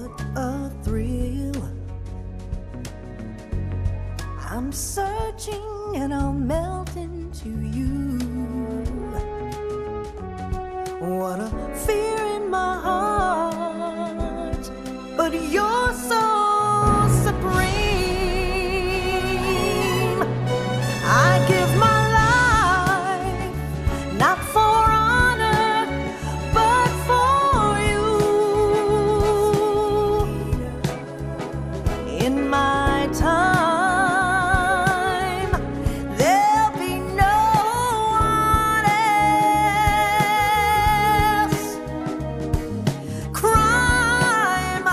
what a thrill. I'm searching and I'll melt into you. What a fear in my heart, but you're so supreme. I give my life, not for honor, but for you. In my time, there'll be no one else. Crime,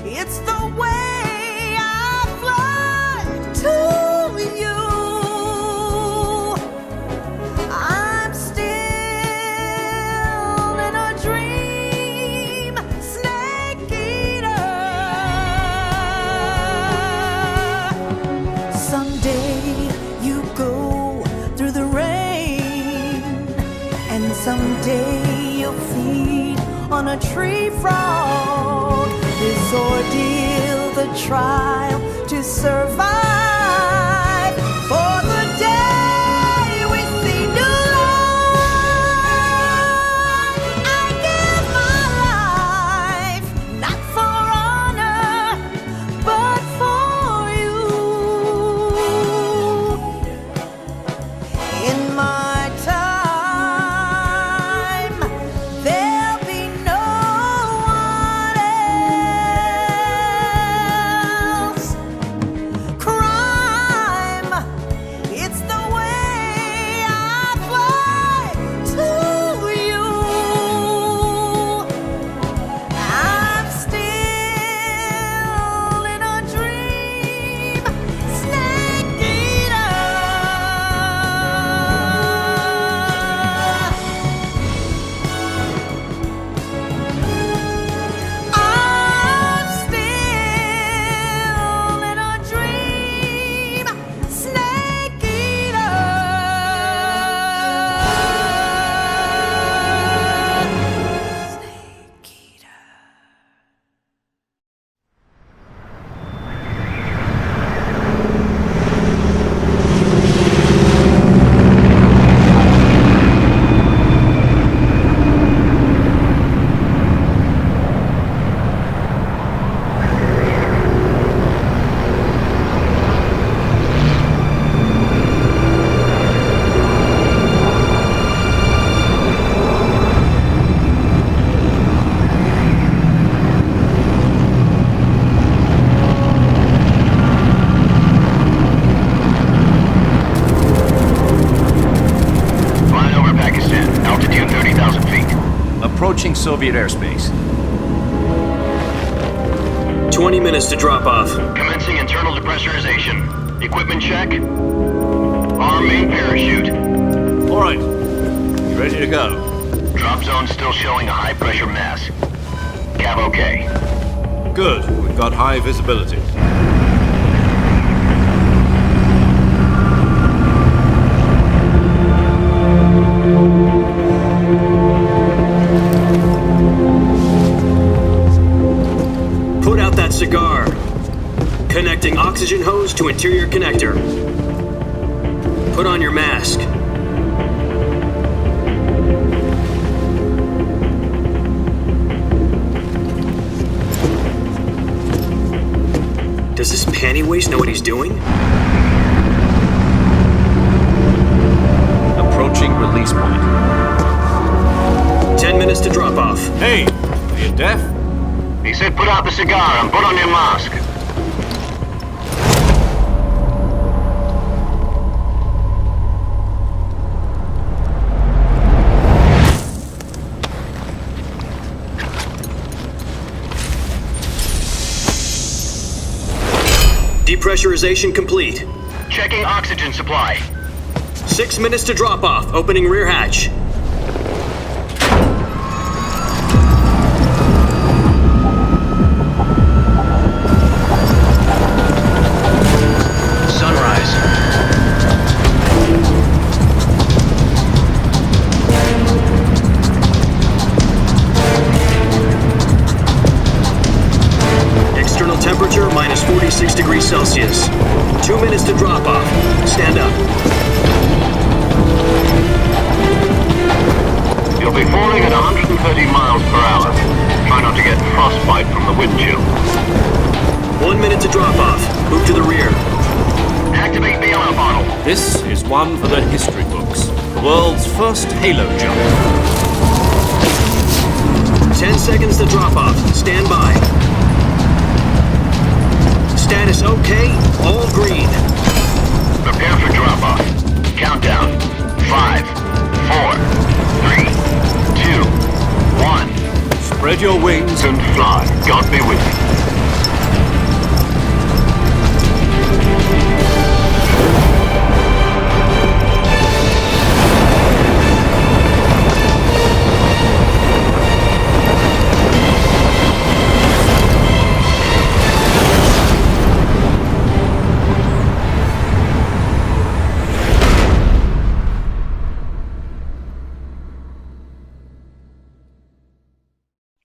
it's the way I fly to you. I'm still in a dream, snake eater. Someday you go through the rain, and someday you'll feed on a tree frog. This ordeal, the trial to survive for the day we see new light. I give my life, not for honor, but for you. In my time, there'll be no one else. Crime, it's the way I fly to you. I'm still in a dream, snake eater. I'm still in a dream, snake eater. Snake eater. Flying over Pakistan, altitude 30,000 feet. Approaching Soviet airspace. 20 minutes to drop off. Commencing internal depressurization. Equipment check. Arm main parachute. All right. You ready to go? Drop zone still showing a high pressure mass. Cav okay. Good. We've got high visibility. Put out that cigar. Connecting oxygen hose to interior connector. Put on your mask. Does this panty waste know what he's doing? Approaching release point. 10 minutes to drop off. Hey! Are you deaf? He said put out the cigar and put on your mask. Depressurization complete. Checking oxygen supply. 6 minutes to drop off. Opening rear hatch. Sunrise. 36 degrees Celsius. 2 minutes to drop off. Stand up. You'll be falling at 130 miles per hour. Try not to get frostbite from the wind chill. 1 minute to drop off. Move to the rear. Activate bailout bottle. This is one for the history books. The world's first halo jump. 10 seconds to drop off. Stand by. Status okay. All green. Prepare for drop off. Countdown. 5, 4, 3, 2, 1. Spread your wings And fly. God be with you.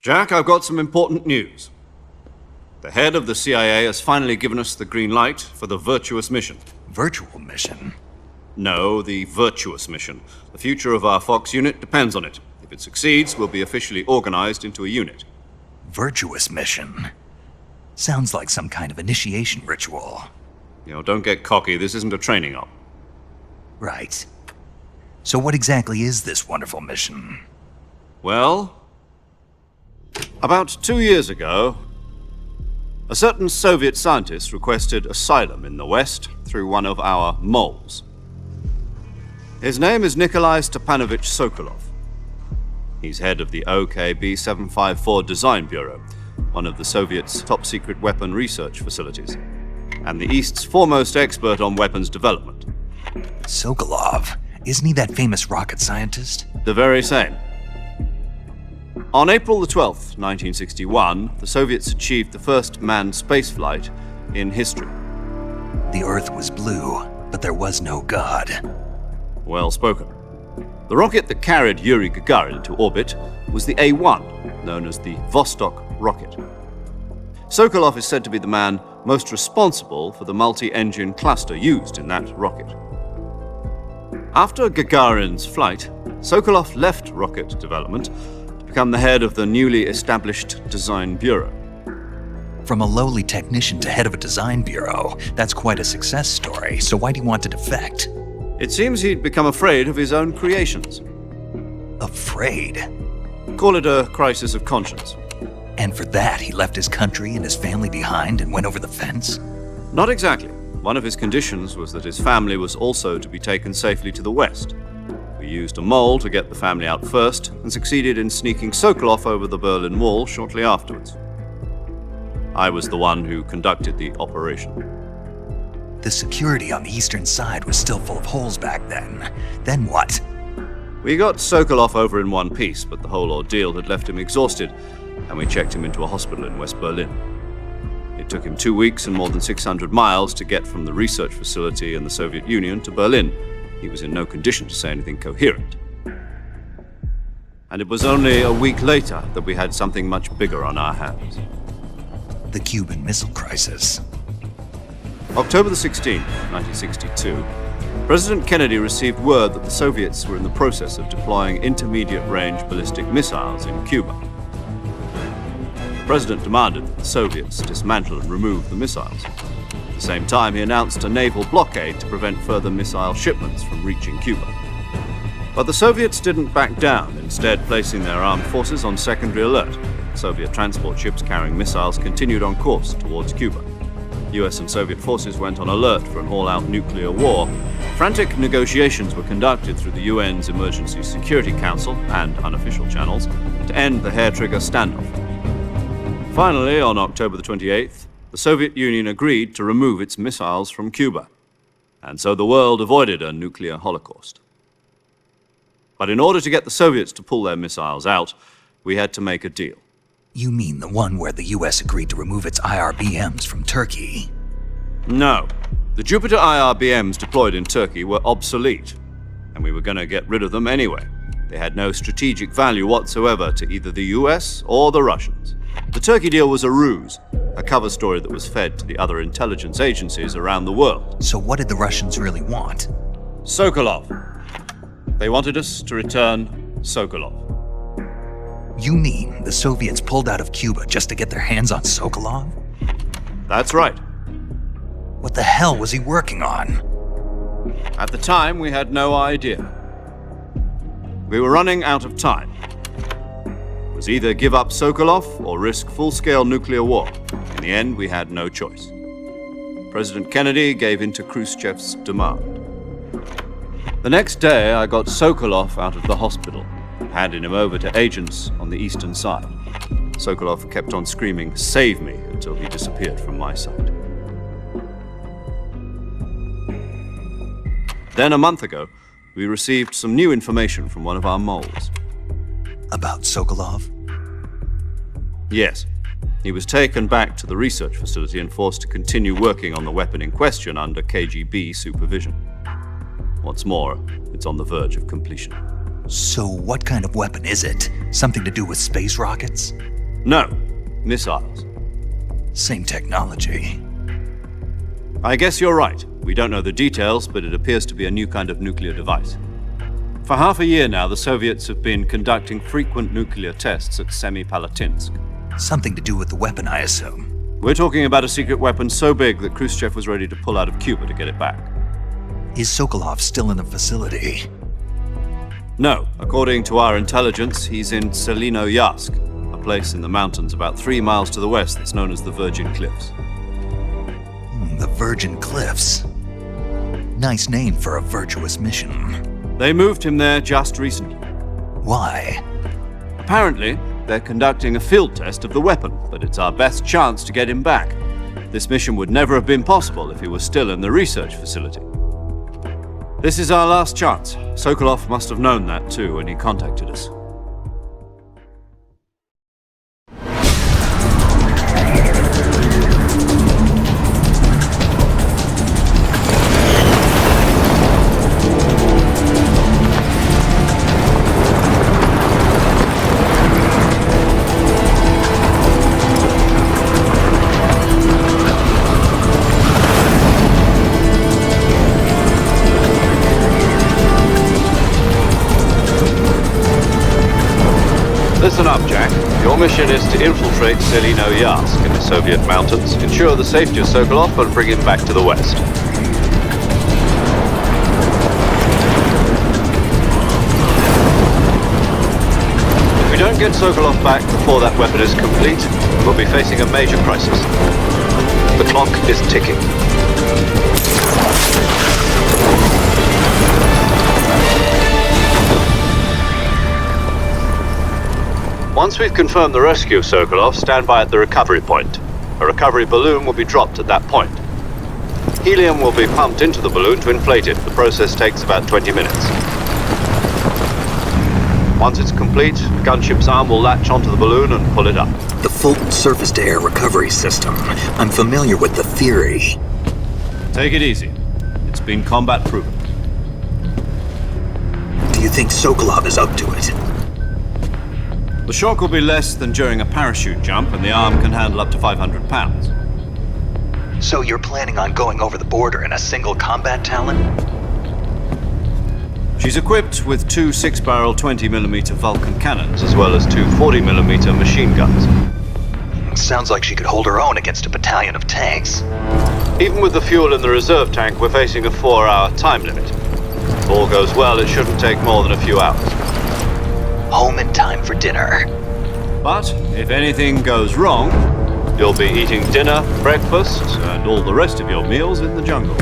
Jack, I've got some important news. The head of the CIA has finally given us the green light for the virtuous mission. Virtual mission? No, the virtuous mission. The future of our Fox unit depends on it. If it succeeds, we'll be officially organized into a unit. Virtuous mission? Sounds like some kind of initiation ritual. You know, don't get cocky. This isn't a training op. Right. So what exactly is this wonderful mission? Well, about 2 years ago, a certain Soviet scientist requested asylum in the West through one of our moles. His name is Nikolai Stepanovich Sokolov. He's head of the OKB 754 Design Bureau, one of the Soviets' top-secret weapon research facilities, and the East's foremost expert on weapons development. Sokolov? Isn't he that famous rocket scientist? The very same. On April the 12th, 1961, the Soviets achieved the first manned spaceflight in history. The Earth was blue, but there was no God. Well spoken. The rocket that carried Yuri Gagarin to orbit was the A-1, known as the Vostok rocket. Sokolov is said to be the man most responsible for the multi-engine cluster used in that rocket. After Gagarin's flight, Sokolov left rocket development to become the head of the newly established Design Bureau. From a lowly technician to head of a design bureau, that's quite a success story, so why do you want to defect? It seems he'd become afraid of his own creations. Afraid? Call it a crisis of conscience. And for that, he left his country and his family behind and went over the fence? Not exactly. One of his conditions was that his family was also to be taken safely to the West. We used a mole to get the family out first and succeeded in sneaking Sokolov over the Berlin Wall shortly afterwards. I was the one who conducted the operation. The security on the eastern side was still full of holes back then. Then what? We got Sokolov over in one piece, but the whole ordeal had left him exhausted, and we checked him into a hospital in West Berlin. It took him 2 weeks and more than 600 miles to get from the research facility in the Soviet Union to Berlin. He was in no condition to say anything coherent. And it was only a week later that we had something much bigger on our hands. The Cuban Missile Crisis. October the 16th, 1962, President Kennedy received word that the Soviets were in the process of deploying intermediate-range ballistic missiles in Cuba. The President demanded that the Soviets dismantle and remove the missiles. At the same time, he announced a naval blockade to prevent further missile shipments from reaching Cuba. But the Soviets didn't back down, instead placing their armed forces on secondary alert. Soviet transport ships carrying missiles continued on course towards Cuba. US and Soviet forces went on alert for an all-out nuclear war. Frantic negotiations were conducted through the UN's Emergency Security Council and unofficial channels to end the hair-trigger standoff. Finally, on October the 28th, the Soviet Union agreed to remove its missiles from Cuba, and so the world avoided a nuclear holocaust. But in order to get the Soviets to pull their missiles out, we had to make a deal. You mean the one where the US agreed to remove its IRBMs from Turkey? No. The Jupiter IRBMs deployed in Turkey were obsolete, and we were going to get rid of them anyway. They had no strategic value whatsoever to either the US or the Russians. The Turkey deal was a ruse. a cover story that was fed to the other intelligence agencies around the world. So what did the Russians really want? Sokolov. They wanted us to return Sokolov. You mean the Soviets pulled out of Cuba just to get their hands on Sokolov? That's right. What the hell was he working on? At the time, we had no idea. We were running out of time. It was either give up Sokolov or risk full-scale nuclear war. In the end, we had no choice. President Kennedy gave in to Khrushchev's demand. The next day, I got Sokolov out of the hospital, handing him over to agents on the eastern side. Sokolov kept on screaming, "Save me," until he disappeared from my sight. Then a month ago, we received some new information from one of our moles. About Sokolov? Yes. He was taken back to the research facility and forced to continue working on the weapon in question under KGB supervision. What's more, it's on the verge of completion. So what kind of weapon is it? Something to do with space rockets? No, missiles. Same technology. I guess you're right. We don't know the details, but it appears to be a new kind of nuclear device. For half a year now, the Soviets have been conducting frequent nuclear tests at Semipalatinsk. Something to do with the weapon, I assume. We're talking about a secret weapon so big that Khrushchev was ready to pull out of Cuba to get it back. Is Sokolov still in the facility? No, according to our intelligence, he's in Selino-Yarsk, a place in the mountains about 3 miles to the west that's known as the Virgin Cliffs. The Virgin Cliffs. Nice name for a virtuous mission. They moved him there just recently. Why? Apparently, they're conducting a field test of the weapon, but it's our best chance to get him back. This mission would never have been possible if he was still in the research facility. This is our last chance. Sokolov must have known that too when he contacted us. Listen up, Jack. Your mission is to infiltrate Selino-Yarsk in the Soviet mountains, ensure the safety of Sokolov, and bring him back to the west. If we don't get Sokolov back before that weapon is complete, we'll be facing a major crisis. The clock is ticking. Once we've confirmed the rescue of Sokolov, stand by at the recovery point. A recovery balloon will be dropped at that point. Helium will be pumped into the balloon to inflate it. The process takes about 20 minutes. Once it's complete, the gunship's arm will latch onto the balloon and pull it up. The Fulton surface-to-air recovery system. I'm familiar with the theory. Take it easy. It's been combat-proven. Do you think Sokolov is up to it? The shock will be less than during a parachute jump, and the arm can handle up to 500 pounds. So you're planning on going over the border in a single combat Talon? She's equipped with 2 6-barrel 20mm Vulcan cannons, as well as 2 40mm machine guns. Sounds like she could hold her own against a battalion of tanks. Even with the fuel in the reserve tank, we're facing a 4-hour time limit. If all goes well, it shouldn't take more than a few hours. Home in time for dinner. But if anything goes wrong, you'll be eating dinner, breakfast, and all the rest of your meals in the jungle.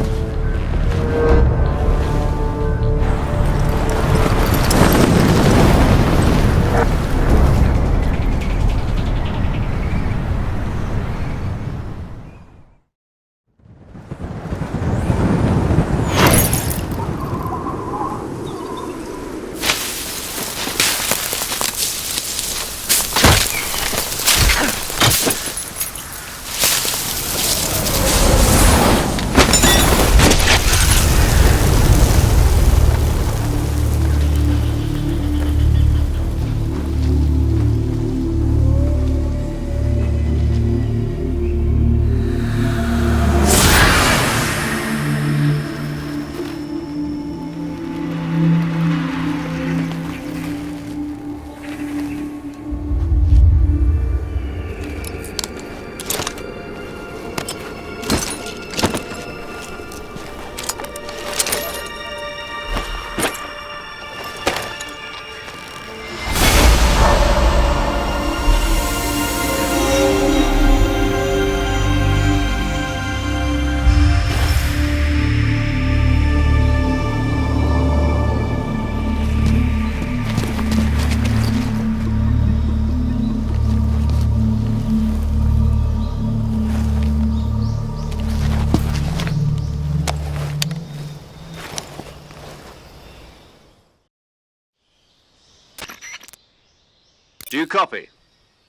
copy?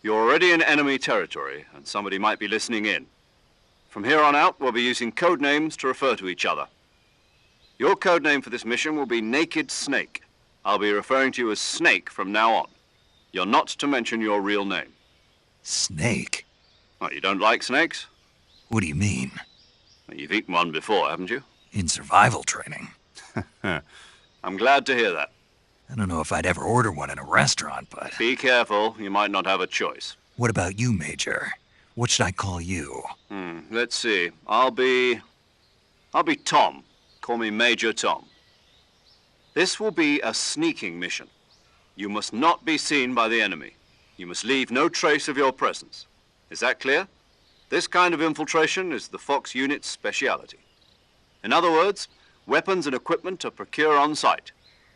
You're already in enemy territory, and somebody might be listening in. From here on out, we'll be using code names to refer to each other. Your code name for this mission will be Naked Snake. I'll be referring to you as Snake from now on. You're not to mention your real name. Snake? What, you don't like snakes? What do you mean? Well, you've eaten one before, haven't you? In survival training? I'm glad to hear that. I don't know if I'd ever order one in a restaurant, but... Be careful, you might not have a choice. What about you, Major? What should I call you? Let's see. I'll be Tom. Call me Major Tom. This will be a sneaking mission. You must not be seen by the enemy. You must leave no trace of your presence. Is that clear? This kind of infiltration is the Fox unit's speciality. In other words, weapons and equipment are procured on site.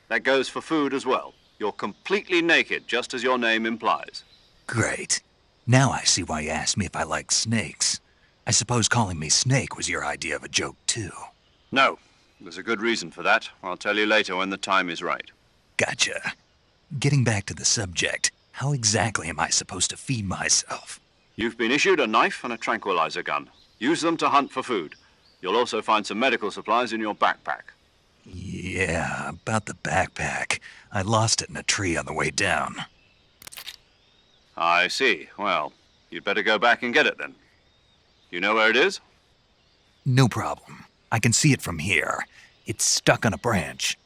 That goes for food as well. You're completely naked, just as your name implies. Great. Now I see why you asked me if I like snakes. I suppose calling me Snake was your idea of a joke, too. No, there's a good reason for that. I'll tell you later when the time is right. Gotcha. Getting back to the subject, how exactly am I supposed to feed myself? You've been issued a knife and a tranquilizer gun. Use them to hunt for food. You'll also find some medical supplies in your backpack. Yeah, about the backpack. I lost it in a tree on the way down. I see. Well, you'd better go back and get it then. You know where it is? No problem. I can see it from here. It's stuck on a branch.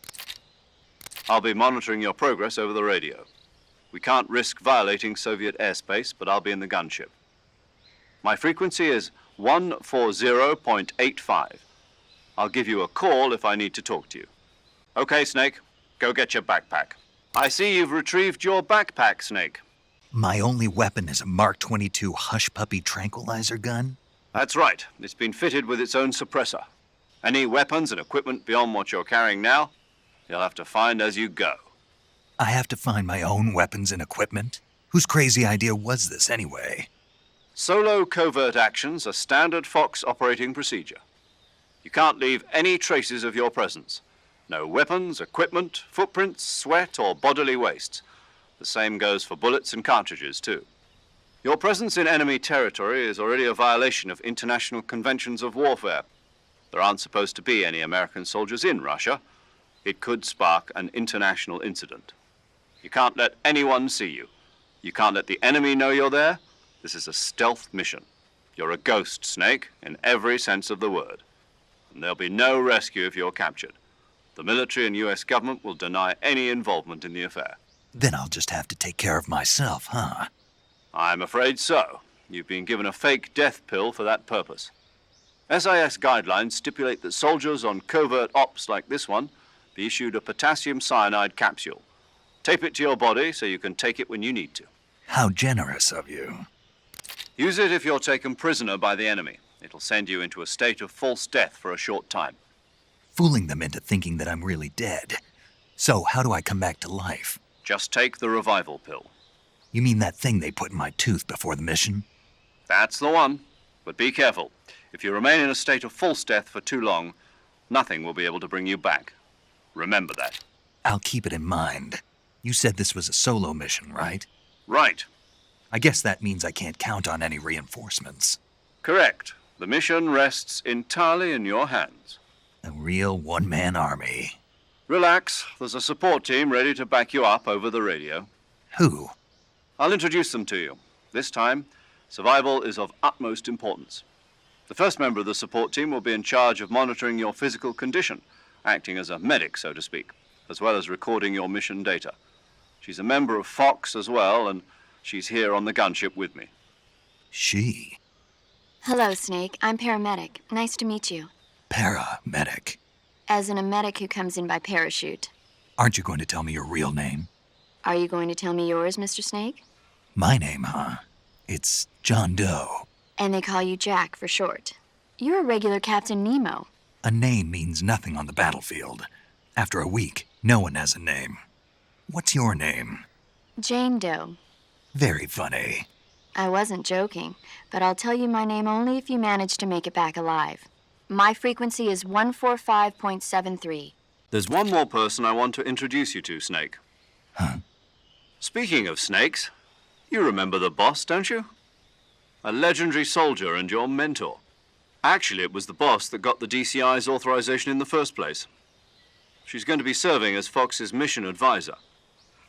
I'll be monitoring your progress over the radio. We can't risk violating Soviet airspace, but I'll be in the gunship. My frequency is 140.85. I'll give you a call if I need to talk to you. Okay, Snake, go get your backpack. I see you've retrieved your backpack, Snake. My only weapon is a Mark 22 Hush Puppy tranquilizer gun? That's right. It's been fitted with its own suppressor. Any weapons and equipment beyond what you're carrying now, you'll have to find as you go. I have to find my own weapons and equipment? Whose crazy idea was this, anyway? Solo covert actions are standard Fox operating procedure. You can't leave any traces of your presence. No weapons, equipment, footprints, sweat, or bodily waste. The same goes for bullets and cartridges, too. Your presence in enemy territory is already a violation of international conventions of warfare. There aren't supposed to be any American soldiers in Russia. It could spark an international incident. You can't let anyone see you. You can't let the enemy know you're there. This is a stealth mission. You're a ghost, Snake, in every sense of the word. And there'll be no rescue if you're captured. The military and U.S. government will deny any involvement in the affair. Then I'll just have to take care of myself, huh? I'm afraid so. You've been given a fake death pill for that purpose. SIS guidelines stipulate that soldiers on covert ops like this one be issued a potassium cyanide capsule. Tape it to your body so you can take it when you need to. How generous of you. Use it if you're taken prisoner by the enemy. It'll send you into a state of false death for a short time. Fooling them into thinking that I'm really dead. So, how do I come back to life? Just take the revival pill. You mean that thing they put in my tooth before the mission? That's the one. But be careful. If you remain in a state of false death for too long, nothing will be able to bring you back. Remember that. I'll keep it in mind. You said this was a solo mission, right? Right. I guess that means I can't count on any reinforcements. Correct. The mission rests entirely in your hands. A real one-man army. Relax. There's a support team ready to back you up over the radio. Who? I'll introduce them to you. This time, survival is of utmost importance. The first member of the support team will be in charge of monitoring your physical condition, acting as a medic, so to speak, as well as recording your mission data. She's a member of Fox as well, and she's here on the gunship with me. She? Hello, Snake. I'm paramedic. Nice to meet you. Paramedic. As in a medic who comes in by parachute. Aren't you going to tell me your real name? Are you going to tell me yours, Mr. Snake? My name, huh? It's John Doe. And they call you Jack for short. You're a regular Captain Nemo. A name means nothing on the battlefield. After a week, no one has a name. What's your name? Jane Doe. Very funny. I wasn't joking, but I'll tell you my name only if you manage to make it back alive. My frequency is 145.73. There's one more person I want to introduce you to, Snake. Huh? Speaking of snakes, You remember the boss, don't you? A legendary soldier and your mentor. Actually, it was the boss that got the DCI's authorization in the first place. She's going to be serving as Fox's mission advisor.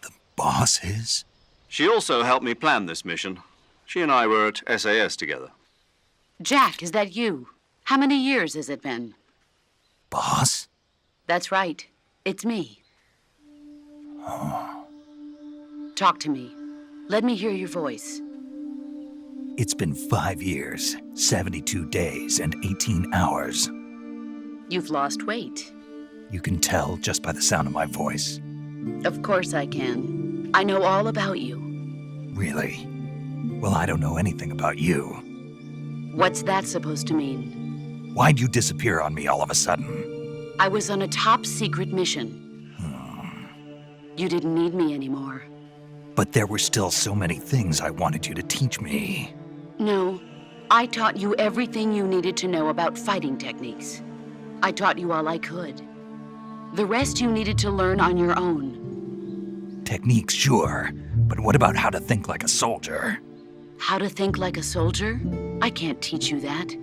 The boss is? She also helped me plan this mission. She and I were at SAS together. Jack, is that you? How many years has it been? Boss? That's right. It's me. Oh. Talk to me. Let me hear your voice. It's been 5 years, 72 days, and 18 hours. You've lost weight. You can tell just by the sound of my voice. Of course I can. I know all about you. Really? Well, I don't know anything about you. What's that supposed to mean? Why'd you disappear on me all of a sudden? I was on a top-secret mission. You didn't need me anymore. But there were still so many things I wanted you to teach me. No, I taught you everything you needed to know about fighting techniques. I taught you all I could. The rest you needed to learn on your own. Techniques, sure. But what about how to think like a soldier? How to think like a soldier? I can't teach you that.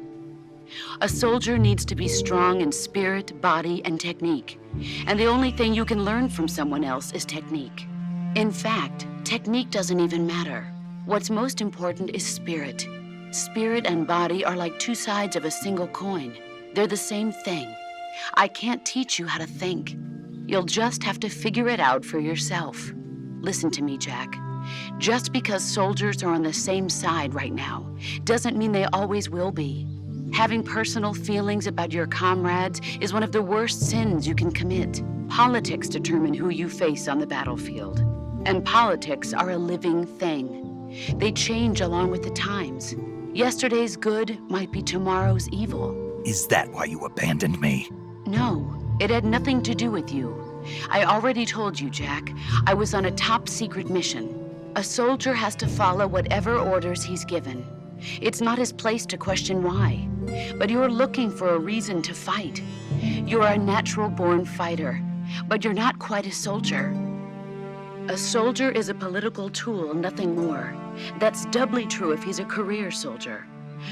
A soldier needs to be strong in spirit, body, and technique. And the only thing you can learn from someone else is technique. In fact, technique doesn't even matter. What's most important is spirit. Spirit and body are like two sides of a single coin. They're the same thing. I can't teach you how to think. You'll just have to figure it out for yourself. Listen to me, Jack. Just because soldiers are on the same side right now doesn't mean they always will be. Having personal feelings about your comrades is one of the worst sins you can commit. Politics determine who you face on the battlefield. And politics are a living thing. They change along with the times. Yesterday's good might be tomorrow's evil. Is that why you abandoned me? No, it had nothing to do with you. I already told you, Jack. I was on a top-secret mission. A soldier has to follow whatever orders he's given. It's not his place to question why. But you're looking for a reason to fight. You're a natural-born fighter, but you're not quite a soldier. A soldier is a political tool, nothing more. That's doubly true if he's a career soldier.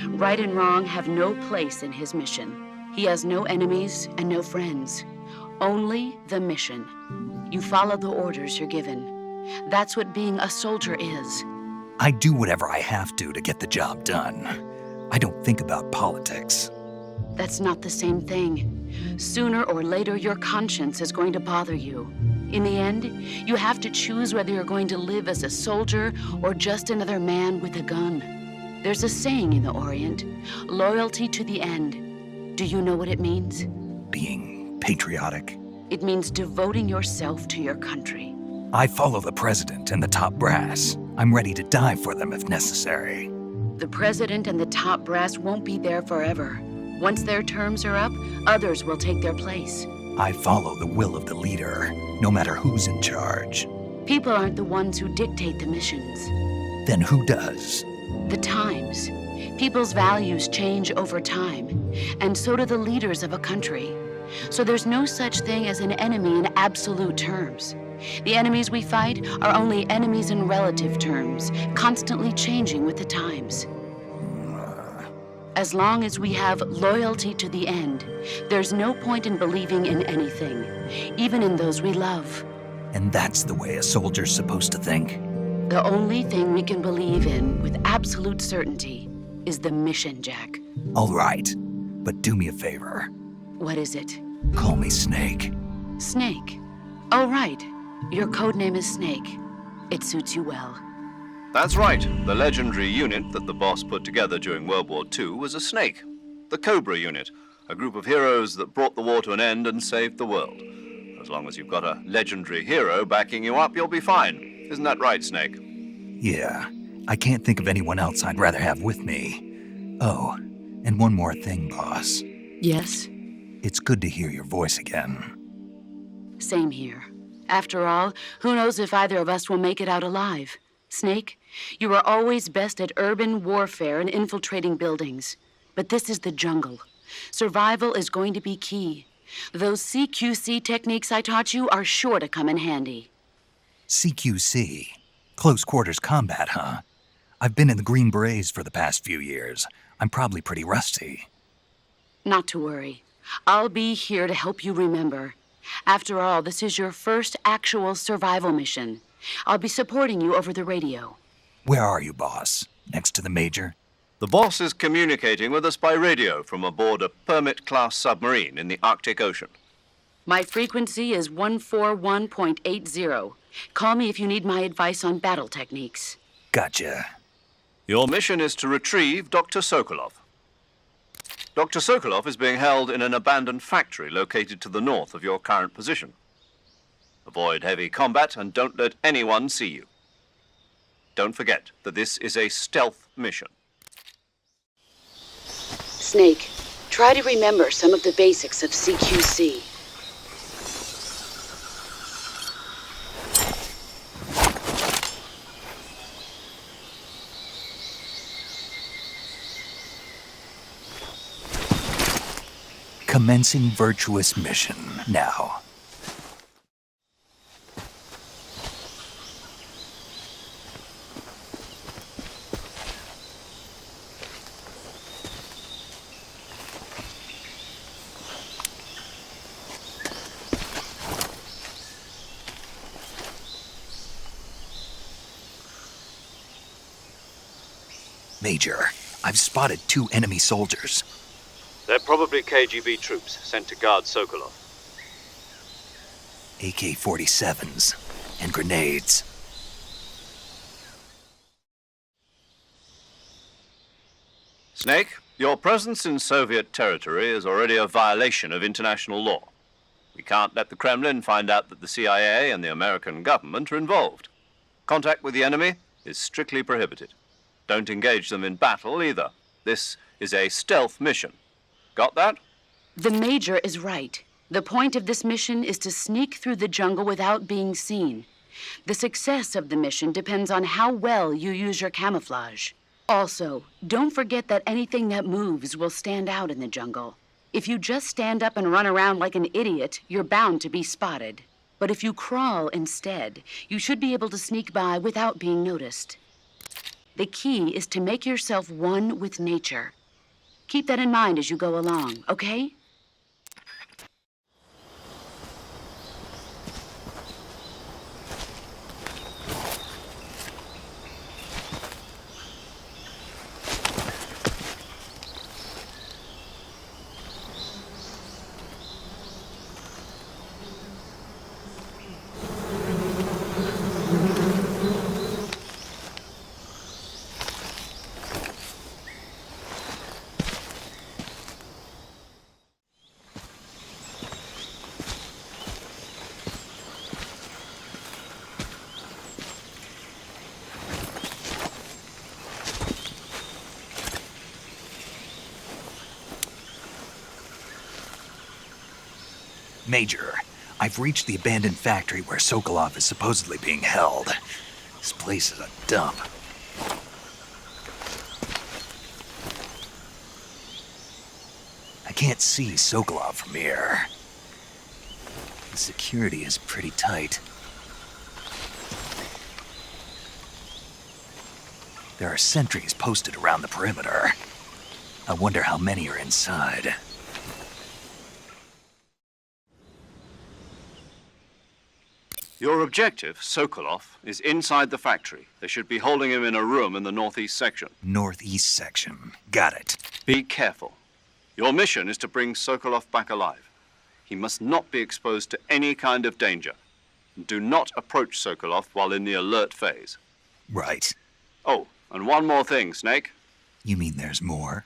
Right and wrong have no place in his mission. He has no enemies and no friends. Only the mission. You follow the orders you're given. That's what being a soldier is. I do whatever I have to get the job done. I don't think about politics. That's not the same thing. Sooner or later, your conscience is going to bother you. In the end, you have to choose whether you're going to live as a soldier or just another man with a gun. There's a saying in the Orient, loyalty to the end. Do you know what it means? Being patriotic. It means devoting yourself to your country. I follow the president and the top brass. I'm ready to die for them if necessary. The president and the top brass won't be there forever. Once their terms are up, others will take their place. I follow the will of the leader, no matter who's in charge. People aren't the ones who dictate the missions. Then who does? The times. People's values change over time, and so do the leaders of a country. So there's no such thing as an enemy in absolute terms. The enemies we fight are only enemies in relative terms, constantly changing with the times. As long as we have loyalty to the end, there's no point in believing in anything, even in those we love. And that's the way a soldier's supposed to think? The only thing we can believe in with absolute certainty is the mission, Jack. All right, but do me a favor. What is it? Call me Snake. Snake. Oh, right. Your codename is Snake. It suits you well. That's right. The legendary unit that the boss put together during World War II was a snake. The Cobra unit, a group of heroes that brought the war to an end and saved the world. As long as you've got a legendary hero backing you up, you'll be fine. Isn't that right, Snake? Yeah. I can't think of anyone else I'd rather have with me. Oh, and one more thing, boss. Yes? It's good to hear your voice again. Same here. After all, who knows if either of us will make it out alive? Snake, you are always best at urban warfare and infiltrating buildings. But this is the jungle. Survival is going to be key. Those CQC techniques I taught you are sure to come in handy. CQC? Close quarters combat, huh? I've been in the Green Berets for the past few years. I'm probably pretty rusty. Not to worry. I'll be here to help you remember. After all, this is your first actual survival mission. I'll be supporting you over the radio. Where are you, boss? Next to the Major? The boss is communicating with us by radio from aboard a Permit-class submarine in the Arctic Ocean. My frequency is 141.80. Call me if you need my advice on battle techniques. Gotcha. Your mission is to retrieve Dr. Sokolov. Dr. Sokolov is being held in an abandoned factory located to the north of your current position. Avoid heavy combat and don't let anyone see you. Don't forget that this is a stealth mission. Snake, try to remember some of the basics of CQC. Commencing virtuous mission now. Major, I've spotted 2 enemy soldiers. They're probably KGB troops sent to guard Sokolov. AK-47s and grenades. Snake, your presence in Soviet territory is already a violation of international law. We can't let the Kremlin find out that the CIA and the American government are involved. Contact with the enemy is strictly prohibited. Don't engage them in battle either. This is a stealth mission. Got that? The Major is right. The point of this mission is to sneak through the jungle without being seen. The success of the mission depends on how well you use your camouflage. Also, don't forget that anything that moves will stand out in the jungle. If you just stand up and run around like an idiot, you're bound to be spotted. But if you crawl instead, you should be able to sneak by without being noticed. The key is to make yourself one with nature. Keep that in mind as you go along, okay? Major, I've reached the abandoned factory where Sokolov is supposedly being held. This place is a dump. I can't see Sokolov from here. The security is pretty tight. There are sentries posted around the perimeter. I wonder how many are inside. Your objective, Sokolov, is inside the factory. They should be holding him in a room in the northeast section. Northeast section. Got it. Be careful. Your mission is to bring Sokolov back alive. He must not be exposed to any kind of danger. Do not approach Sokolov while in the alert phase. Right. Oh, and one more thing, Snake. You mean there's more?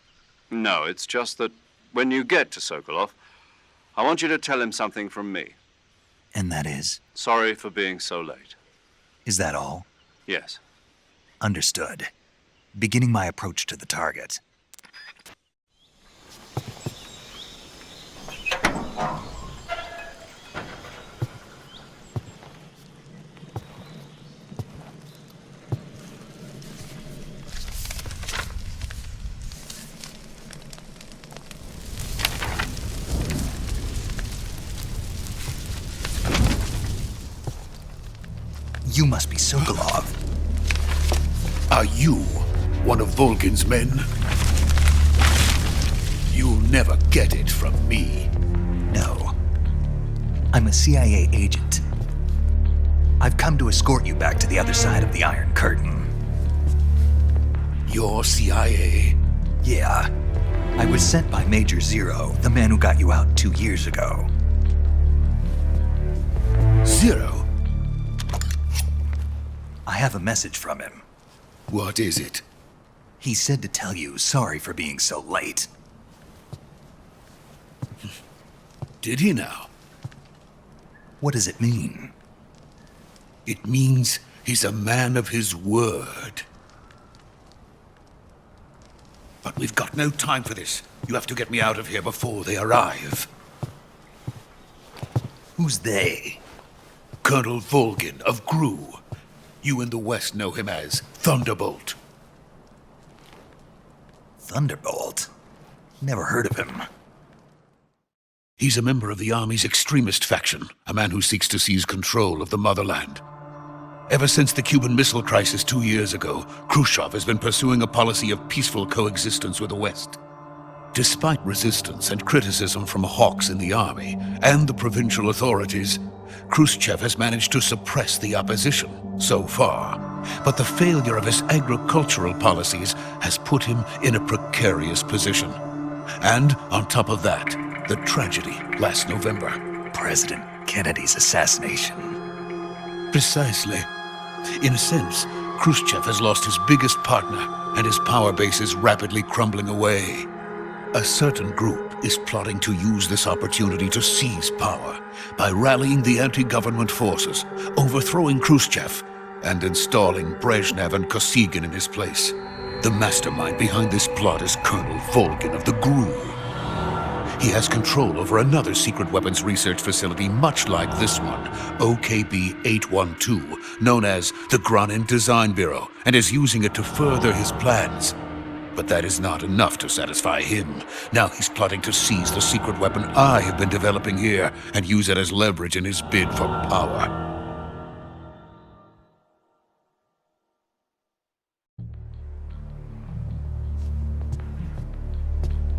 No, it's just that when you get to Sokolov, I want you to tell him something from me. And that is? Sorry for being so late. Is that all? Yes. Understood. Beginning my approach to the target. You must be Sokolov. Are you one of Volgin's men? You'll never get it from me. No. I'm a CIA agent. I've come to escort you back to the other side of the Iron Curtain. You're CIA? Yeah. I was sent by Major Zero, the man who got you out 2 years ago. Zero? I have a message from him. What is it? He said to tell you sorry for being so late. Did he now? What does it mean? It means he's a man of his word. But we've got no time for this. You have to get me out of here before they arrive. Who's they? Colonel Volgin of GRU. You in the West know him as Thunderbolt. Thunderbolt? Never heard of him. He's a member of the Army's extremist faction, a man who seeks to seize control of the motherland. Ever since the Cuban Missile Crisis 2 years ago, Khrushchev has been pursuing a policy of peaceful coexistence with the West. Despite resistance and criticism from hawks in the army and the provincial authorities, Khrushchev has managed to suppress the opposition so far. But the failure of his agricultural policies has put him in a precarious position. And on top of that, the tragedy last November. President Kennedy's assassination. Precisely. In a sense, Khrushchev has lost his biggest partner, and his power base is rapidly crumbling away. A certain group is plotting to use this opportunity to seize power by rallying the anti-government forces, overthrowing Khrushchev, and installing Brezhnev and Kosygin in his place. The mastermind behind this plot is Colonel Volgin of the GRU. He has control over another secret weapons research facility much like this one, OKB-812, known as the Granin Design Bureau, and is using it to further his plans. But that is not enough to satisfy him. Now he's plotting to seize the secret weapon I have been developing here and use it as leverage in his bid for power.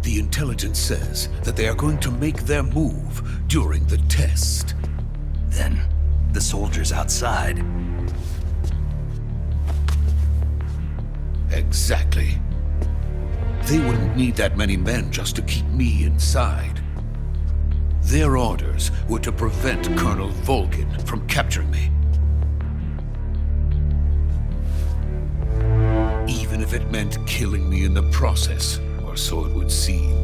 The intelligence says that they are going to make their move during the test. Then, the soldiers outside. Exactly. They wouldn't need that many men just to keep me inside. Their orders were to prevent Colonel Volgin from capturing me. Even if it meant killing me in the process. Or so it would seem.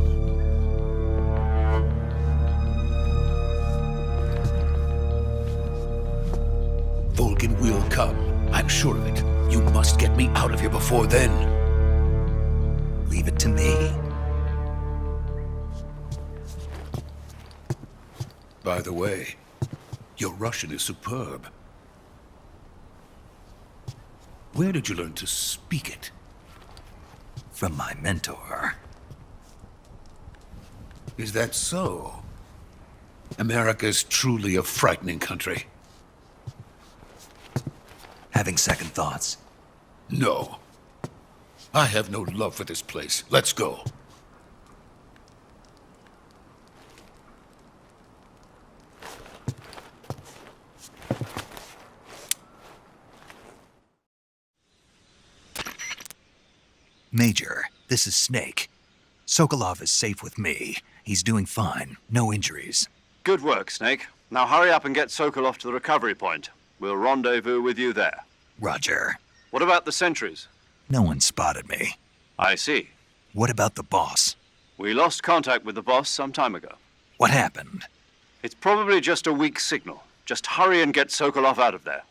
Volgin will come. I'm sure of it. You must get me out of here before then. Leave it to me. By the way, your Russian is superb. Where did you learn to speak it? From my mentor. Is that so? America's truly a frightening country. Having second thoughts? No. I have no love for this place. Let's go. Major, this is Snake. Sokolov is safe with me. He's doing fine. No injuries. Good work, Snake. Now hurry up and get Sokolov to the recovery point. We'll rendezvous with you there. Roger. What about the sentries? No one spotted me. I see. What about the boss? We lost contact with the boss some time ago. What happened? It's probably just a weak signal. Just hurry and get Sokolov out of there.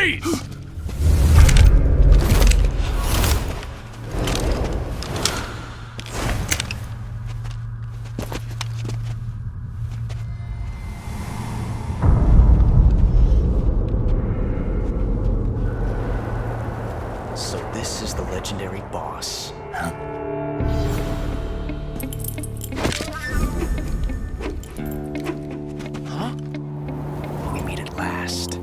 Freeze! So this is the legendary boss. Huh? Huh? We meet at last.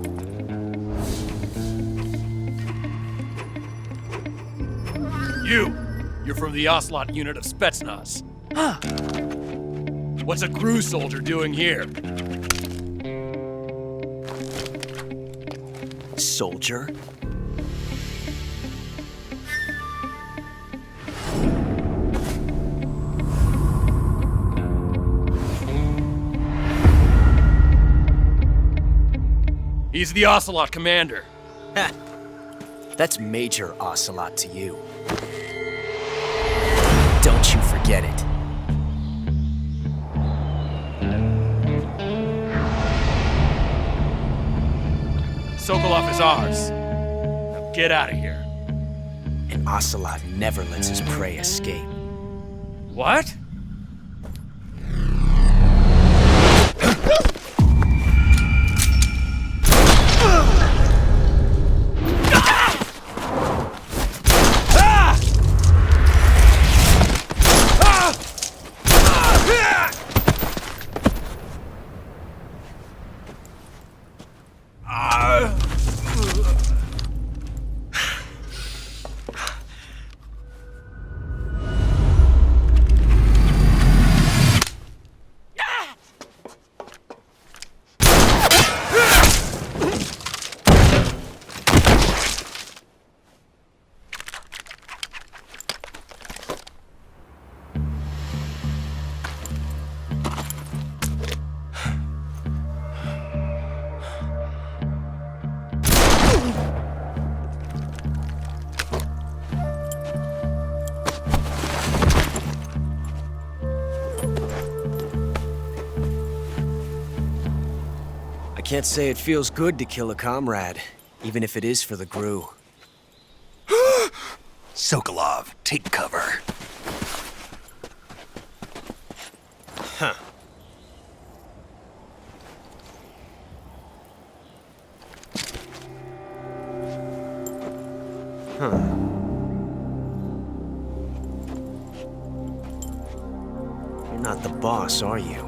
You're from the Ocelot unit of Spetsnaz. Huh. What's a GRU soldier doing here? Soldier? He's the Ocelot commander. Ha! That's Major Ocelot to you. Don't you forget it. Sokolov is ours. Now get out of here. And Ocelot never lets his prey escape. What? Can't say it feels good to kill a comrade, even if it is for the GRU. Sokolov, take cover. Huh. Huh. You're not the boss, are you?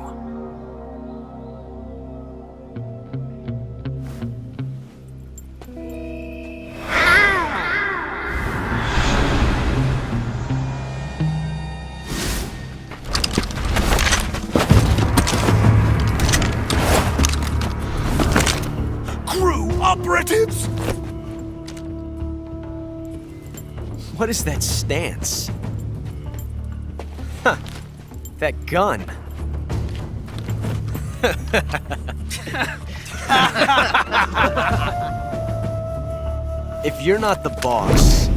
Operatives? What is that stance? Huh. That gun. If you're not the boss,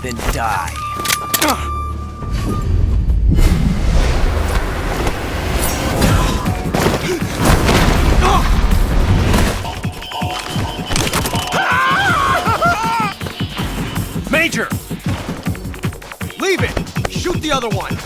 then die. Major! Leave it! Shoot the other one!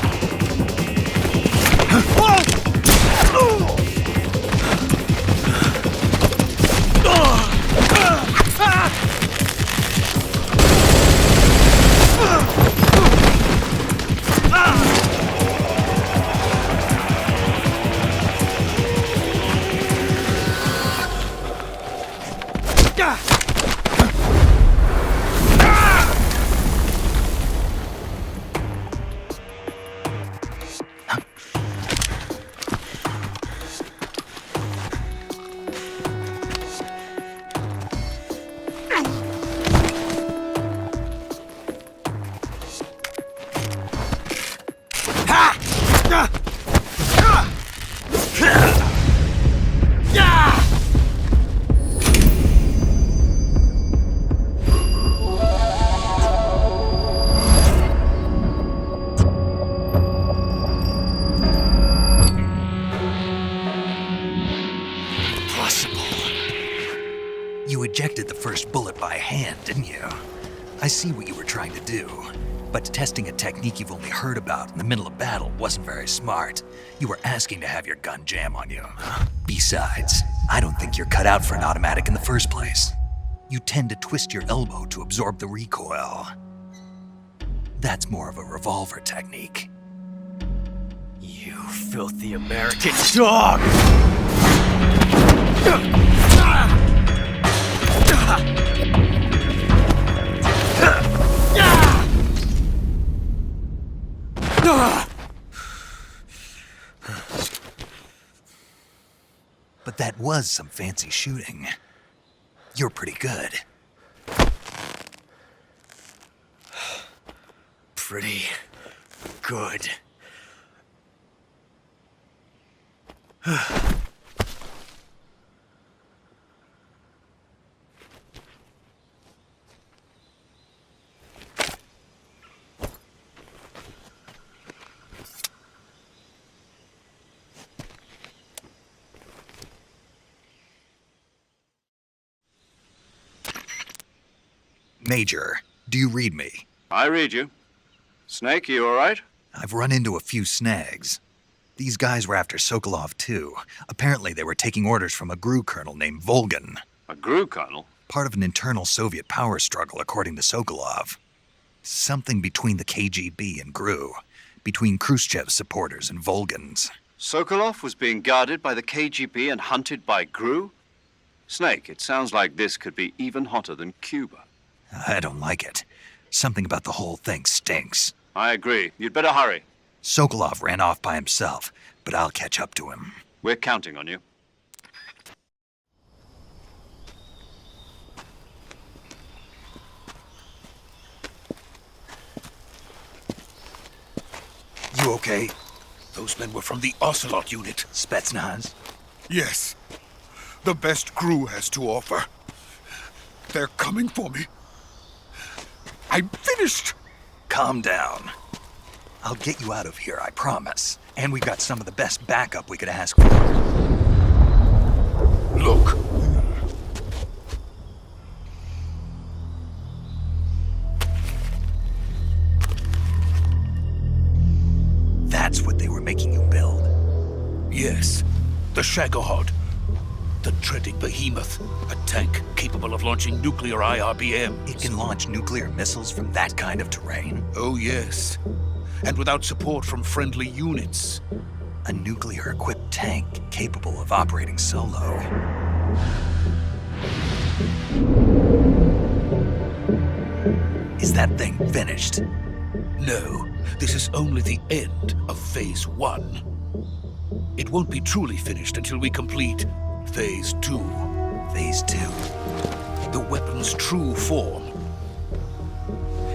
Impossible. You ejected the first bullet by hand, didn't you? I see what you were trying to do. But testing a technique you've only heard about in the middle of battle wasn't very smart. You were asking to have your gun jam on you. Besides, I don't think you're cut out for an automatic in the first place. You tend to twist your elbow to absorb the recoil. That's more of a revolver technique. You filthy American dog! But that was some fancy shooting. You're pretty good. Pretty good. Major, do you read me? I read you. Snake, you all right? I've run into a few snags. These guys were after Sokolov, too. Apparently they were taking orders from a GRU colonel named Volgan. A GRU colonel? Part of an internal Soviet power struggle, according to Sokolov. Something between the KGB and GRU. Between Khrushchev's supporters and Volgan's. Sokolov was being guarded by the KGB and hunted by GRU? Snake, it sounds like this could be even hotter than Cuba. I don't like it. Something about the whole thing stinks. I agree. You'd better hurry. Sokolov ran off by himself, but I'll catch up to him. We're counting on you. You okay? Those men were from the Ocelot unit. Spetsnaz? Yes. The best GRU has to offer. They're coming for me. I'm finished! Calm down. I'll get you out of here, I promise. And we've got some of the best backup we could ask for. Look. That's what they were making you build? Yes. The Shagohod. The dreaded behemoth. A tank capable of launching nuclear IRBMs. It can launch nuclear missiles from that kind of terrain? Oh, yes. And without support from friendly units. A nuclear-equipped tank capable of operating solo. Is that thing finished? No. This is only the end of Phase 1. It won't be truly finished until we complete Phase 2. Phase 2? The weapon's true form.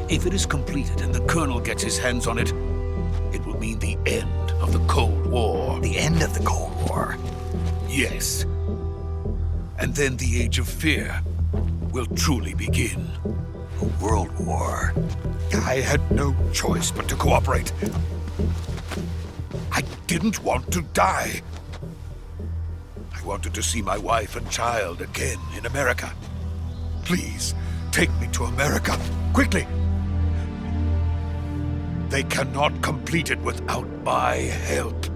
If it is completed and the Colonel gets his hands on it, it will mean the end of the Cold War. The end of the Cold War? Yes. And then the Age of Fear will truly begin. A world war? I had no choice but to cooperate. I didn't want to die. I wanted to see my wife and child again in America. Please, take me to America, quickly. They cannot complete it without my help.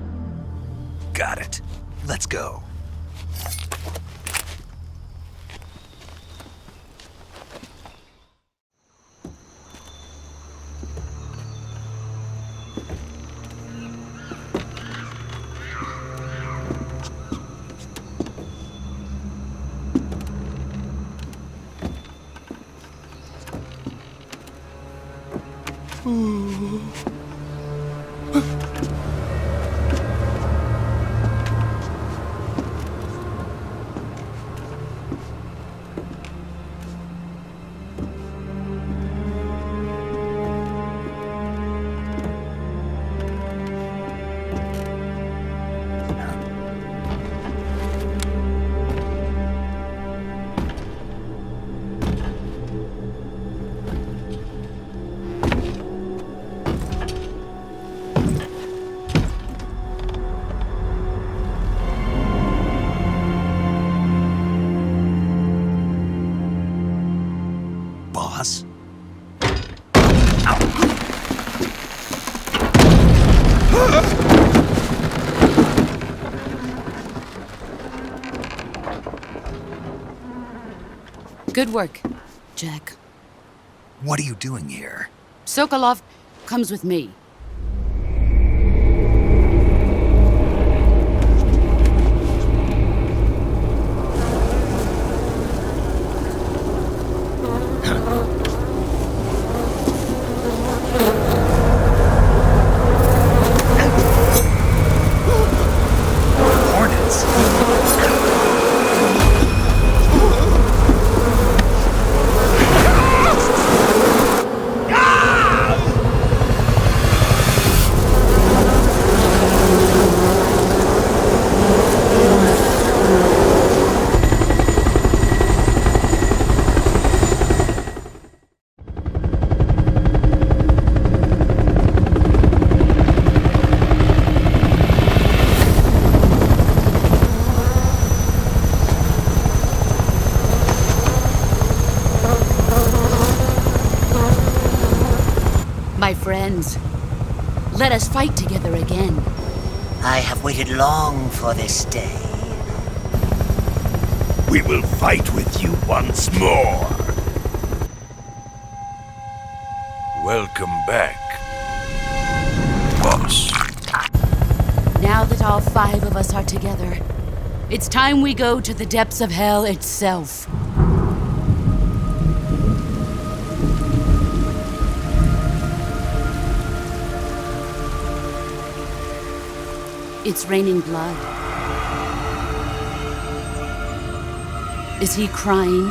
Got it. Let's go. Good work, Jack. What are you doing here? Sokolov comes with me. My friends, let us fight together again. I have waited long for this day. We will fight with you once more. Welcome back, boss. Now that all 5 of us are together, it's time we go to the depths of hell itself. It's raining blood. Is he crying?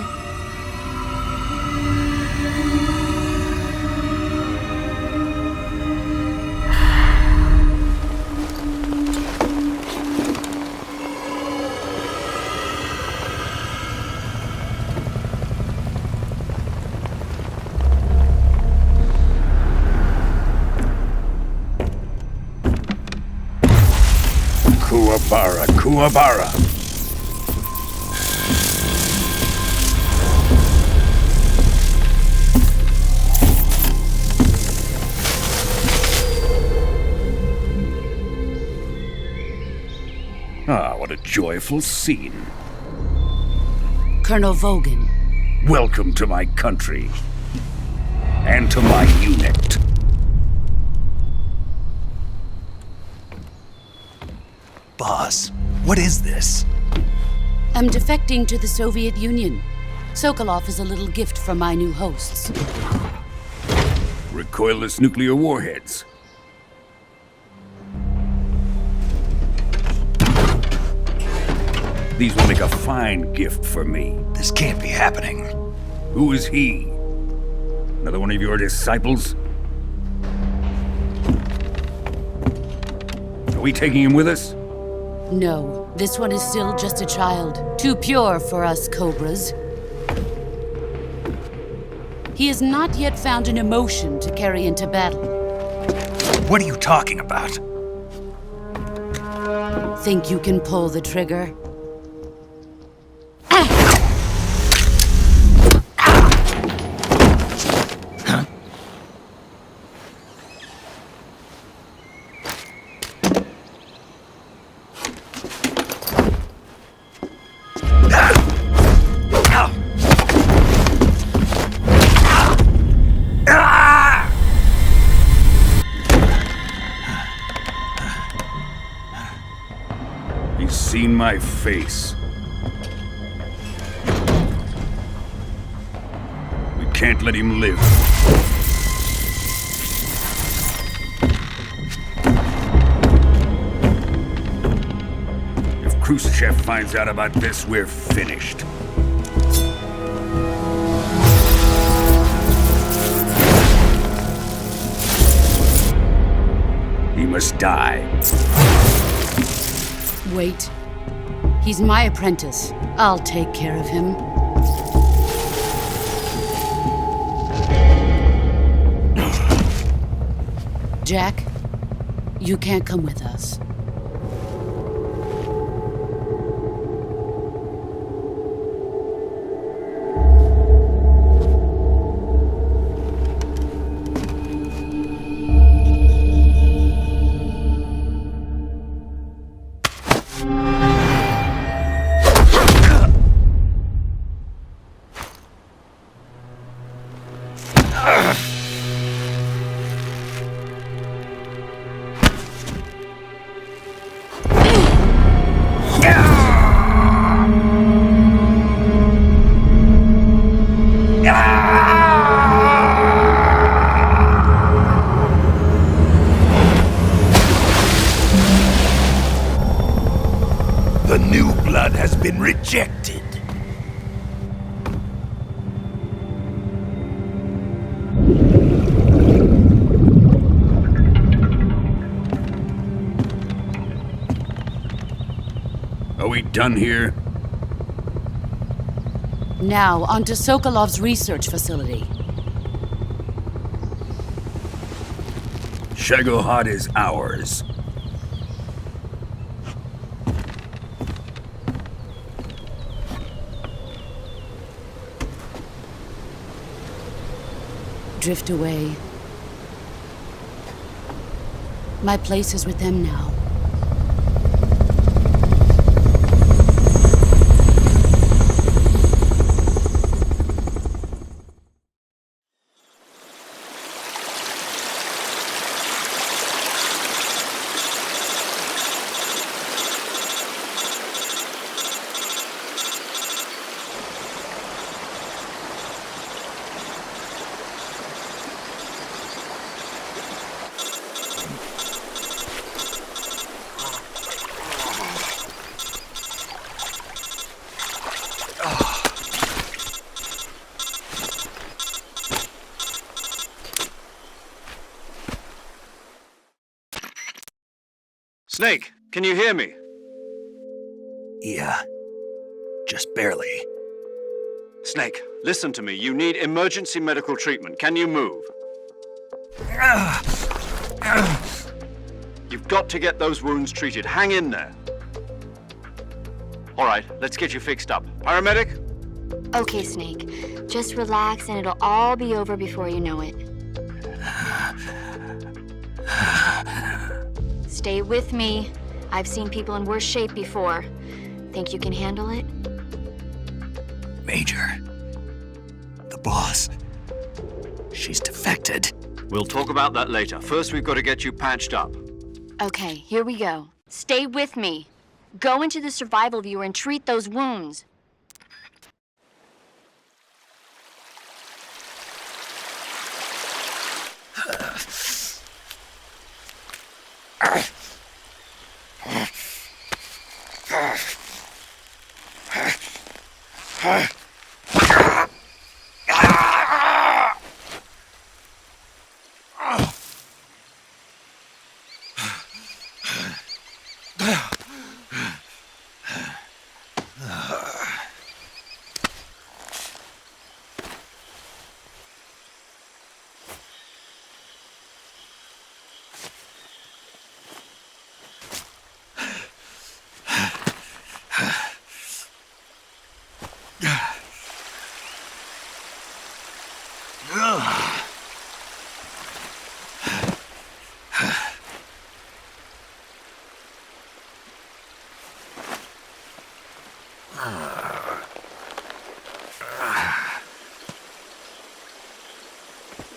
Kuwabara. Ah, what a joyful scene. Colonel Vogan. Welcome to my country. And to my unit. Boss, what is this? I'm defecting to the Soviet Union. Sokolov is a little gift from my new hosts. Recoilless nuclear warheads. These will make a fine gift for me. This can't be happening. Who is he? Another one of your disciples? Are we taking him with us? No, this one is still just a child. Too pure for us Cobras. He has not yet found an emotion to carry into battle. What are you talking about? Think you can pull the trigger? Seen my face. We can't let him live. If Khrushchev finds out about this, we're finished. He must die. Wait. He's my apprentice. I'll take care of him. Jack, you can't come with us. ejected. Are we done here? Now, onto Sokolov's research facility. Shagohod is ours. Drift away. My place is with them now. Snake, can you hear me? Yeah. Just barely. Snake, listen to me. You need emergency medical treatment. Can you move? You've got to get those wounds treated. Hang in there. All right, let's get you fixed up. Paramedic? Okay, Snake. Just relax and it'll all be over before you know it. Stay with me. I've seen people in worse shape before. Think you can handle it? Major. The boss. She's defected. We'll talk about that later. First, we've got to get you patched up. Okay, here we go. Stay with me. Go into the survival viewer and treat those wounds.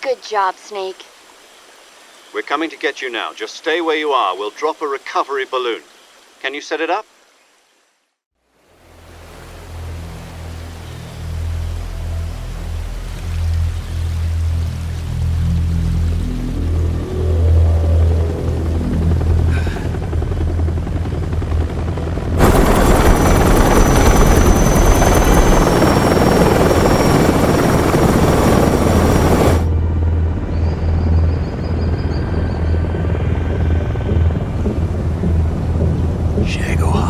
Good job, Snake. We're coming to get you now. Just stay where you are. We'll drop a recovery balloon. Can you set it up? Shagohod.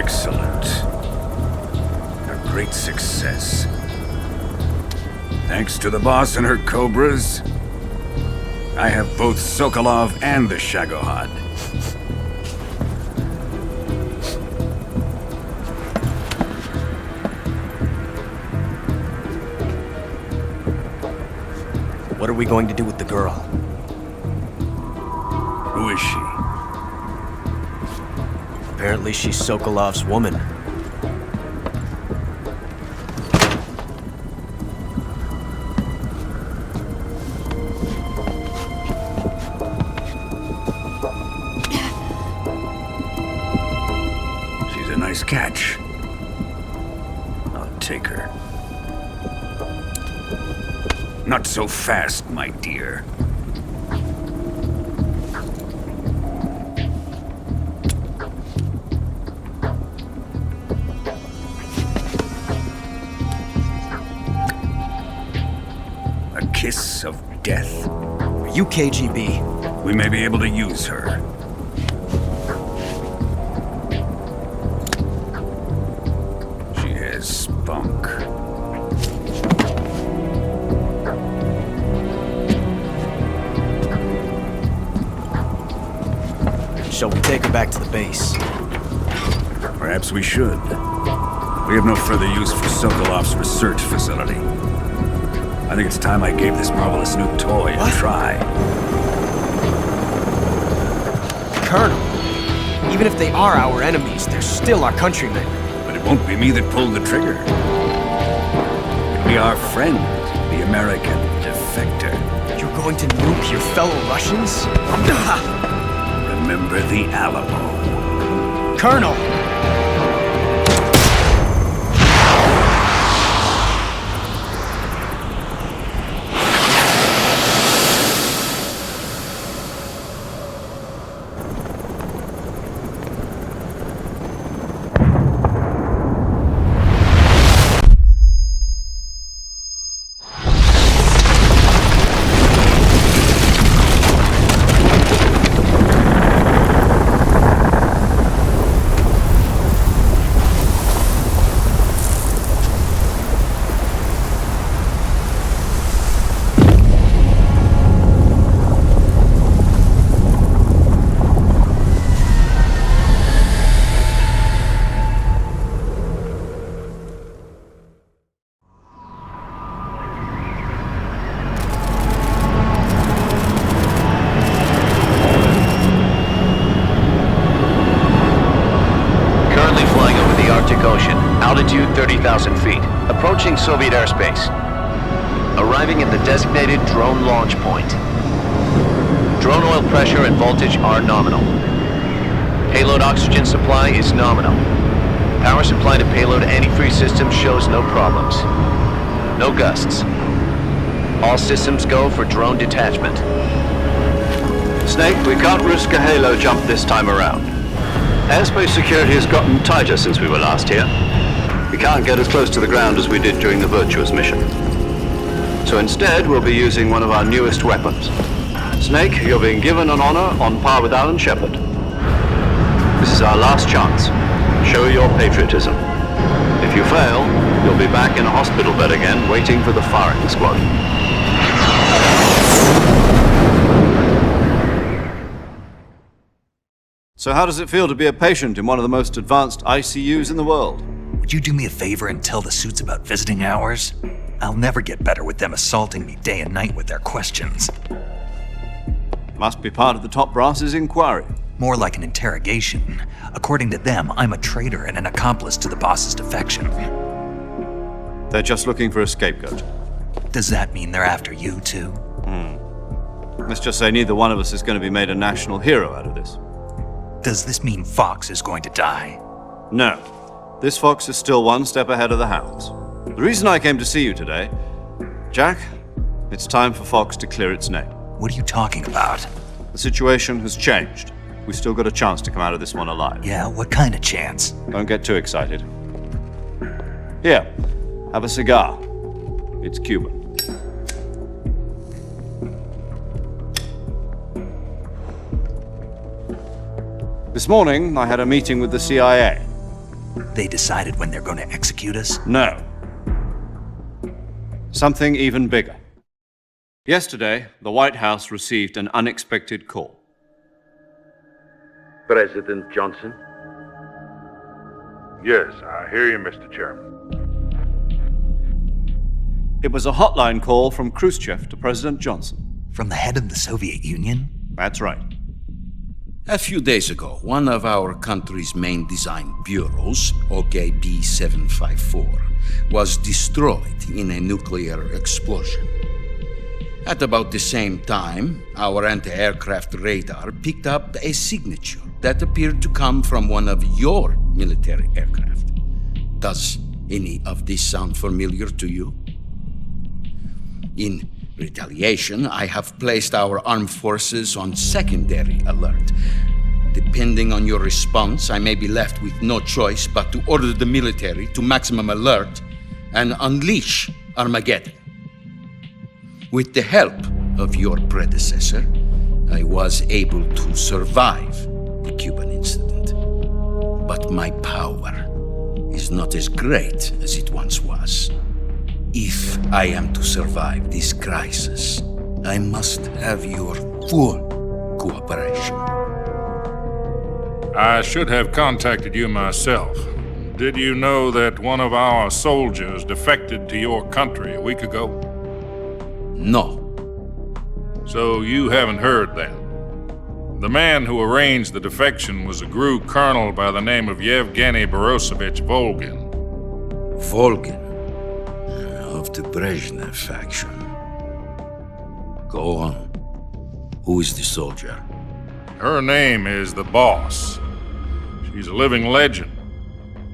Excellent. A great success. Thanks to the boss and her Cobras, I have both Sokolov and the Shagohod. What are we going to do with the girl? Who is she? Apparently she's Sokolov's woman. She's a nice catch. I'll take her. Not so fast, my dear. A kiss of death? Are you KGB? We may be able to use her. She has spunk. Shall we take her back to the base? Perhaps we should. We have no further use for Sokolov's research facility. I think it's time I gave this marvelous new toy a try. Colonel, even if they are our enemies, they're still our countrymen. But it won't be me that pulled the trigger. It'll be our friend, the American defector. You're going to nuke your fellow Russians? Remember the Alamo. Colonel! Altitude 30,000 feet. Approaching Soviet airspace. Arriving at the designated drone launch point. Drone oil pressure and voltage are nominal. Payload oxygen supply is nominal. Power supply to payload antifreeze system shows no problems. No gusts. All systems go for drone detachment. Snake, we can't risk a halo jump this time around. Airspace security has gotten tighter since we were last here. We can't get as close to the ground as we did during the Virtuous mission. So instead, we'll be using one of our newest weapons. Snake, you're being given an honor on par with Alan Shepard. This is our last chance. Show your patriotism. If you fail, you'll be back in a hospital bed again, waiting for the firing squad. So how does it feel to be a patient in one of the most advanced ICUs in the world? Would you do me a favor and tell the suits about visiting hours? I'll never get better with them assaulting me day and night with their questions. Must be part of the top brass's inquiry. More like an interrogation. According to them, I'm a traitor and an accomplice to the boss's defection. They're just looking for a scapegoat. Does that mean they're after you, too? Let's just say neither one of us is going to be made a national hero out of this. Does this mean Fox is going to die? No. This fox is still one step ahead of the hounds. The reason I came to see you today, Jack, it's time for Fox to clear its name. What are you talking about? The situation has changed. We've still got a chance to come out of this one alive. Yeah, what kind of chance? Don't get too excited. Here, have a cigar. It's Cuban. This morning, I had a meeting with the CIA. They decided when they're going to execute us? No. Something even bigger. Yesterday, the White House received an unexpected call. President Johnson? Yes, I hear you, Mr. Chairman. It was a hotline call from Khrushchev to President Johnson. From the head of the Soviet Union? That's right. A few days ago, one of our country's main design bureaus, OKB 754, was destroyed in a nuclear explosion. At about the same time, our anti-aircraft radar picked up a signature that appeared to come from one of your military aircraft. Does any of this sound familiar to you? In retaliation, I have placed our armed forces on secondary alert. Depending on your response, I may be left with no choice but to order the military to maximum alert and unleash Armageddon. With the help of your predecessor, I was able to survive the Cuban incident. But my power is not as great as it once was. If I am to survive this crisis, I must have your full cooperation. I should have contacted you myself. Did you know that one of our soldiers defected to your country a week ago? No. So you haven't heard then? The man who arranged the defection was a GRU colonel by the name of Yevgeny Borosovich Volgin. Volgin? Of the Brezhnev faction. Go on. Who is the soldier? Her name is the Boss. She's a living legend.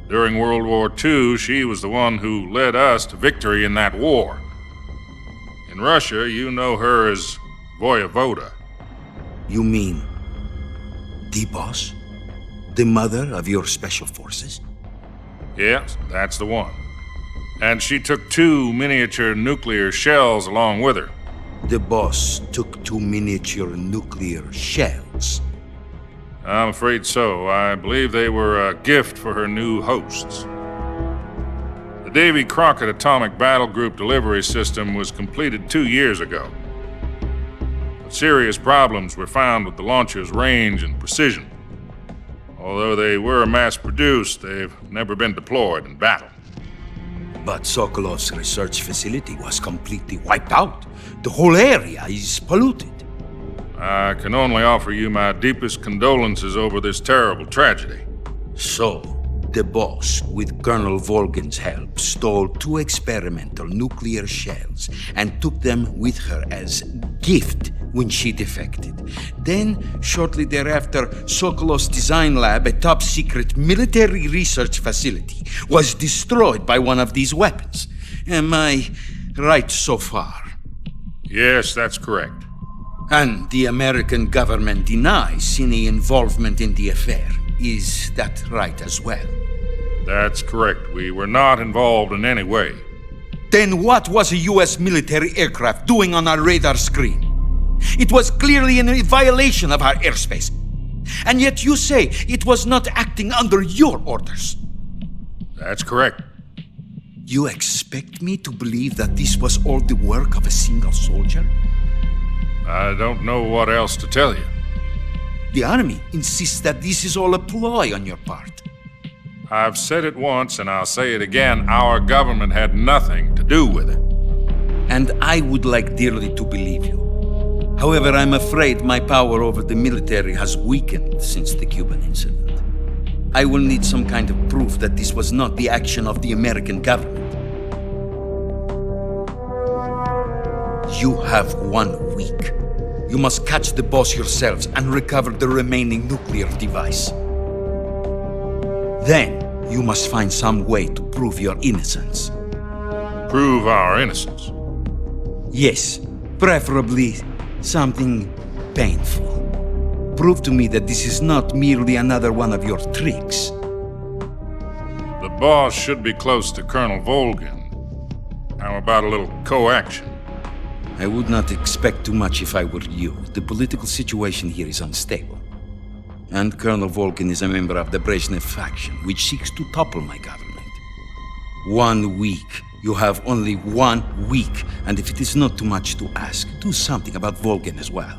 During World War II, she was the one who led us to victory in that war. In Russia, you know her as Voyevoda. You mean the Boss? The mother of your special forces? Yes, that's the one. And she took 2 miniature nuclear shells along with her. The Boss took 2 miniature nuclear shells? I'm afraid so. I believe they were a gift for her new hosts. The Davy Crockett Atomic Battle Group delivery system was completed 2 years ago. But serious problems were found with the launcher's range and precision. Although they were mass-produced, they've never been deployed in battle. But Sokolov's research facility was completely wiped out. The whole area is polluted. I can only offer you my deepest condolences over this terrible tragedy. So, the Boss, with Colonel Volgin's help, stole 2 experimental nuclear shells and took them with her as gift when she defected. Then, shortly thereafter, Sokolov's design lab, a top-secret military research facility, was destroyed by one of these weapons. Am I right so far? Yes, that's correct. And the American government denies any involvement in the affair. Is that right as well? That's correct. We were not involved in any way. Then what was a U.S. military aircraft doing on our radar screen? It was clearly in a violation of our airspace. And yet you say it was not acting under your orders. That's correct. You expect me to believe that this was all the work of a single soldier? I don't know what else to tell you. The Army insists that this is all a ploy on your part. I've said it once and I'll say it again. Our government had nothing to do with it. And I would like dearly to believe you. However, I'm afraid my power over the military has weakened since the Cuban incident. I will need some kind of proof that this was not the action of the American government. You have 1 week. You must catch the Boss yourselves and recover the remaining nuclear device. Then, you must find some way to prove your innocence. Prove our innocence? Yes, preferably something painful. Prove to me that this is not merely another one of your tricks. The Boss should be close to Colonel Volgin. How about a little co-action? I would not expect too much if I were you. The political situation here is unstable. And Colonel Volkin is a member of the Brezhnev faction, which seeks to topple my government. 1 week. You have only 1 week, and if it is not too much to ask, do something about Volkin as well.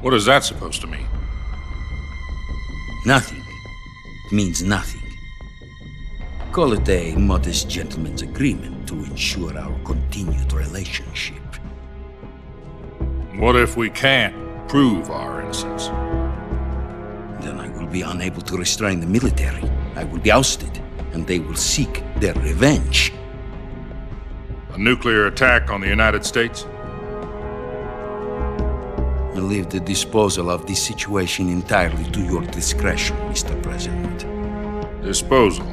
What is that supposed to mean? Nothing. It means nothing. Call it a modest gentleman's agreement to ensure our continued relationship. What if we can't prove our innocence? Then I will be unable to restrain the military. I will be ousted, and they will seek their revenge. A nuclear attack on the United States? I leave the disposal of this situation entirely to your discretion, Mr. President. Disposal?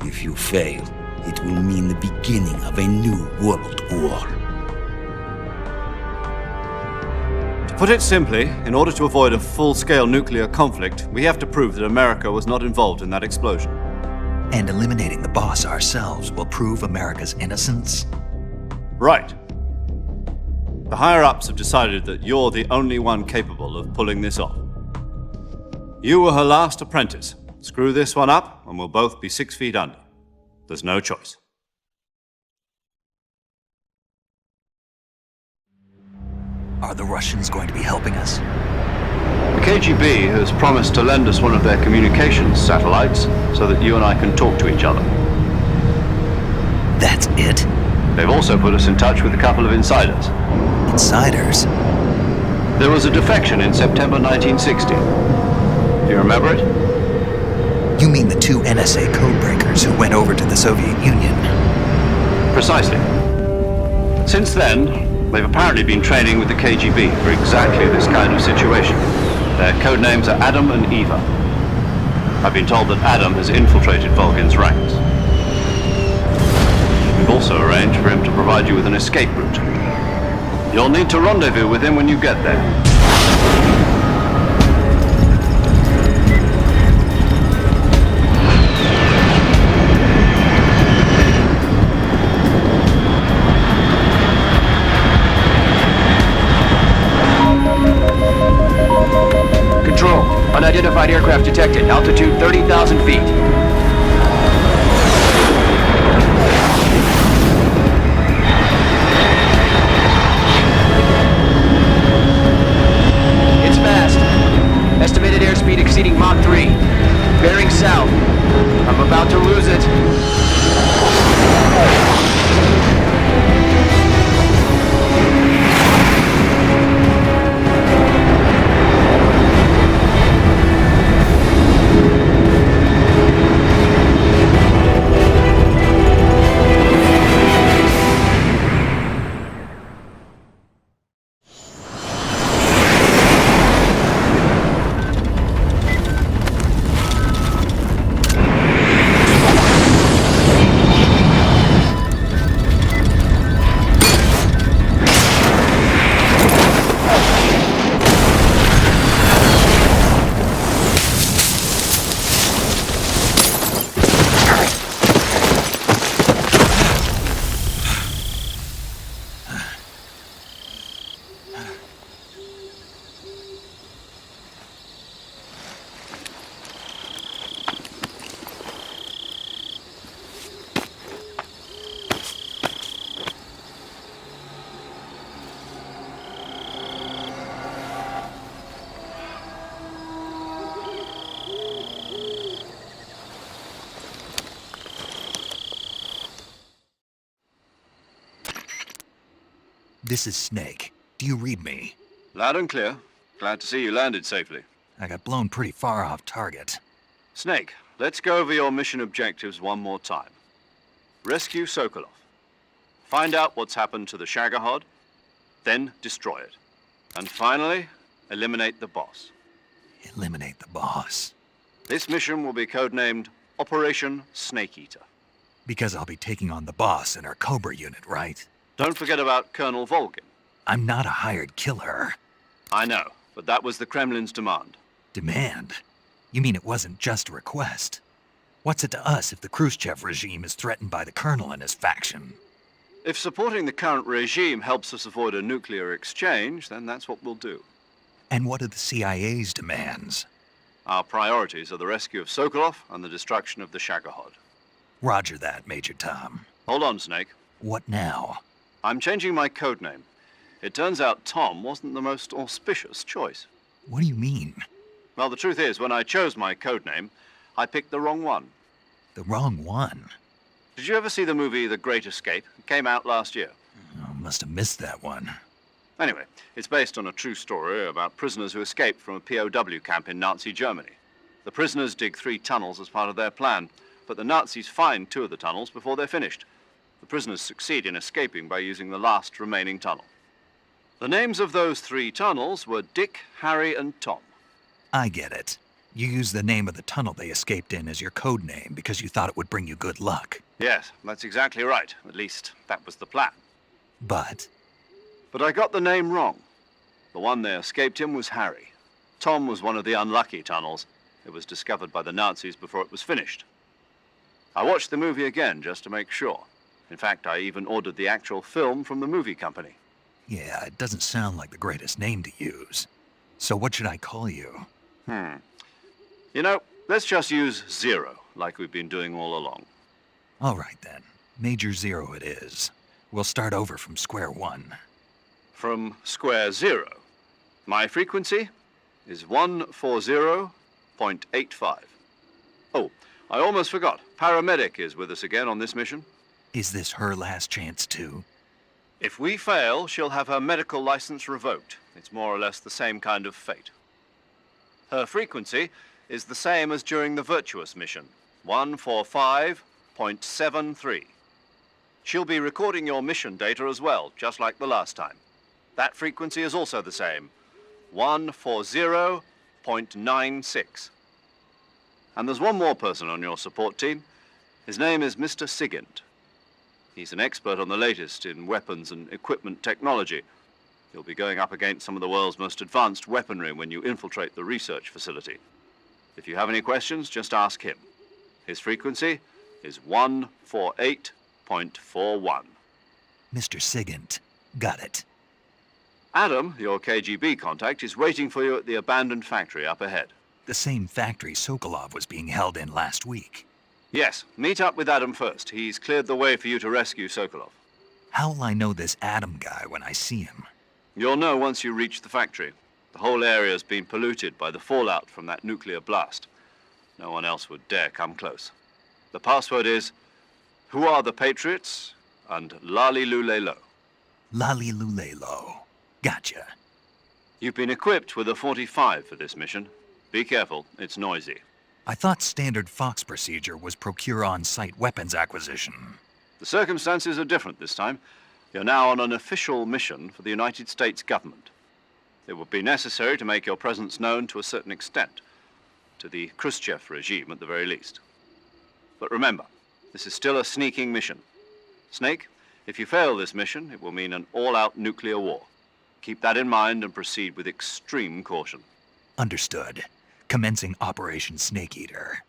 If you fail, it will mean the beginning of a new world war. To put it simply, in order to avoid a full-scale nuclear conflict, we have to prove that America was not involved in that explosion. And eliminating the boss ourselves will prove America's innocence? Right. The higher-ups have decided that you're the only one capable of pulling this off. You were her last apprentice. Screw this one up, and we'll both be 6 feet under. There's no choice. Are the Russians going to be helping us? The KGB has promised to lend us one of their communications satellites so that you and I can talk to each other. That's it? They've also put us in touch with a couple of insiders. Insiders? There was a defection in September 1960. Do you remember it? You mean the 2 NSA codebreakers who went over to the Soviet Union? Precisely. Since then, they've apparently been training with the KGB for exactly this kind of situation. Their codenames are Adam and Eva. I've been told that Adam has infiltrated Volkin's ranks. We've also arranged for him to provide you with an escape route. You'll need to rendezvous with him when you get there. Control, unidentified aircraft detected, altitude 30,000 feet. It's fast. Estimated airspeed exceeding Mach 3. Bearing south. I'm about to lose it. This is Snake. Do you read me? Loud and clear. Glad to see you landed safely. I got blown pretty far off target. Snake, let's go over your mission objectives one more time. Rescue Sokolov. Find out what's happened to the Shagohod, then destroy it. And finally, eliminate the boss. Eliminate the boss? This mission will be codenamed Operation Snake Eater. Because I'll be taking on the boss in our Cobra unit, right? Don't forget about Colonel Volkin. I'm not a hired killer. I know, but that was the Kremlin's demand. Demand? You mean it wasn't just a request? What's it to us if the Khrushchev regime is threatened by the colonel and his faction? If supporting the current regime helps us avoid a nuclear exchange, then that's what we'll do. And what are the CIA's demands? Our priorities are the rescue of Sokolov and the destruction of the Shagohod. Roger that, Major Tom. Hold on, Snake. What now? I'm changing my codename. It turns out Tom wasn't the most auspicious choice. What do you mean? Well, the truth is, when I chose my codename, I picked the wrong one. The wrong one? Did you ever see the movie The Great Escape? It came out last year. Oh, must have missed that one. Anyway, it's based on a true story about prisoners who escaped from a POW camp in Nazi Germany. The prisoners dig 3 tunnels as part of their plan, but the Nazis find 2 of the tunnels before they're finished. The prisoners succeed in escaping by using the last remaining tunnel. The names of those 3 tunnels were Dick, Harry, and Tom. I get it. You used the name of the tunnel they escaped in as your code name because you thought it would bring you good luck. Yes, that's exactly right. At least, that was the plan. But I got the name wrong. The one they escaped in was Harry. Tom was one of the unlucky tunnels. It was discovered by the Nazis before it was finished. I watched the movie again just to make sure. In fact, I even ordered the actual film from the movie company. yeah, it doesn't sound like the greatest name to use. So what should I call you? You know, let's just use Zero, like we've been doing all along. All right, then. Major Zero it is. We'll start over from square one. From square zero. My frequency is 140.85. Oh, I almost forgot. Paramedic is with us again on this mission. Is this her last chance, too? If we fail, she'll have her medical license revoked. It's more or less the same kind of fate. Her frequency is the same as during the Virtuous mission, 145.73. She'll be recording your mission data as well, just like the last time. That frequency is also the same, 140.96. And there's one more person on your support team. His name is Mr. Sigint. He's an expert on the latest in weapons and equipment technology. You'll be going up against some of the world's most advanced weaponry when you infiltrate the research facility. If you have any questions, just ask him. His frequency is 148.41. Mr. Sigint. Got it. Adam, your KGB contact, is waiting for you at the abandoned factory up ahead. The same factory Sokolov was being held in last week. Yes, meet up with Adam first. He's cleared the way for you to rescue Sokolov. How'll I know this Adam guy when I see him? You'll know once you reach the factory. The whole area's been polluted by the fallout from that nuclear blast. No one else would dare come close. The password is, "Who are the Patriots?" and "Lali Lulelo." Lali Lulelo. Gotcha. You've been equipped with a 45 for this mission. Be careful, it's noisy. I thought standard Fox procedure was procure on-site weapons acquisition. The circumstances are different this time. You're now on an official mission for the United States government. It would be necessary to make your presence known to a certain extent, to the Khrushchev regime at the very least. But remember, this is still a sneaking mission. Snake, if you fail this mission, it will mean an all-out nuclear war. Keep that in mind and proceed with extreme caution. Understood. Commencing Operation Snake Eater.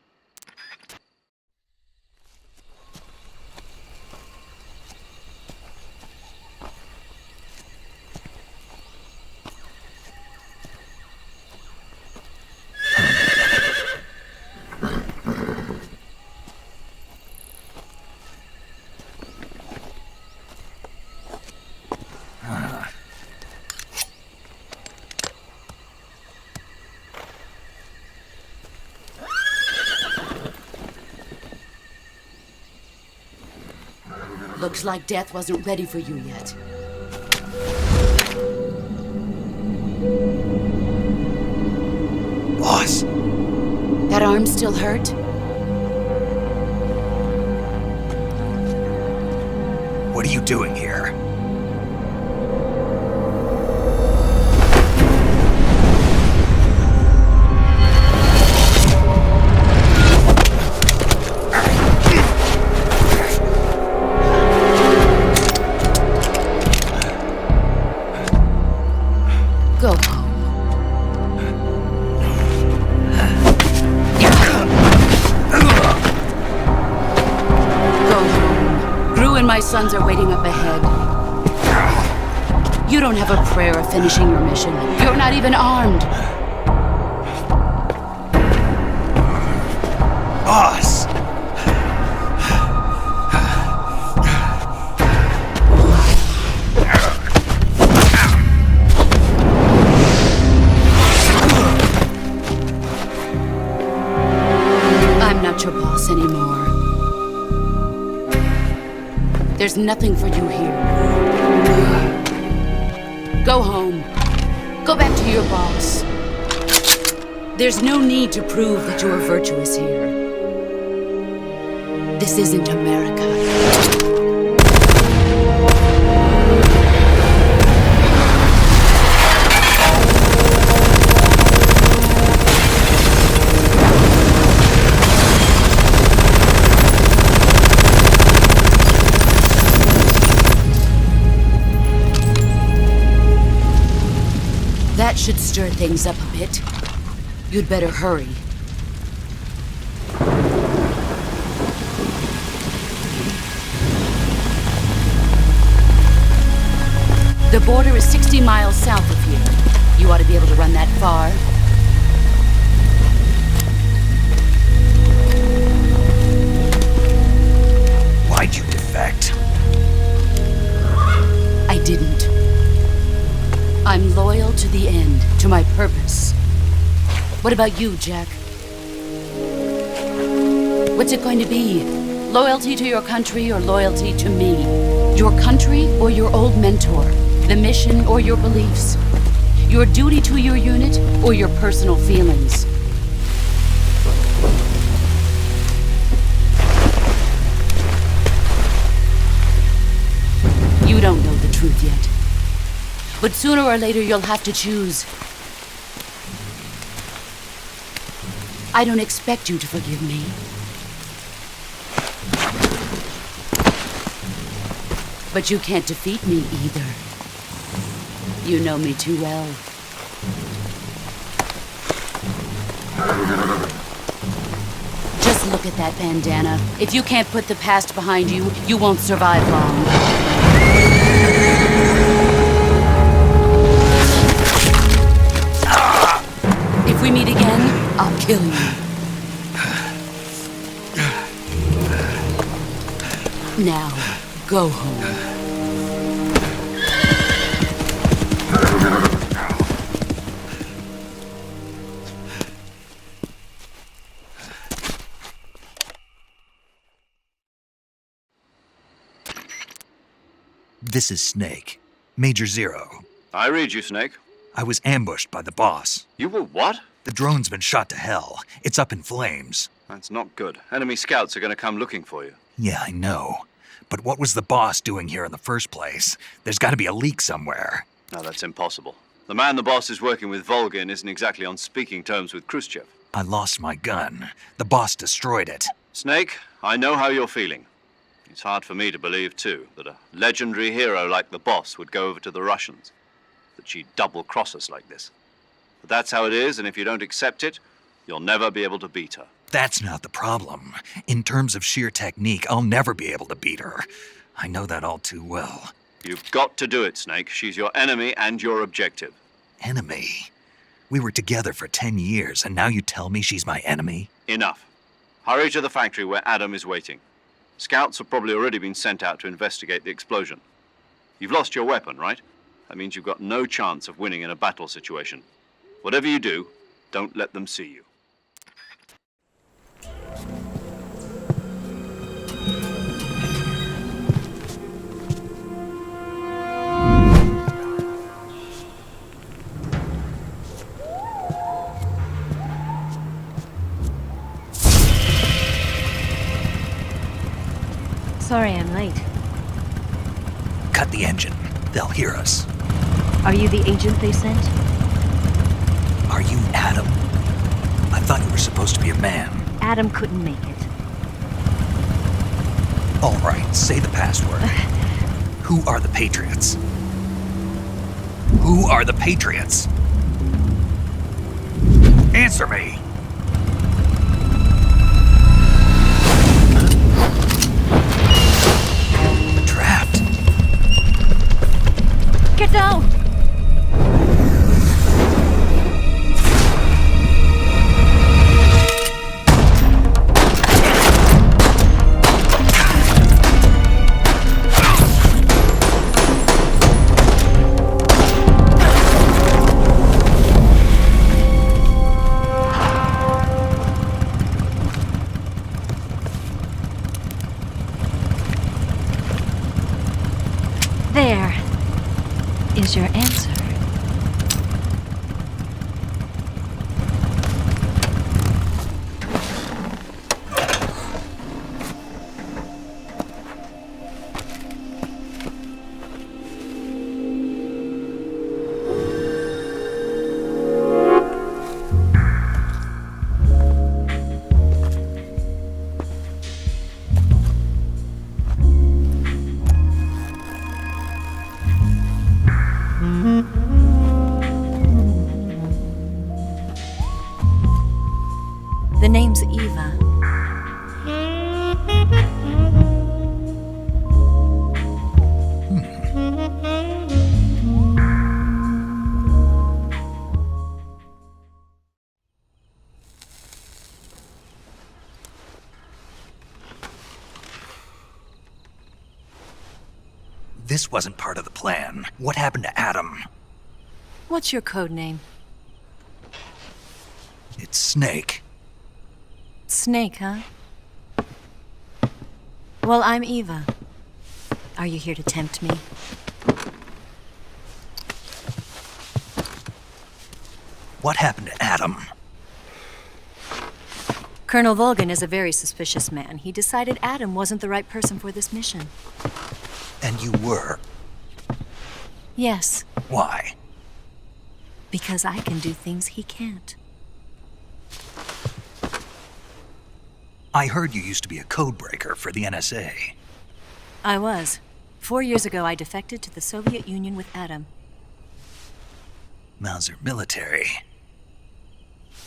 Looks like death wasn't ready for you yet. Boss! That arm still hurt? What are you doing here? Go home. Go home. Gru and my sons are waiting up ahead. You don't have a prayer of finishing your mission. You're not even armed. Boss! I'm not your boss anymore. There's nothing for you here. Go home. Go back to your boss. There's no need to prove that you are virtuous here. This isn't America. That should stir things up a bit. You'd better hurry. The border is 60 miles south of here. You ought to be able to run that far. Why'd you defect? I didn't. I'm loyal to the end, to my purpose. What about you, Jack? What's it going to be? Loyalty to your country or loyalty to me? Your country or your old mentor? The mission or your beliefs? Your duty to your unit or your personal feelings? You don't know the truth yet. But sooner or later you'll have to choose. I don't expect you to forgive me. But you can't defeat me either. You know me too well. Just look at that bandana. If you can't put the past behind you, you won't survive long. If we meet again, I'll kill you. Now, go home. This is Snake. Major Zero. I read you, Snake. I was ambushed by the boss. You were what? The drone's been shot to hell. It's up in flames. That's not good. Enemy scouts are going to come looking for you. Yeah, I know. But what was the boss doing here in the first place? There's got to be a leak somewhere. No, that's impossible. The man the boss is working with, Volgin, isn't exactly on speaking terms with Khrushchev. I lost my gun. The boss destroyed it. Snake, I know how you're feeling. It's hard for me to believe, too, that a legendary hero like the boss would go over to the Russians. That she'd double-cross us like this. But that's how it is, and if you don't accept it, you'll never be able to beat her. That's not the problem. In terms of sheer technique, I'll never be able to beat her. I know that all too well. You've got to do it, Snake. She's your enemy and your objective. Enemy? We were together for 10 years, and now you tell me she's my enemy? Enough. Hurry to the factory where Adam is waiting. Scouts have probably already been sent out to investigate the explosion. You've lost your weapon, right? That means you've got no chance of winning in a battle situation. Whatever you do, don't let them see you. Sorry I'm late. Cut the engine. They'll hear us. Are you the agent they sent? Are you Adam? I thought you were supposed to be a man. Adam couldn't make it. All right, say the password. Who are the Patriots? Who are the Patriots? Answer me! Get down! The name's Eva. This wasn't part of the plan. What happened to Adam? What's your code name? It's Snake. Snake, huh? Well, I'm Eva. Are you here to tempt me? What happened to Adam? Colonel Volgan is a very suspicious man. He decided Adam wasn't the right person for this mission. And you were? Yes. Why? Because I can do things he can't. I heard you used to be a codebreaker for the NSA. I was. 4 years ago, I defected to the Soviet Union with Adam. Mauser military.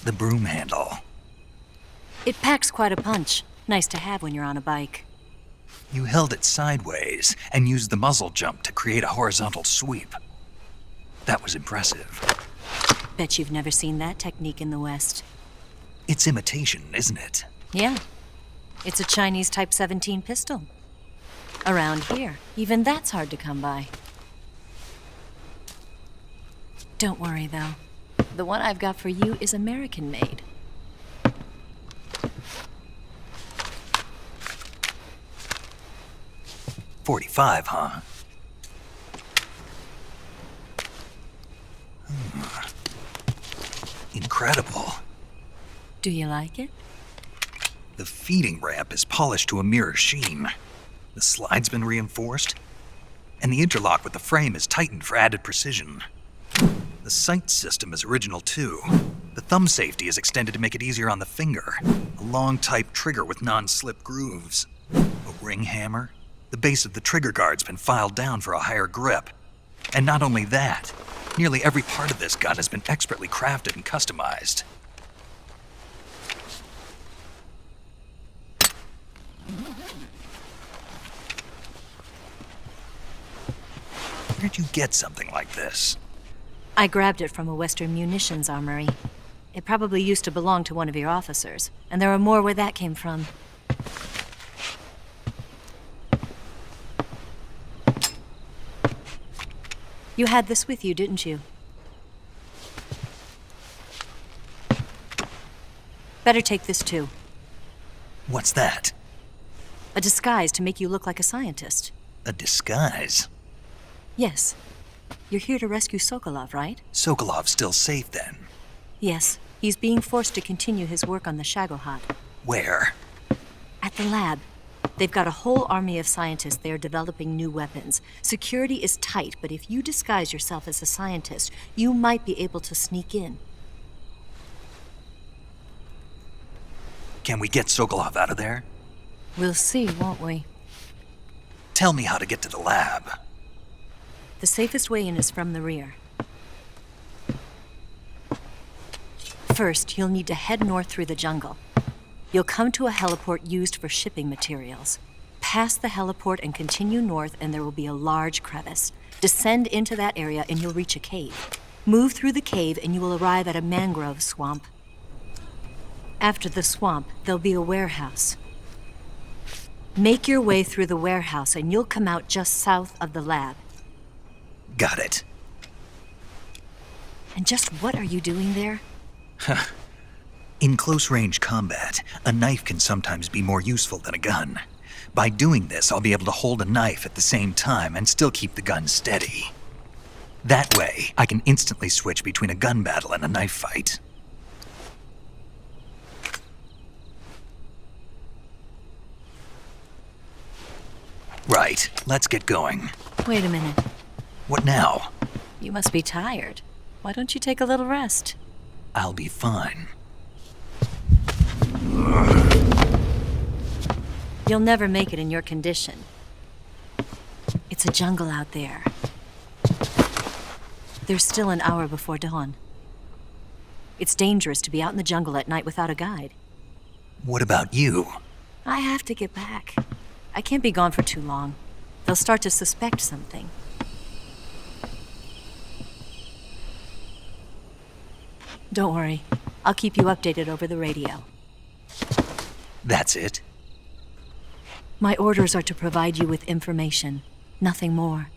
The broom handle. It packs quite a punch. Nice to have when you're on a bike. You held it sideways and used the muzzle jump to create a horizontal sweep. That was impressive. Bet you've never seen that technique in the West. It's imitation, isn't it? Yeah. It's a Chinese Type 17 pistol. Around here, even that's hard to come by. Don't worry, though. The one I've got for you is American-made. .45, huh? Incredible. Do you like it? The feeding ramp is polished to a mirror sheen. The slide's been reinforced, and the interlock with the frame is tightened for added precision. The sight system is original too. The thumb safety is extended to make it easier on the finger. A long type trigger with non-slip grooves. A ring hammer. The base of the trigger guard's been filed down for a higher grip. And not only that, nearly every part of this gun has been expertly crafted and customized. Where'd you get something like this? I grabbed it from a Western munitions armory. It probably used to belong to one of your officers, and there are more where that came from. You had this with you, didn't you? Better take this too. What's that? A disguise to make you look like a scientist. A disguise? Yes. You're here to rescue Sokolov, right? Sokolov's still safe then? Yes. He's being forced to continue his work on the Shagohod. Where? At the lab. They've got a whole army of scientists there developing new weapons. Security is tight, but if you disguise yourself as a scientist, you might be able to sneak in. Can we get Sokolov out of there? We'll see, won't we? Tell me how to get to the lab. The safest way in is from the rear. First, you'll need to head north through the jungle. You'll come to a heliport used for shipping materials. Pass the heliport and continue north, and there will be a large crevice. Descend into that area and you'll reach a cave. Move through the cave and you will arrive at a mangrove swamp. After the swamp, there'll be a warehouse. Make your way through the warehouse and you'll come out just south of the lab. Got it. And just what are you doing there? In close-range combat, a knife can sometimes be more useful than a gun. By doing this, I'll be able to hold a knife at the same time and still keep the gun steady. That way, I can instantly switch between a gun battle and a knife fight. Right, let's get going. Wait a minute. What now? You must be tired. Why don't you take a little rest? I'll be fine. You'll never make it in your condition. It's a jungle out there. There's still an hour before dawn. It's dangerous to be out in the jungle at night without a guide. What about you? I have to get back. I can't be gone for too long. They'll start to suspect something. Don't worry. I'll keep you updated over the radio. That's it? My orders are to provide you with information. Nothing more.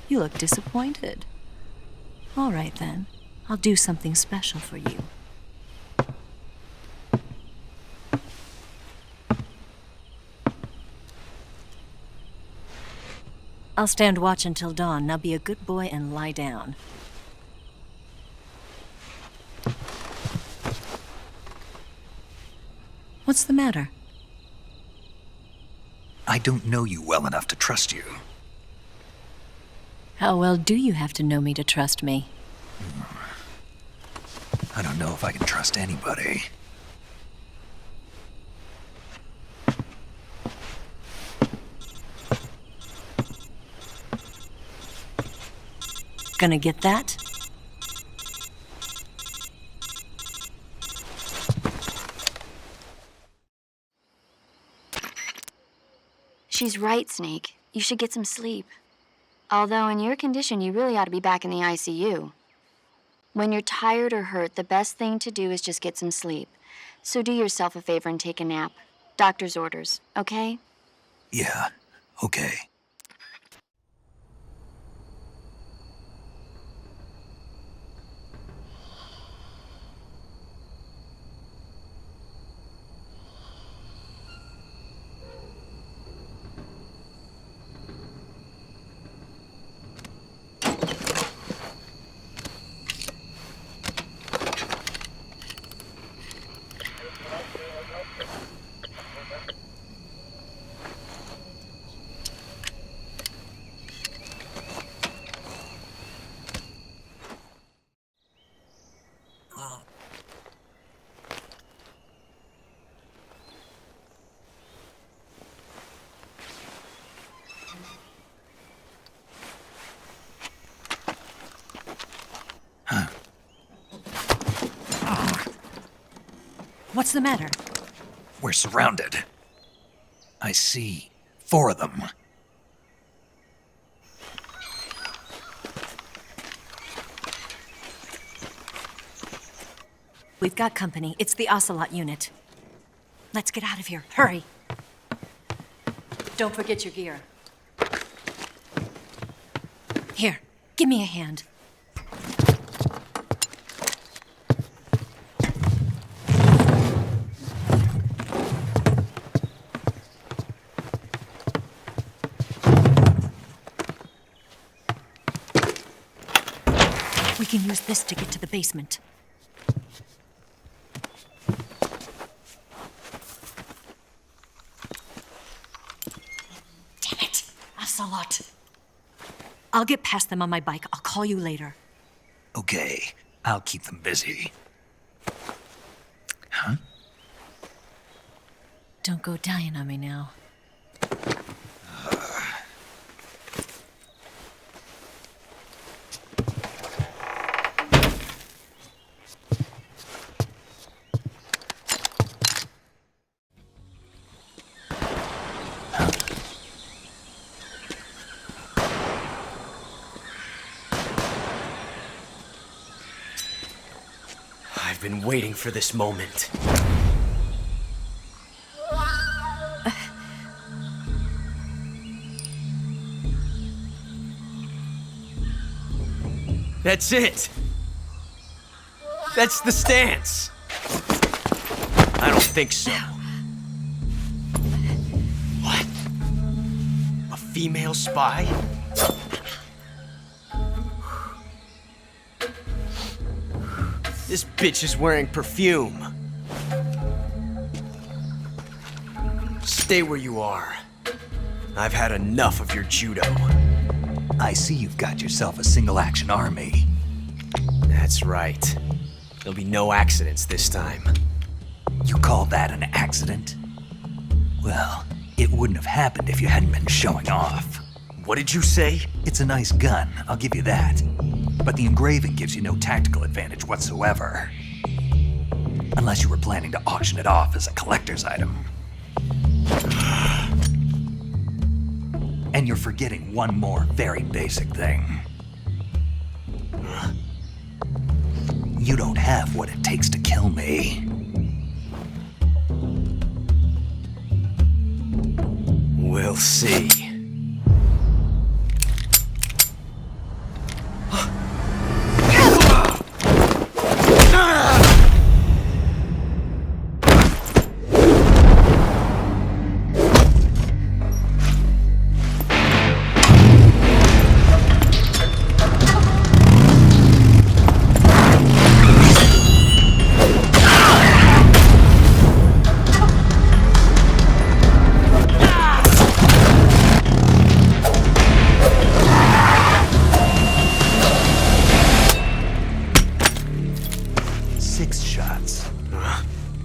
You look disappointed. All right, then. I'll do something special for you. I'll stand watch until dawn. Now be a good boy and lie down. What's the matter? I don't know you well enough to trust you. How well do you have to know me to trust me? I don't know if I can trust anybody. Gonna get that? She's right, Snake. You should get some sleep. Although in your condition, you really ought to be back in the ICU. When you're tired or hurt, the best thing to do is just get some sleep. So do yourself a favor and take a nap. Doctor's orders, okay? Yeah, okay. What's the matter? We're surrounded. I see 4 of them. We've got company. It's the Ocelot unit. Let's get out of here. Hurry. Don't forget your gear. Here, give me a hand. We can use this to get to the basement. Damn it! Ocelot. I'll get past them on my bike. I'll call you later. Okay, I'll keep them busy. Huh? Don't go dying on me now. I've been waiting for this moment. That's it! That's the stance! I don't think so. What? A female spy? This bitch is wearing perfume. Stay where you are. I've had enough of your judo. I see you've got yourself a single-action army. That's right. There'll be no accidents this time. You call that an accident? Well, it wouldn't have happened if you hadn't been showing off. What did you say? It's a nice gun, I'll give you that. but the engraving gives you no tactical advantage whatsoever. Unless you were planning to auction it off as a collector's item. And you're forgetting one more very basic thing. You don't have what it takes to kill me. We'll see.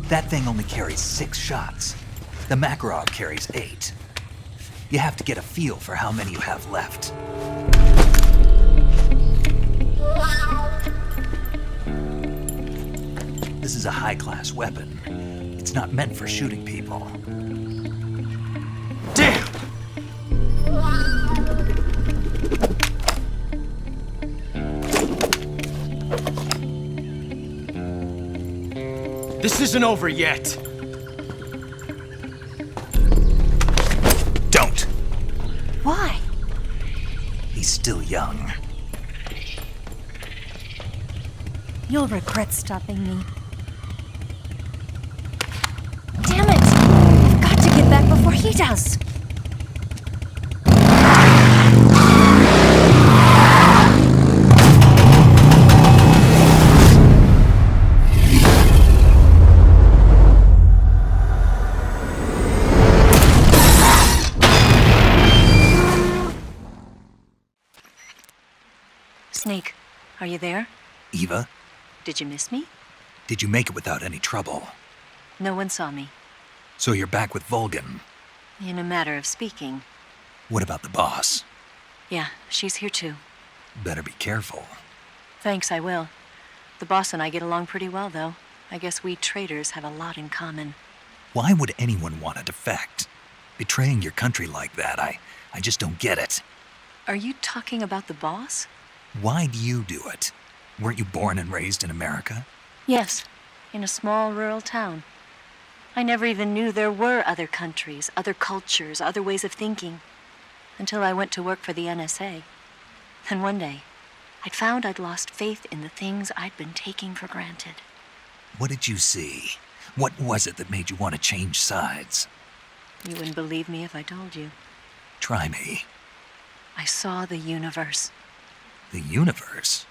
That thing only carries 6 shots. The Makarov carries 8. You have to get a feel for how many you have left. This is a high-class weapon. It's not meant for shooting people. Damn! This isn't over yet. Don't. Why? He's still young. You'll regret stopping me. Damn it! I've got to get back before he does. Snake, are you there? Eva? Did you miss me? Did you make it without any trouble? No one saw me. So you're back with Volgan. In a matter of speaking. What about the boss? Yeah, she's here too. Better be careful. Thanks, I will. The boss and I get along pretty well, though. I guess we traitors have a lot in common. Why would anyone want to defect? Betraying your country like that, I just don't get it. Are you talking about the boss? Why do you do it? Weren't you born and raised in America? Yes, in a small rural town. I never even knew there were other countries, other cultures, other ways of thinking, until I went to work for the NSA. Then one day, I'd found I'd lost faith in the things I'd been taking for granted. What did you see? What was it that made you want to change sides? You wouldn't believe me if I told you. Try me. I saw the universe. The universe?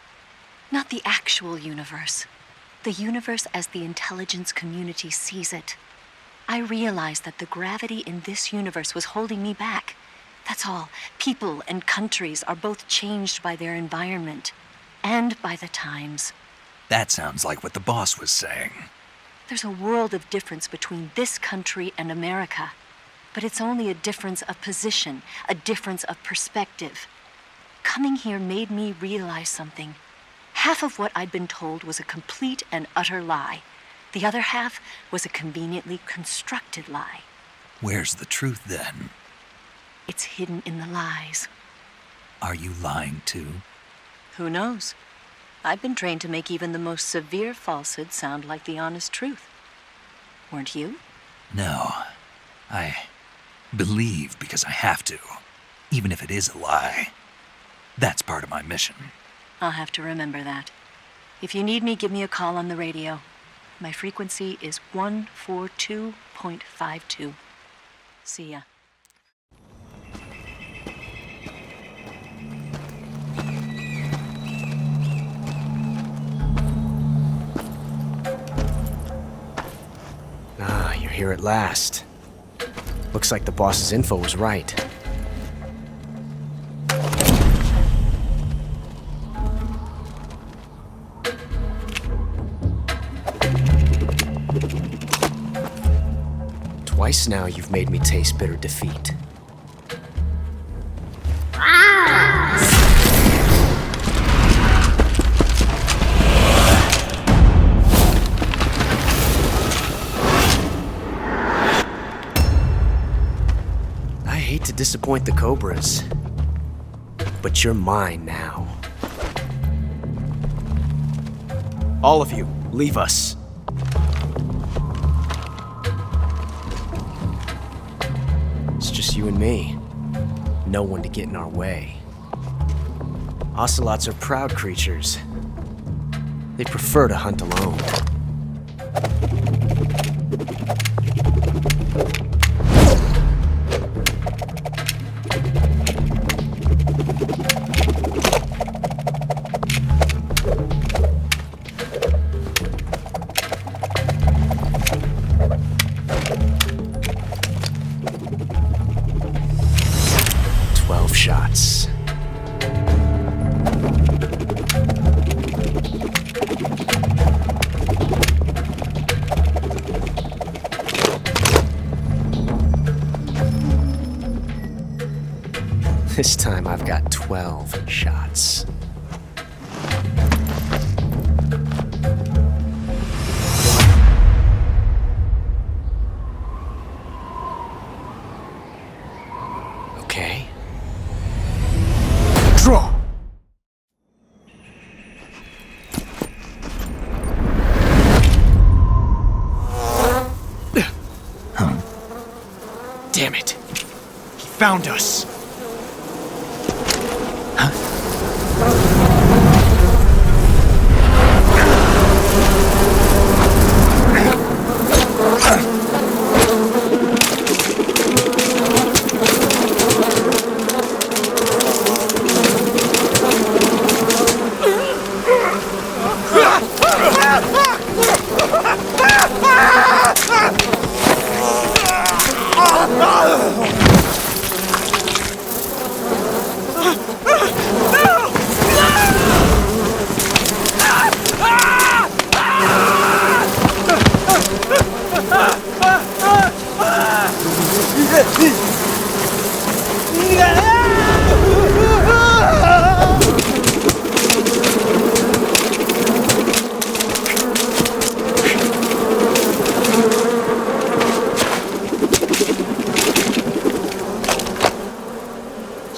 Not the actual universe. The universe as the intelligence community sees it. I realized that the gravity in this universe was holding me back. That's all. People and countries are both changed by their environment and by the times. That sounds like what the boss was saying. There's a world of difference between this country and America. But it's only a difference of position, a difference of perspective. Coming here made me realize something. Half of what I'd been told was a complete and utter lie. The other half was a conveniently constructed lie. Where's the truth, then? It's hidden in the lies. Are you lying, too? Who knows? I've been trained to make even the most severe falsehood sound like the honest truth. Weren't you? No. I believe because I have to, even if it is a lie. That's part of my mission. I'll have to remember that. If you need me, give me a call on the radio. My frequency is 142.52. See ya. Ah, you're here at last. Looks like the boss's info was right. Twice now you've made me taste bitter defeat. disappoint the Cobras. But you're mine now. All of you, leave us. It's just you and me. No one to get in our way. Ocelots are proud creatures. They prefer to hunt alone. Shots. This time I've got 12 shots. Okay. Draw! Damn it. He found us.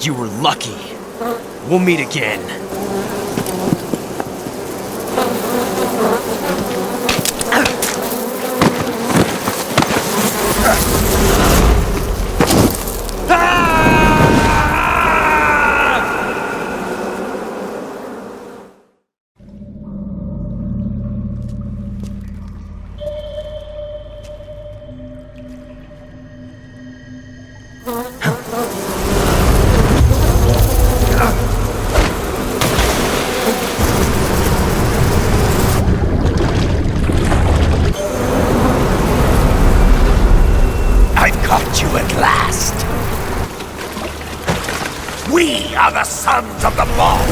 You were lucky. We'll meet again. We are the sons of the boss!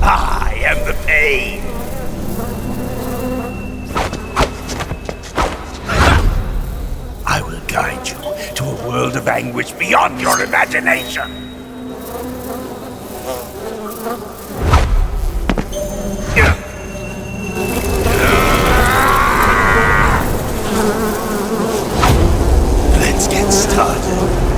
I am the pain! I will guide you to a world of anguish beyond your imagination! Let's get started.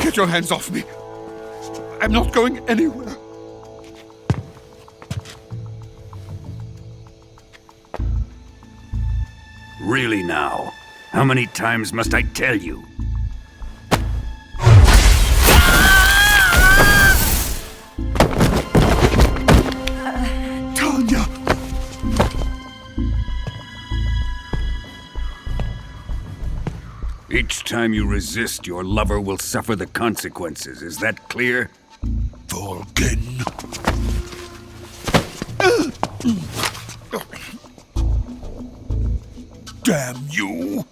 Get your hands off me. I'm not going anywhere. Really now? How many times must I tell you? Tanya! Each time you resist, your lover will suffer the consequences. Is that clear? Volgin. Damn you!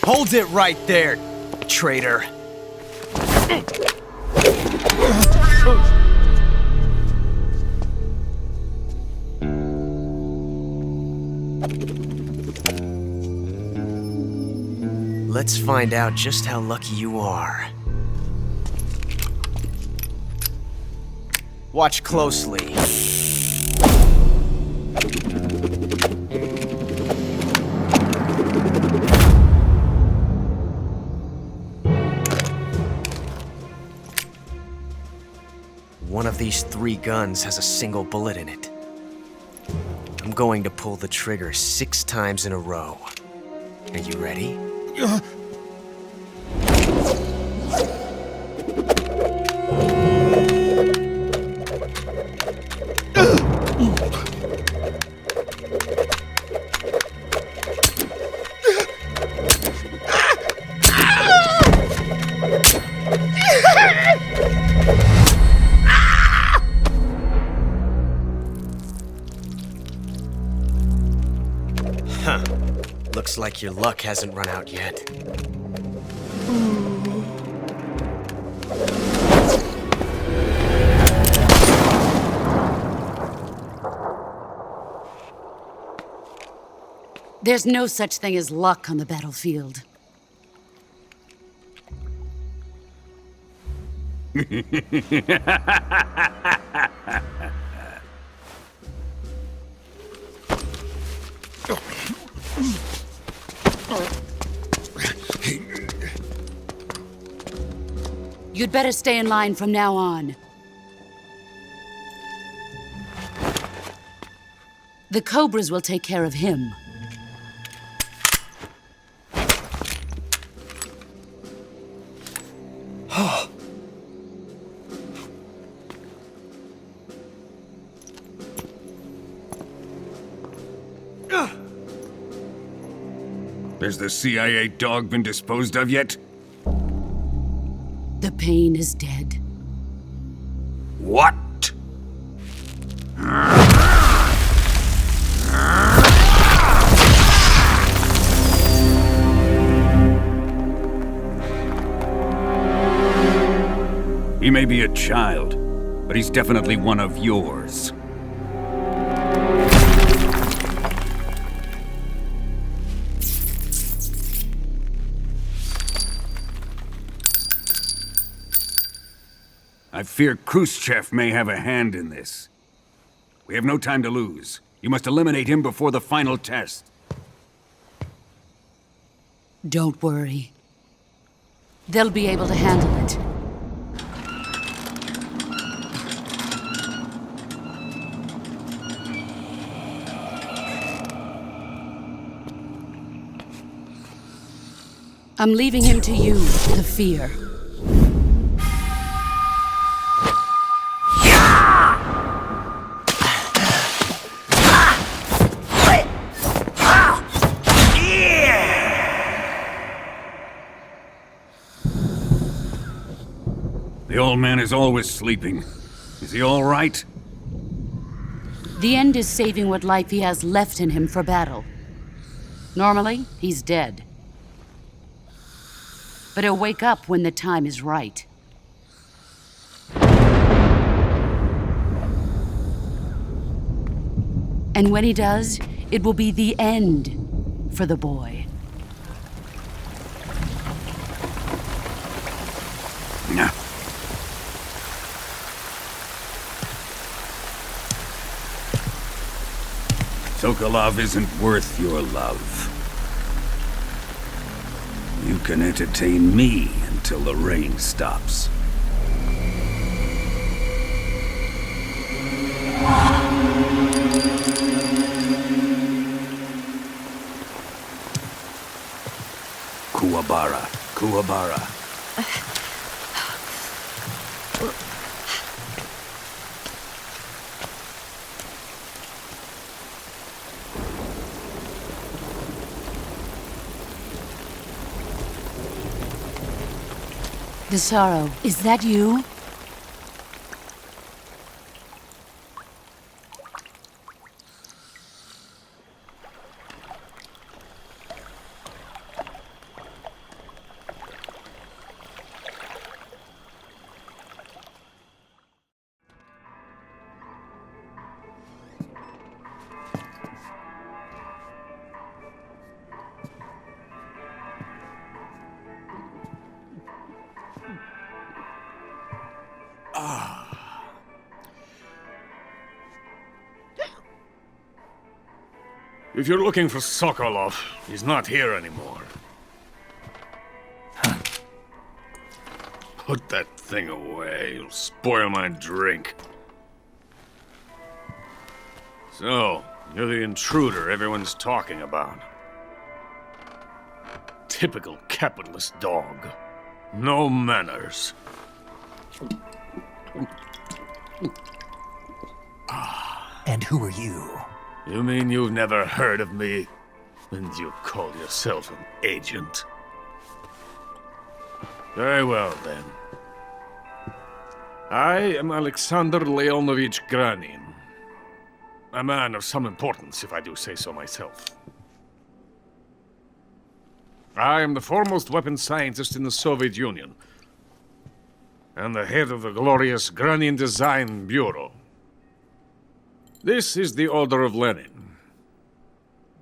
Hold it right there, traitor. Let's find out just how lucky you are. Watch closely. One of these 3 guns has a single bullet in it. I'm going to pull the trigger 6 times in a row. Are you ready? Looks like your luck hasn't run out yet. There's no such thing as luck on the battlefield. You'd better stay in line from now on. The Cobras will take care of him. Has the CIA dog been disposed of yet? The pain is dead. What? He may be a child, but he's definitely one of yours. I fear Khrushchev may have a hand in this. We have no time to lose. You must eliminate him before the final test. Don't worry. They'll be able to handle it. I'm leaving him to you, the fear. The old man is always sleeping. Is he all right? The end is saving what life he has left in him for battle. Normally, he's dead. But he'll wake up when the time is right. And when he does, it will be the end for the boy. No. Sokolov isn't worth your love. You can entertain me until the rain stops. Kuwabara. Desaro, is that you? If you're looking for Sokolov, he's not here anymore. Put that thing away. You'll spoil my drink. So, you're the intruder everyone's talking about. Typical capitalist dog. No manners. And who are you? You mean you've never heard of me? And you call yourself an agent? Very well, then. I am Alexander Leonovich Granin. A man of some importance, if I do say so myself. I am the foremost weapons scientist in the Soviet Union, and the head of the glorious Granin Design Bureau. This is the Order of Lenin.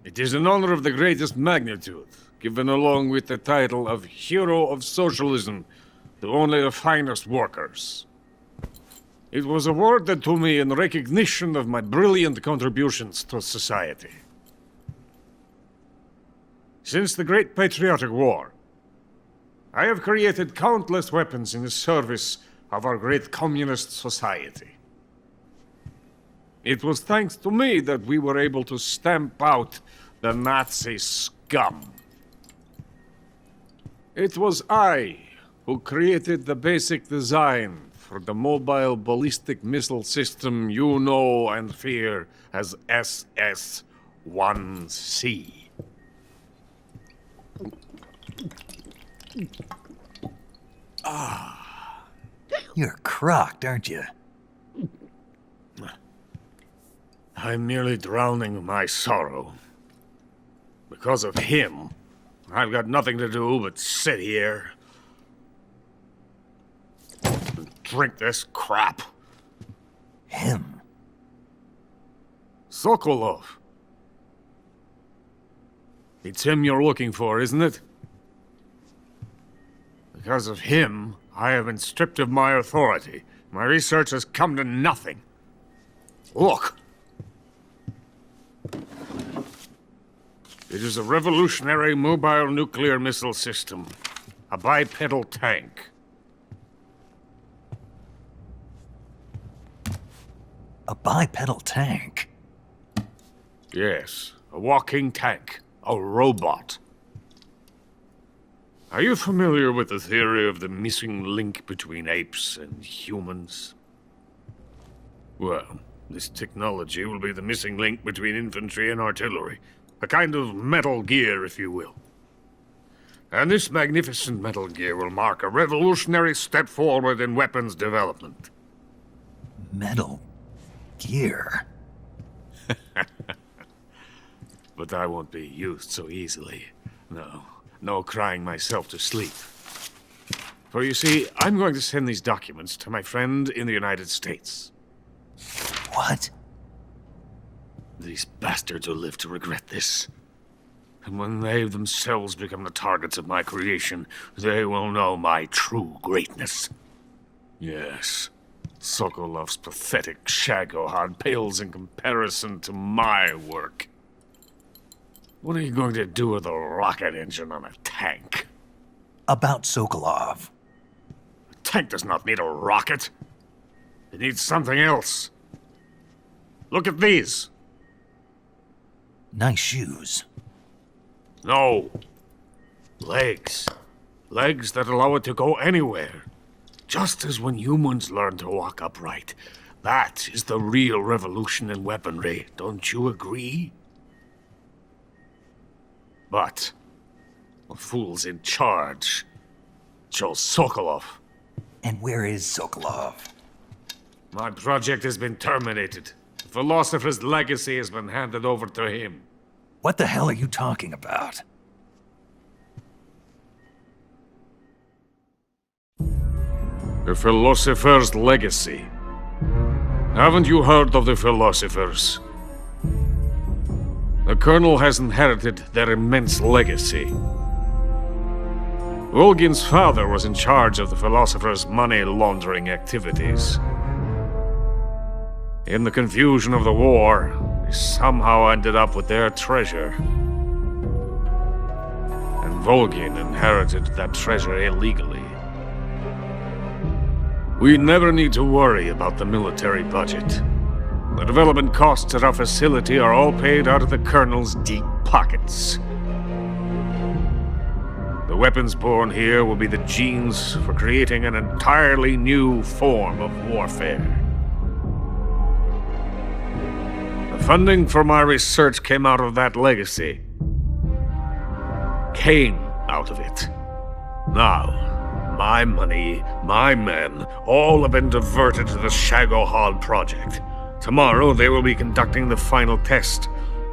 It is an honor of the greatest magnitude, given along with the title of Hero of Socialism to only the finest workers. It was awarded to me in recognition of my brilliant contributions to society. Since the Great Patriotic War, I have created countless weapons in the service of our great communist society. It was thanks to me that we were able to stamp out the Nazi scum. It was I who created the basic design for the mobile ballistic missile system you know and fear as SS-1C. You're crocked, aren't you? I'm merely drowning my sorrow. Because of him, I've got nothing to do but sit here and drink this crap. Him? Sokolov. It's him you're looking for, isn't it? Because of him, I have been stripped of my authority. My research has come to nothing. Look. It is a revolutionary mobile nuclear missile system. A bipedal tank. A bipedal tank? Yes, a walking tank. A robot. Are you familiar with the theory of the missing link between apes and humans? Well, this technology will be the missing link between infantry and artillery. A kind of Metal Gear, if you will. And this magnificent Metal Gear will mark a revolutionary step forward in weapons development. Metal Gear? But I won't be used so easily. No crying myself to sleep. For you see, I'm going to send these documents to my friend in the United States. What? These bastards will live to regret this. And when they themselves become the targets of my creation, they will know my true greatness. Yes, Sokolov's pathetic Shagohod pales in comparison to my work. What are you going to do with a rocket engine on a tank? About Sokolov. A tank does not need a rocket. It needs something else. Look at these. Nice shoes. No. Legs. Legs that allow it to go anywhere. Just as when humans learn to walk upright. That is the real revolution in weaponry. Don't you agree? But the fool's in charge. Joe Sokolov. And where is Sokolov? My project has been terminated. The philosopher's legacy has been handed over to him. What the hell are you talking about? The philosopher's legacy. Haven't you heard of the philosophers? The Colonel has inherited their immense legacy. Volgin's father was in charge of the philosophers' money laundering activities. In the confusion of the war, they somehow ended up with their treasure. And Volgin inherited that treasure illegally. We never need to worry about the military budget. The development costs at our facility are all paid out of the Colonel's deep pockets. The weapons born here will be the genes for creating an entirely new form of warfare. The funding for my research came out of that legacy. Came out of it. Now, my money, my men, all have been diverted to the Shagohod project. Tomorrow they will be conducting the final test,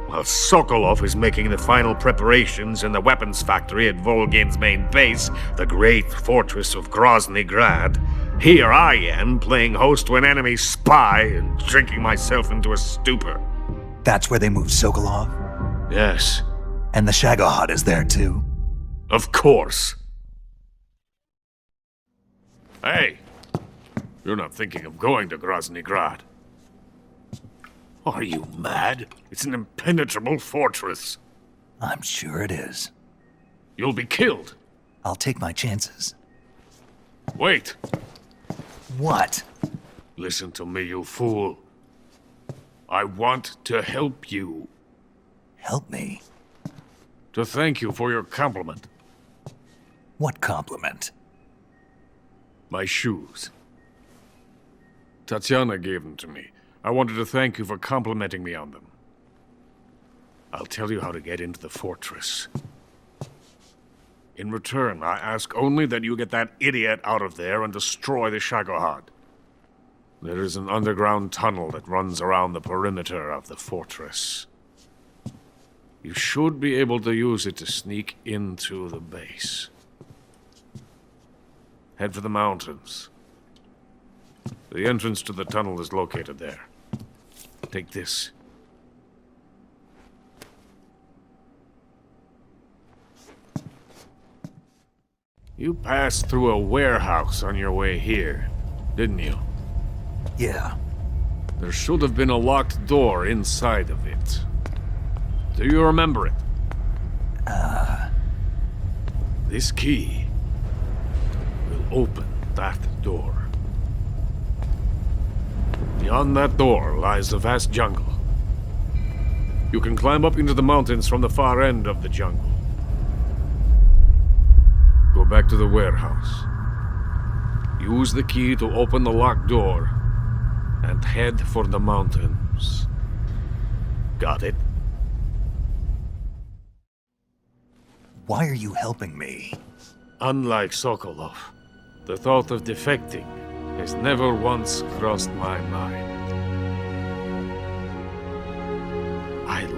while Sokolov is making the final preparations in the weapons factory at Volgin's main base, the great fortress of Grozny Grad. Here I am, playing host to an enemy spy and drinking myself into a stupor. That's where they moved Sokolov? Yes. And the Shagohod is there too? Of course. Hey, you're not thinking of going to Grozny Grad. Are you mad? It's an impenetrable fortress. I'm sure it is. You'll be killed. I'll take my chances. Wait. What? Listen to me, you fool. I want to help you. Help me? To thank you for your compliment. What compliment? My shoes. Tatiana gave them to me. I wanted to thank you for complimenting me on them. I'll tell you how to get into the fortress. In return, I ask only that you get that idiot out of there and destroy the Shagohod. There is an underground tunnel that runs around the perimeter of the fortress. You should be able to use it to sneak into the base. Head for the mountains. The entrance to the tunnel is located there. Take this. You passed through a warehouse on your way here, didn't you? Yeah. There should have been a locked door inside of it. Do you remember it? This key will open that door. Beyond that door lies a vast jungle. You can climb up into the mountains from the far end of the jungle. Go back to the warehouse. Use the key to open the locked door and head for the mountains. Got it? Why are you helping me? Unlike Sokolov, the thought of defecting has never once crossed my mind.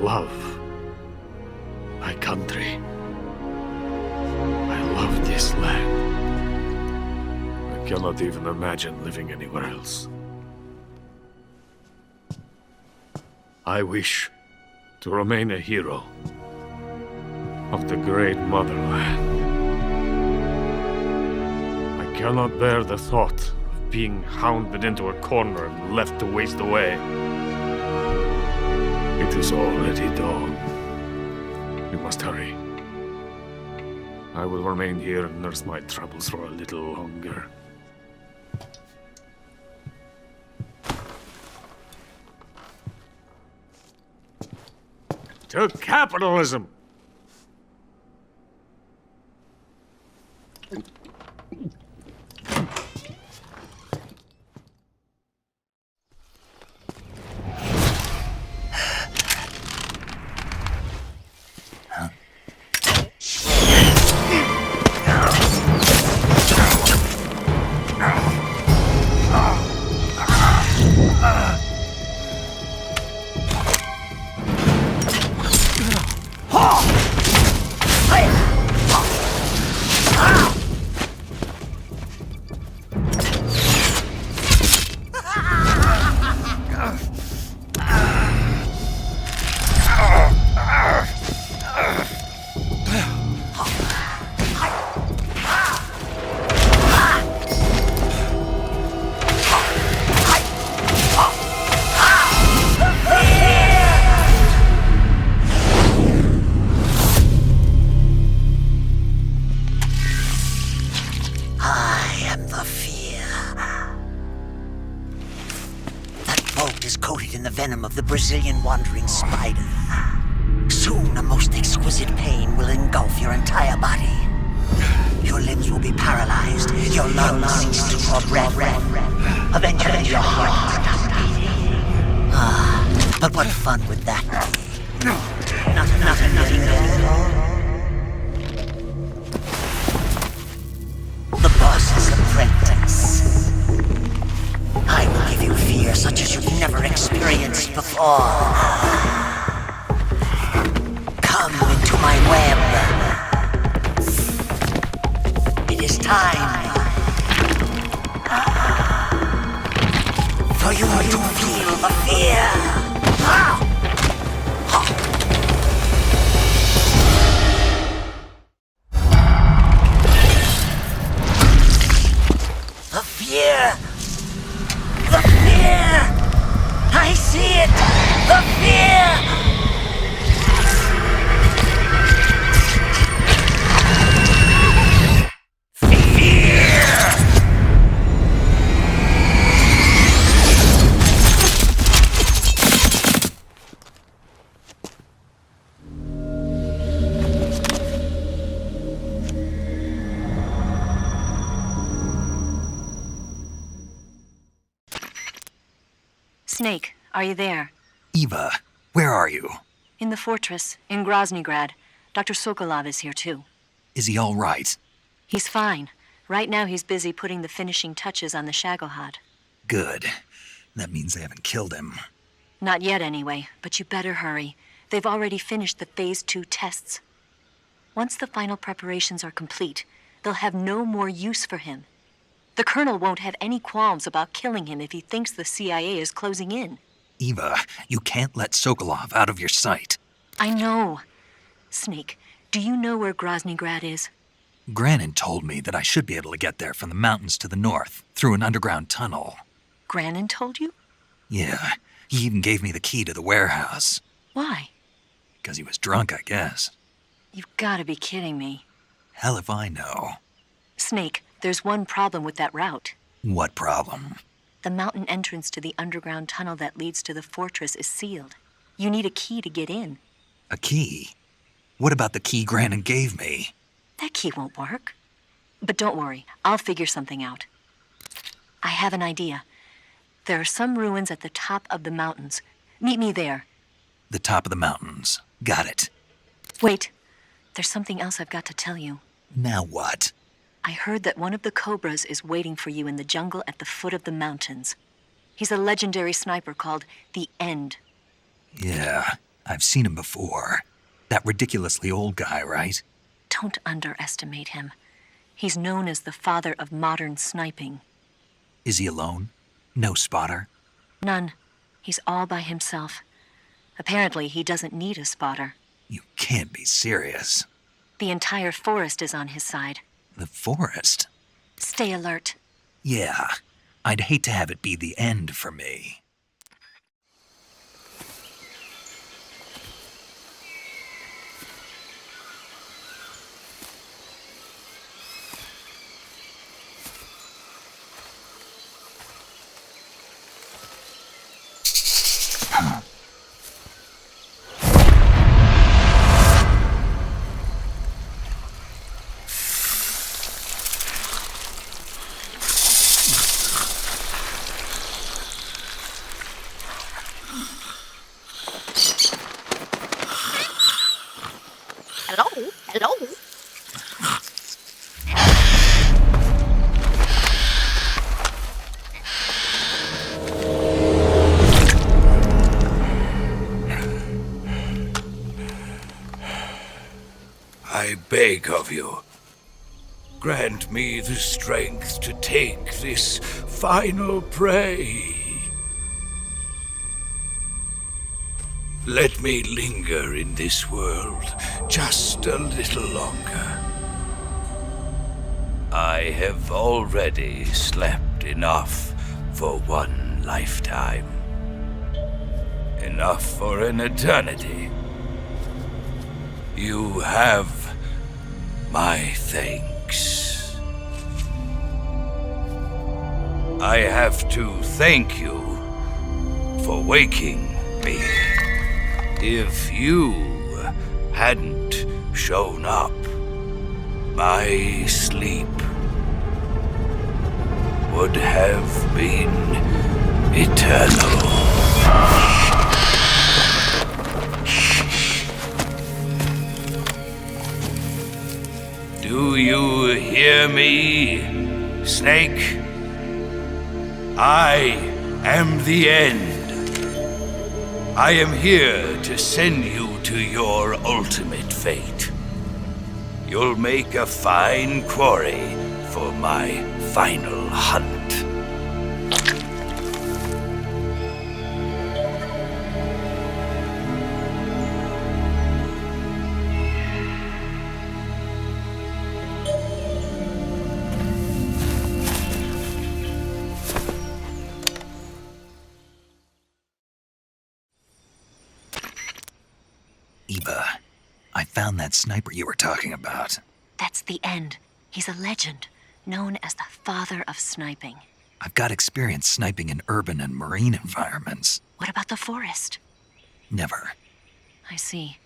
love my country. I love this land. I cannot even imagine living anywhere else. I wish to remain a hero of the great motherland. I cannot bear the thought of being hounded into a corner and left to waste away. It is already dawn. We must hurry. I will remain here and nurse my troubles for a little longer. To capitalism! Of the Brazilian wandering spider. Soon a most exquisite pain will engulf your entire body. Your limbs will be paralyzed, your lungs cease to draw breath. Eventually your heart will stop beating. But what fun would that be? Not getting there. The boss's apprentice. I will give you fear such as you've never experienced before. Come into my web. It is time for you to feel the fear. The fear. The fear! I see it! The fear! Snake, are you there? Eva, where are you? In the fortress, in Groznygrad. Dr. Sokolov is here, too. Is he all right? He's fine. Right now he's busy putting the finishing touches on the Shagohod. Good. That means they haven't killed him. Not yet, anyway, but you better hurry. They've already finished the Phase 2 tests. Once the final preparations are complete, they'll have no more use for him. The Colonel won't have any qualms about killing him if he thinks the CIA is closing in. Eva, you can't let Sokolov out of your sight. I know. Snake, do you know where Groznygrad is? Granin told me that I should be able to get there from the mountains to the north, through an underground tunnel. Granin told you? Yeah, he even gave me the key to the warehouse. Why? Because he was drunk, I guess. You've got to be kidding me. Hell if I know. Snake, there's one problem with that route. What problem? The mountain entrance to the underground tunnel that leads to the fortress is sealed. You need a key to get in. A key? What about the key Granin gave me? That key won't work. But don't worry, I'll figure something out. I have an idea. There are some ruins at the top of the mountains. Meet me there. The top of the mountains. Got it. Wait, there's something else I've got to tell you. Now what? I heard that one of the Cobras is waiting for you in the jungle at the foot of the mountains. He's a legendary sniper called the End. Yeah, I've seen him before. That ridiculously old guy, right? Don't underestimate him. He's known as the father of modern sniping. Is he alone? No spotter? None. He's all by himself. Apparently, he doesn't need a spotter. You can't be serious. The entire forest is on his side. The forest? Stay alert. Yeah. I'd hate to have it be the end for me. Hello? I beg of you, grant me the strength to take this final prey. Let me linger in this world just a little longer. I have already slept enough for one lifetime. Enough for an eternity. You have my thanks. I have to thank you for waking me. If you hadn't shown up, my sleep would have been eternal. Do you hear me, Snake? I am the end. I am here to send you to your ultimate fate. You'll make a fine quarry for my final hunt. Eva, I found that sniper you were talking about. That's the end. He's a legend, known as the father of sniping. I've got experience sniping in urban and marine environments. What about the forest? Never. I see.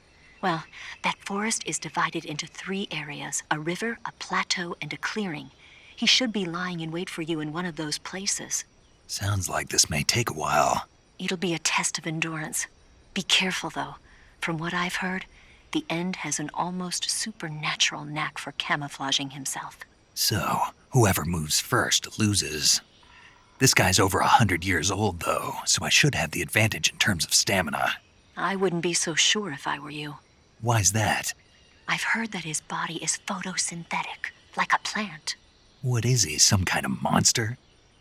Well, that forest is divided into 3 areas, a river, a plateau, and a clearing. He should be lying in wait for you in one of those places. Sounds like this may take a while. It'll be a test of endurance. Be careful, though. From what I've heard, the End has an almost supernatural knack for camouflaging himself. So, whoever moves first loses. This guy's over 100 years old, though, so I should have the advantage in terms of stamina. I wouldn't be so sure if I were you. Why's that? I've heard that his body is photosynthetic, like a plant. What is he, some kind of monster?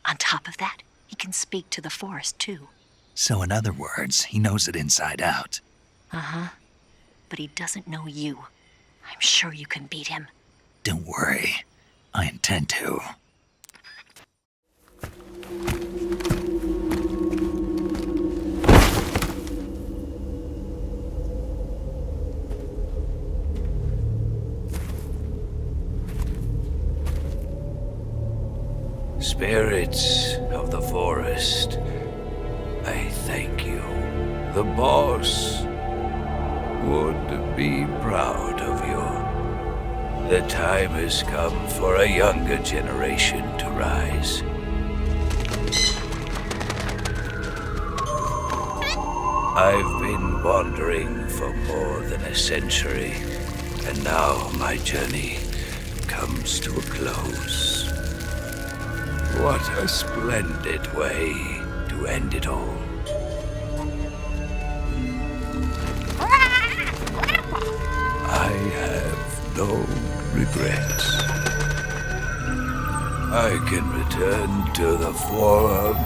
On top of that, he can speak to the forest, too. So in other words, he knows it inside out. Uh-huh. But he doesn't know you. I'm sure you can beat him. Don't worry. I intend to. Spirits of the forest, I thank you. The boss would be proud of you. The time has come for a younger generation to rise. I've been wandering for more than a century, and now my journey comes to a close. What a splendid way to end it all. no regrets. I can return to the forum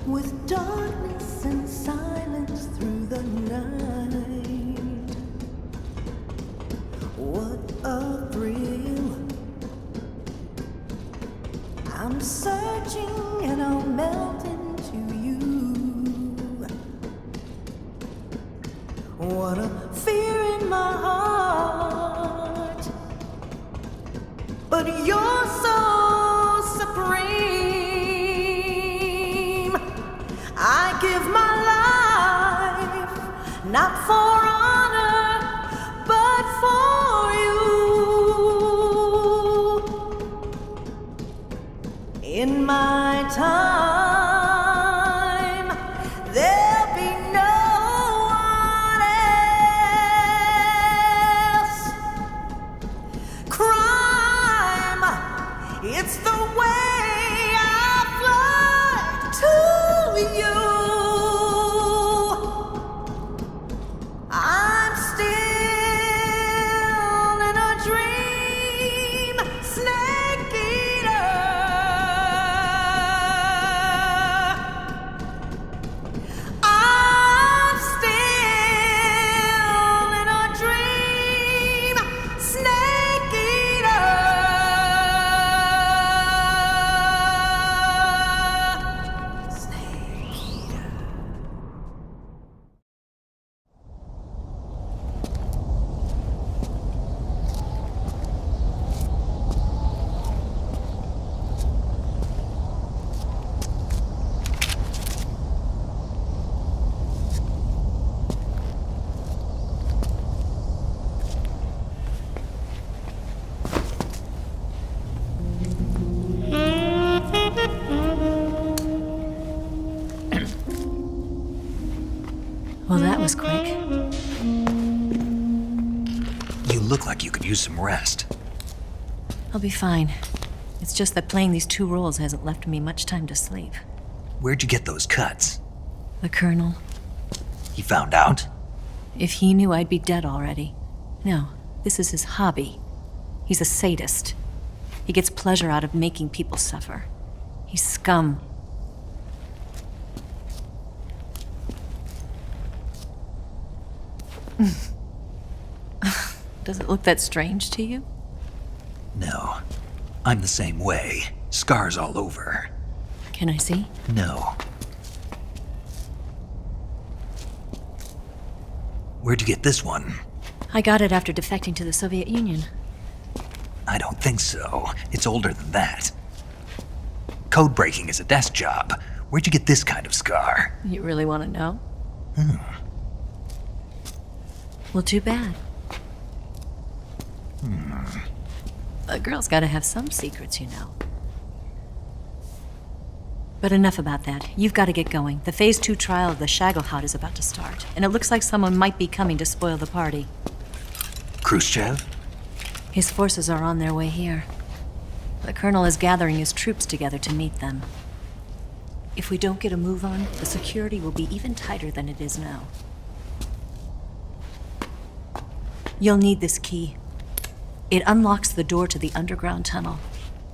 With darkness and silence through the night, what a thrill. I'm searching and I'll melt into you. What a fear in my heart, but you're so supreme. I give my life, not for honor, but for you. In my time, there'll be no one else. Crime, it's the way I fly to you. I'm still in a dream, snake eater. I'm still in a dream, snake eater. Well, that was quick. You look like you could use some rest. I'll be fine. It's just that playing these two roles hasn't left me much time to sleep. Where'd you get those cuts? The Colonel. He found out? If he knew, I'd be dead already. No, this is his hobby. He's a sadist. He gets pleasure out of making people suffer. He's scum. Does it look that strange to you? No. I'm the same way. Scars all over. Can I see? No. Where'd you get this one? I got it after defecting to the Soviet Union. I don't think so. It's older than that. Code breaking is a desk job. Where'd you get this kind of scar? You really want to know? Well, too bad. A girl's gotta have some secrets, you know. But enough about that. You've got to get going. The Phase 2 trial of the Shagelhot is about to start, and it looks like someone might be coming to spoil the party. Khrushchev? His forces are on their way here. The Colonel is gathering his troops together to meet them. If we don't get a move on, the security will be even tighter than it is now. You'll need this key. It unlocks the door to the underground tunnel.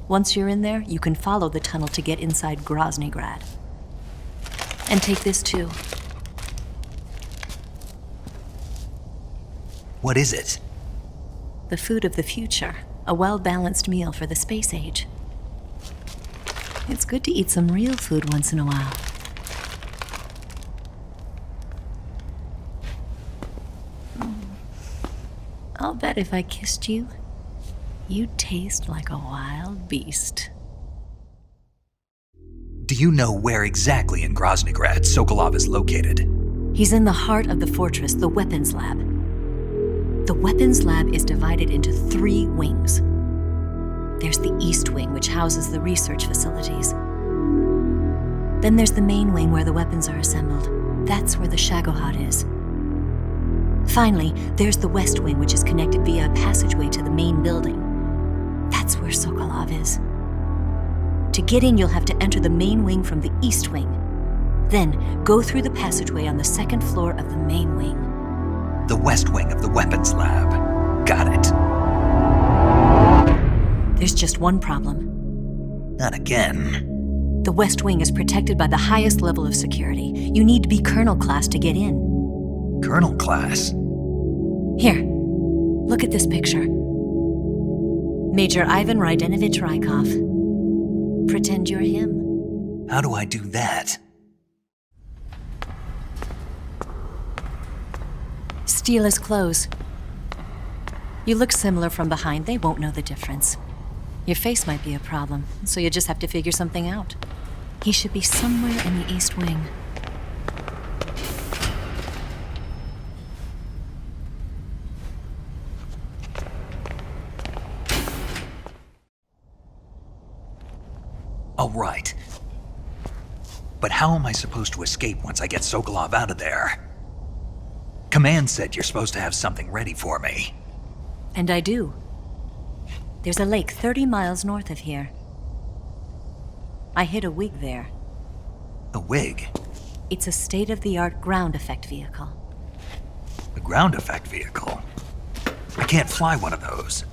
Once you're in there, you can follow the tunnel to get inside Groznygrad. And take this too. What is it? The food of the future. A well-balanced meal for the space age. It's good to eat some real food once in a while. I'll bet if I kissed you, you'd taste like a wild beast. Do you know where exactly in Groznygrad Sokolov is located? He's in the heart of the fortress, the weapons lab. The weapons lab is divided into 3 wings. There's the East Wing, which houses the research facilities. Then there's the main wing where the weapons are assembled. That's where the Shagohod is. Finally, there's the West Wing, which is connected via a passageway to the main building. That's where Sokolov is. To get in, you'll have to enter the main wing from the East Wing. Then, go through the passageway on the 2nd floor of the main wing. The West Wing of the weapons lab. Got it. There's just one problem. Not again. The West Wing is protected by the highest level of security. You need to be Colonel class to get in. Colonel class? Here, look at this picture. Major Ivan Rydenovich Rykov. Pretend you're him. How do I do that? Steal his clothes. You look similar from behind, they won't know the difference. Your face might be a problem, so you just have to figure something out. He should be somewhere in the East Wing. All right. But how am I supposed to escape once I get Sokolov out of there? Command said you're supposed to have something ready for me. And I do. There's a lake 30 miles north of here. I hid a wig there. A wig? It's a state-of-the-art ground effect vehicle. A ground effect vehicle? I can't fly one of those.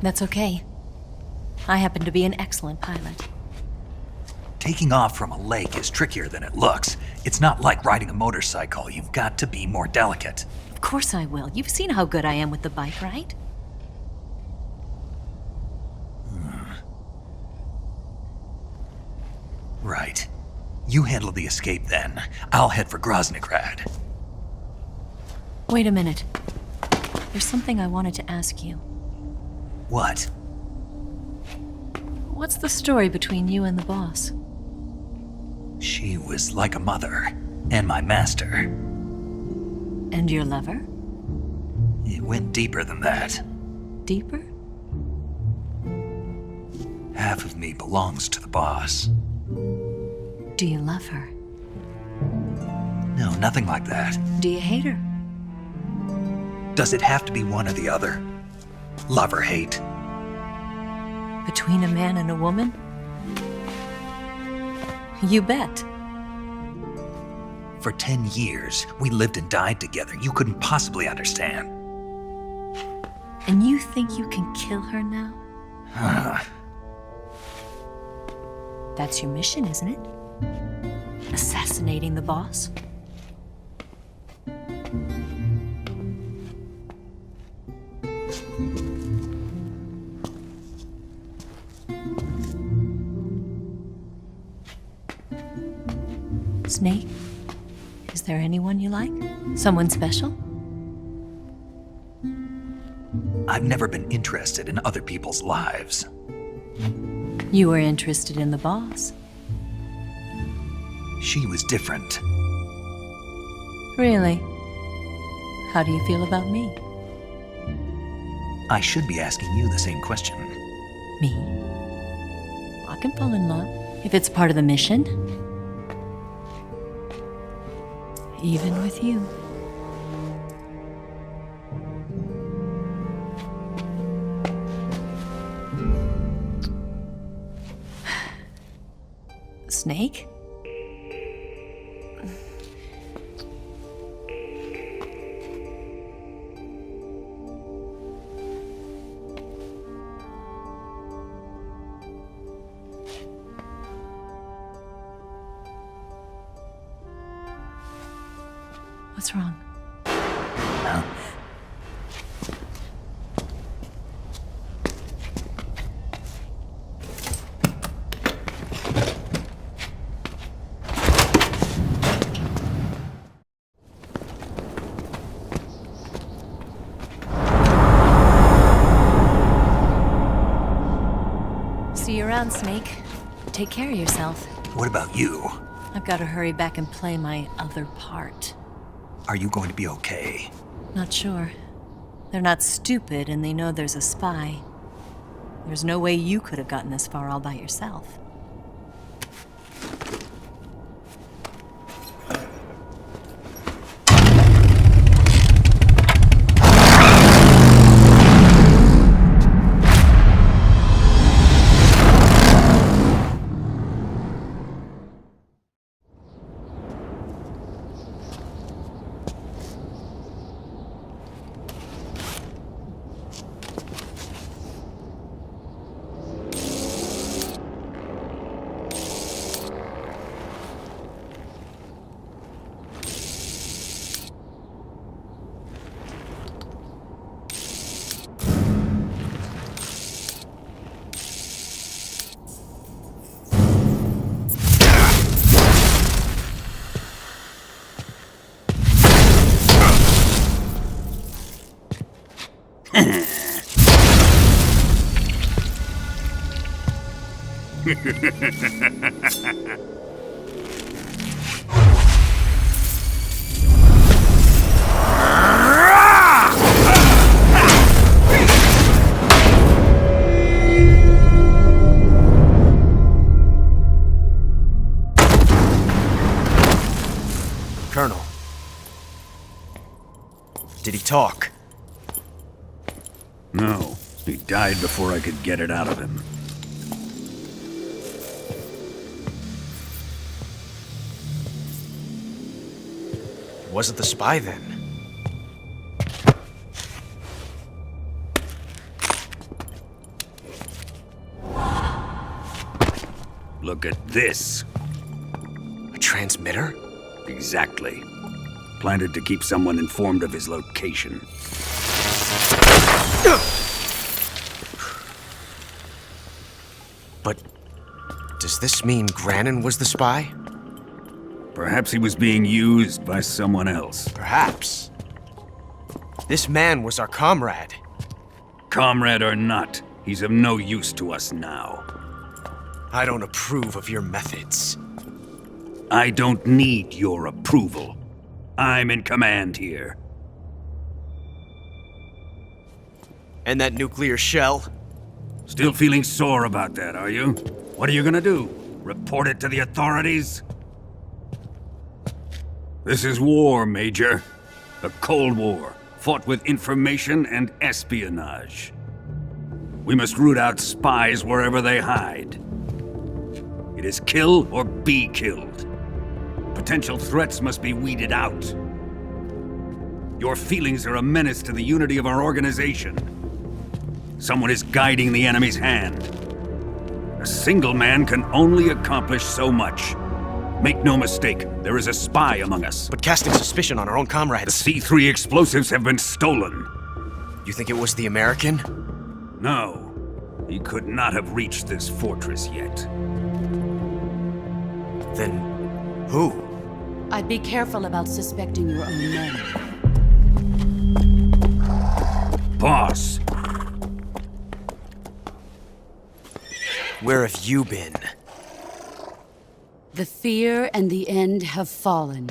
That's okay. I happen to be an excellent pilot. Taking off from a lake is trickier than it looks. It's not like riding a motorcycle. You've got to be more delicate. Of course I will. You've seen how good I am with the bike, right? Right. You handle the escape then. I'll head for Groznygrad. Wait a minute. There's something I wanted to ask you. What? What's the story between you and the boss? She was like a mother, and my master. And your lover? It went deeper than that. Deeper? Half of me belongs to the boss. Do you love her? No, nothing like that. Do you hate her? Does it have to be one or the other? Love or hate? Between a man and a woman? You bet. For 10 years, we lived and died together. You couldn't possibly understand. And you think you can kill her now? That's your mission, isn't it? Assassinating the boss? Snake? Is there anyone you like? Someone special? I've never been interested in other people's lives. You were interested in the boss. She was different. Really? How do you feel about me? I should be asking you the same question. Me? I can fall in love if it's part of the mission. Even with you. Snake? What's wrong? See you around, Snake. Take care of yourself. What about you? I've got to hurry back and play my other part. Are you going to be okay? Not sure. They're not stupid, and they know there's a spy. There's no way you could have gotten this far all by yourself. Colonel. Did he talk? No. He died before I could get it out of him. Was it the spy then? Look at this. A transmitter? Exactly. Planted to keep someone informed of his location. But does this mean Grannon was the spy? Perhaps he was being used by someone else. Perhaps. This man was our comrade. Comrade or not, he's of no use to us now. I don't approve of your methods. I don't need your approval. I'm in command here. And that nuclear shell? Still feeling sore about that, are you? What are you gonna do? Report it to the authorities? This is war, Major. A Cold War, fought with information and espionage. We must root out spies wherever they hide. It is kill or be killed. Potential threats must be weeded out. Your feelings are a menace to the unity of our organization. Someone is guiding the enemy's hand. A single man can only accomplish so much. Make no mistake, there is a spy among us. But casting suspicion on our own comrades... The C3 explosives have been stolen. You think it was the American? No. He could not have reached this fortress yet. Then... who? I'd be careful about suspecting your own men. Boss! Where have you been? The fear and the end have fallen.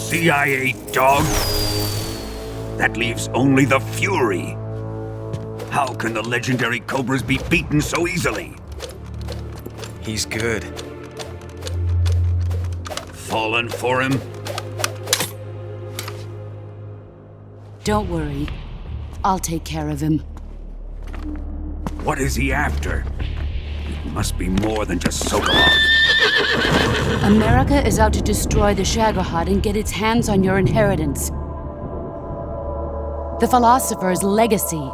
CIA dog? That leaves only the Fury. How can the legendary Cobras be beaten so easily? He's good. Fallen for him? Don't worry. I'll take care of him. What is he after? It must be more than just Sokolov. America is out to destroy the Shagohod and get its hands on your inheritance. The philosopher's legacy.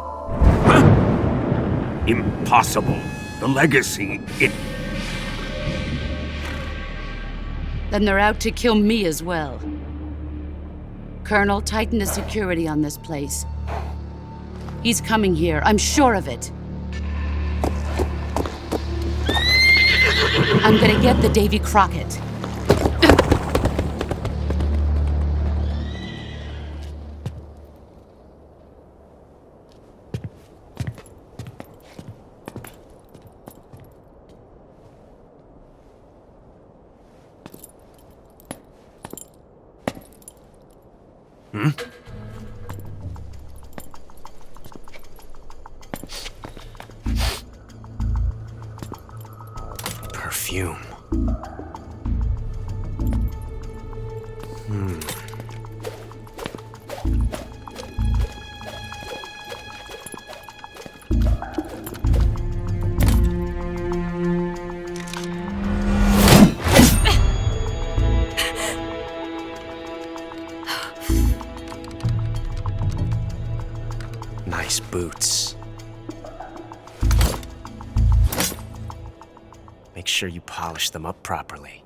Impossible. The legacy, Then they're out to kill me as well. Colonel, tighten the security on this place. He's coming here, I'm sure of it. I'm gonna get the Davy Crockett. Perfume. Nice boots. Make sure you polish them up properly.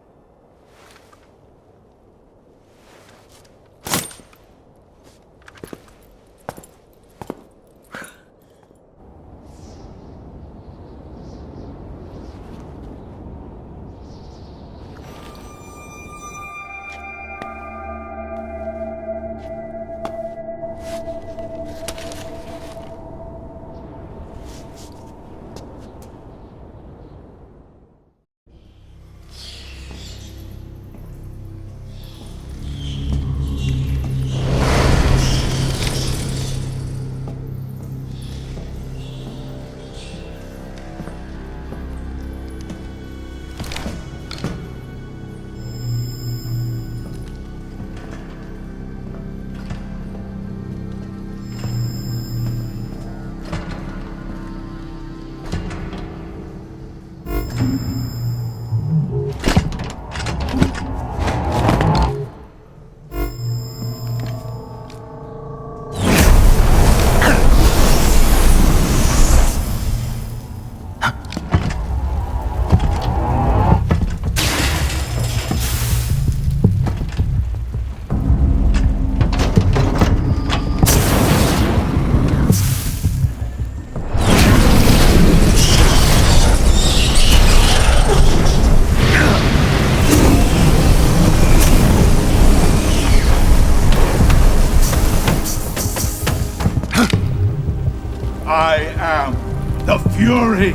Fury!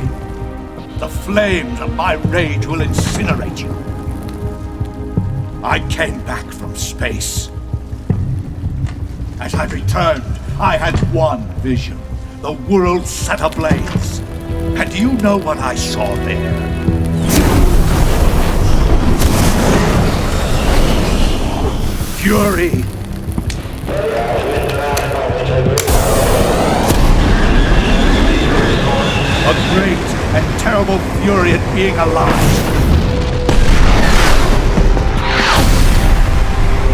The flames of my rage will incinerate you. I came back from space. As I returned, I had one vision. The world set ablaze. And do you know what I saw there? Fury! A great and terrible fury at being alive.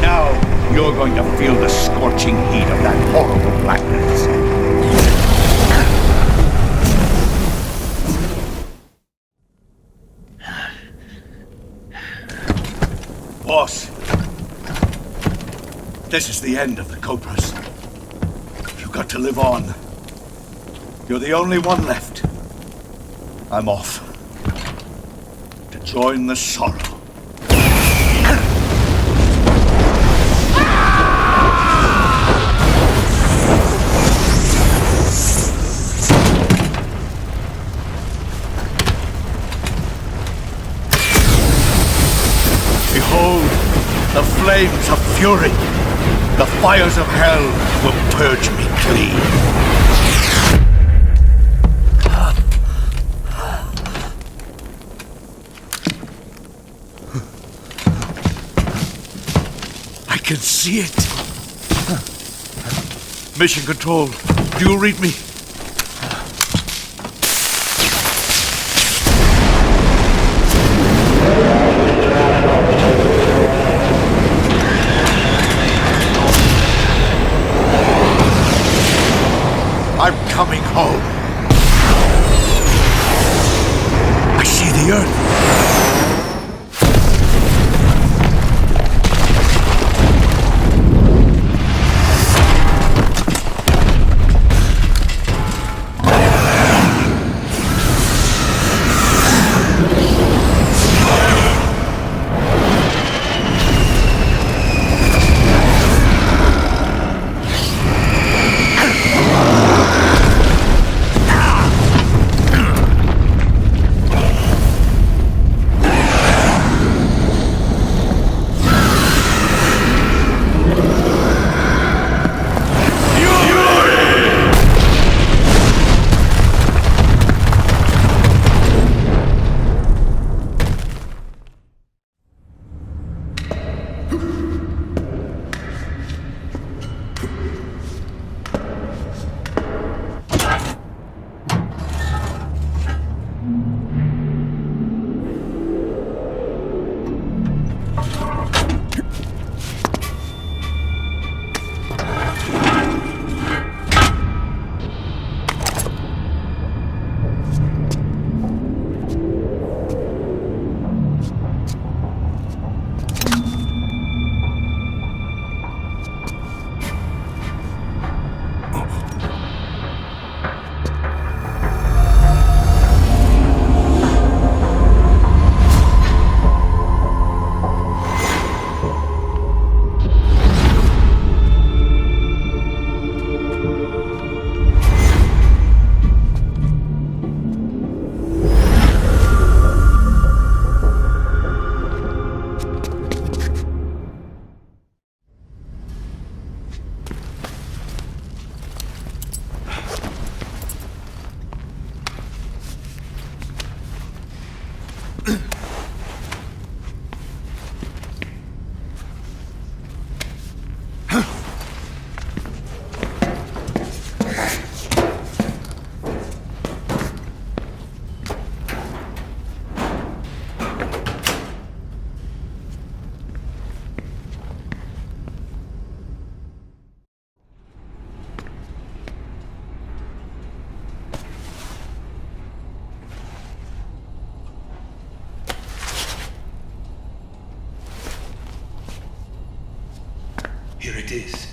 Now you're going to feel the scorching heat of that horrible blackness. Boss, this is the end of the Cobras. You've got to live on. You're the only one left. I'm off to join the sorrow. Behold, the flames of fury. The fires of hell will purge me clean. I can see it. Mission Control, do you read me? coming home. I see the Earth. Here it is.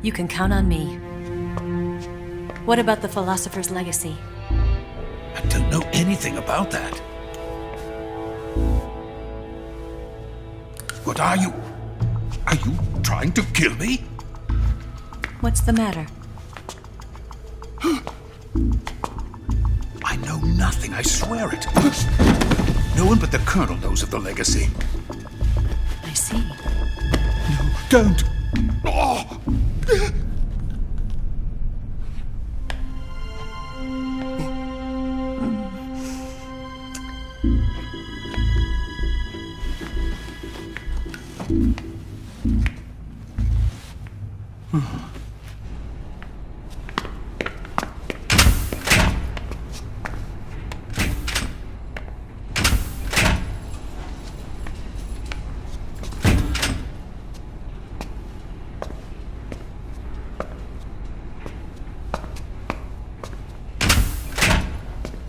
You can count on me. What about the philosopher's legacy? I don't know anything about that. What are you? Are you trying to kill me? What's the matter? I know nothing, I swear it. No one but the Colonel knows of the legacy. I see. No, don't. Oh.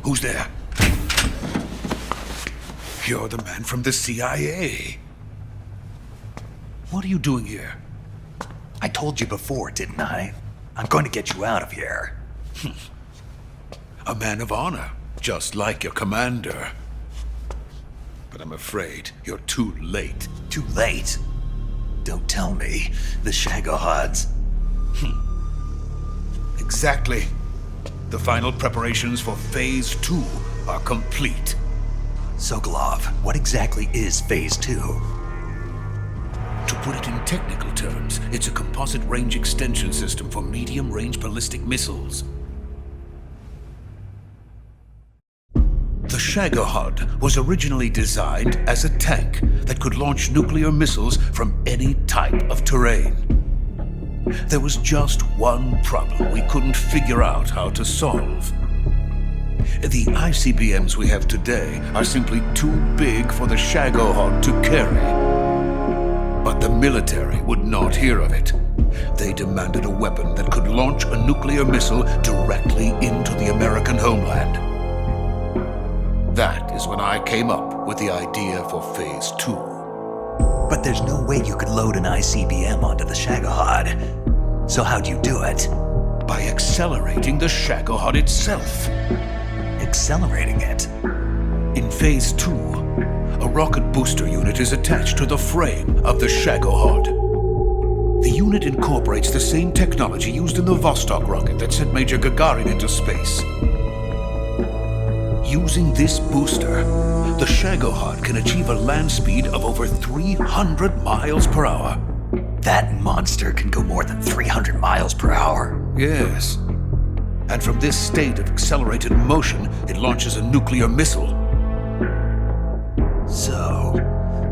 Who's there? You're the man from the CIA. What are you doing here? I told you before, didn't I? I'm going to get you out of here. A man of honor, just like your commander. But I'm afraid you're too late. Too late? Don't tell me. The Shagohods. Exactly. The final preparations for Phase 2 are complete. Sokolov, what exactly is Phase 2? To put it in technical terms, it's a composite range extension system for medium-range ballistic missiles. The Shagohod was originally designed as a tank that could launch nuclear missiles from any type of terrain. There was just one problem we couldn't figure out how to solve. The ICBMs we have today are simply too big for the Shagohod to carry. But the military would not hear of it. They demanded a weapon that could launch a nuclear missile directly into the American homeland. That is when I came up with the idea for Phase 2. But there's no way you could load an ICBM onto the Shagohod. So how'd you do it? By accelerating the Shagohod itself. Accelerating it? In Phase 2, a rocket booster unit is attached to the frame of the Shagohod. The unit incorporates the same technology used in the Vostok rocket that sent Major Gagarin into space. Using this booster, the Shagohod can achieve a land speed of over 300 miles per hour. That monster can go more than 300 miles per hour? Yes. And from this state of accelerated motion, it launches a nuclear missile. So,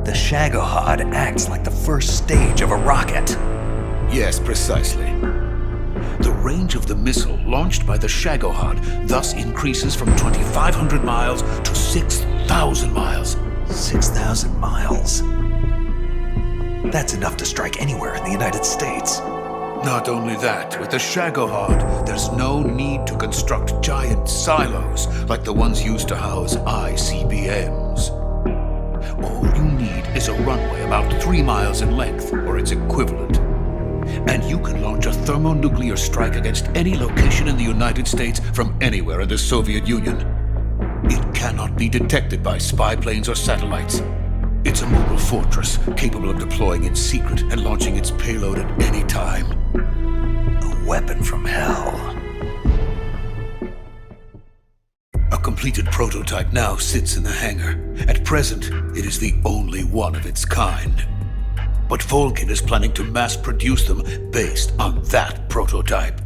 the Shagohod acts like the first stage of a rocket. Yes, precisely. The range of the missile launched by the Shagohod thus increases from 2,500 miles to 6,000 miles. 6,000 miles? That's enough to strike anywhere in the United States. Not only that, with the Shagohod, there's no need to construct giant silos like the ones used to house ICBMs. All you need is a runway about 3 miles in length, or its equivalent. And you can launch a thermonuclear strike against any location in the United States from anywhere in the Soviet Union. It cannot be detected by spy planes or satellites. It's a mobile fortress capable of deploying in secret and launching its payload at any time. A weapon from hell. A completed prototype now sits in the hangar. At present, it is the only one of its kind. But Volgin is planning to mass produce them based on that prototype.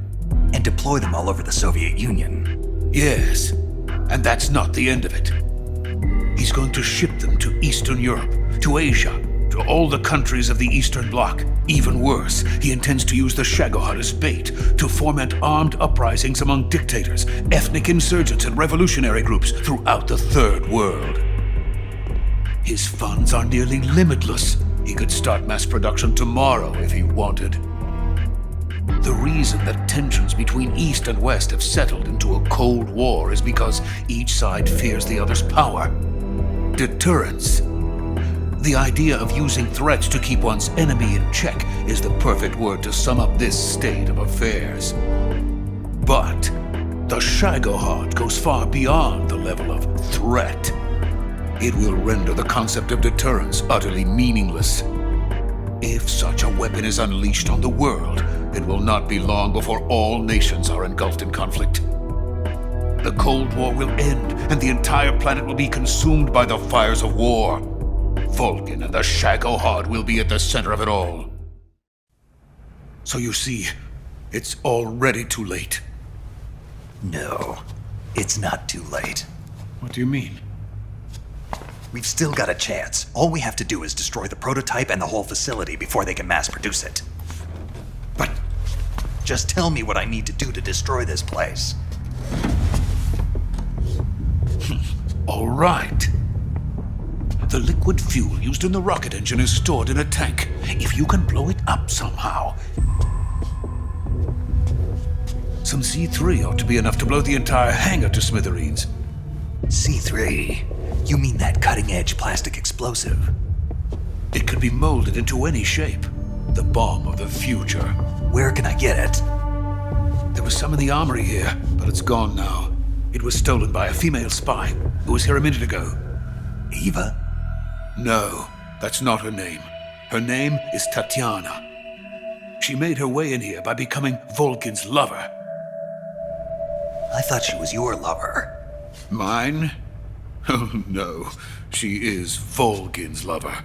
And deploy them all over the Soviet Union. Yes, and that's not the end of it. He's going to ship them to Eastern Europe, to Asia, to all the countries of the Eastern Bloc. Even worse, he intends to use the Shagohod as bait to foment armed uprisings among dictators, ethnic insurgents, and revolutionary groups throughout the Third World. His funds are nearly limitless. He could start mass production tomorrow if he wanted. The reason that tensions between East and West have settled into a Cold War is because each side fears the other's power. Deterrence. The idea of using threats to keep one's enemy in check is the perfect word to sum up this state of affairs. But the Shagohod goes far beyond the level of threat. It will render the concept of deterrence utterly meaningless. If such a weapon is unleashed on the world, it will not be long before all nations are engulfed in conflict. The Cold War will end, and the entire planet will be consumed by the fires of war. Volgin and the Shagohod will be at the center of it all. So you see, it's already too late. No, it's not too late. What do you mean? We've still got a chance. All we have to do is destroy the prototype and the whole facility before they can mass produce it. But just tell me what I need to do to destroy this place. All right. The liquid fuel used in the rocket engine is stored in a tank. If you can blow it up somehow. Some C3 ought to be enough to blow the entire hangar to smithereens. C3? You mean that cutting-edge plastic explosive? It could be molded into any shape. The bomb of the future. Where can I get it? There was some in the armory here, but it's gone now. It was stolen by a female spy who was here a minute ago. Eva? No, that's not her name. Her name is Tatiana. She made her way in here by becoming Volgin's lover. I thought she was your lover. Mine? Oh no, she is Volgin's lover.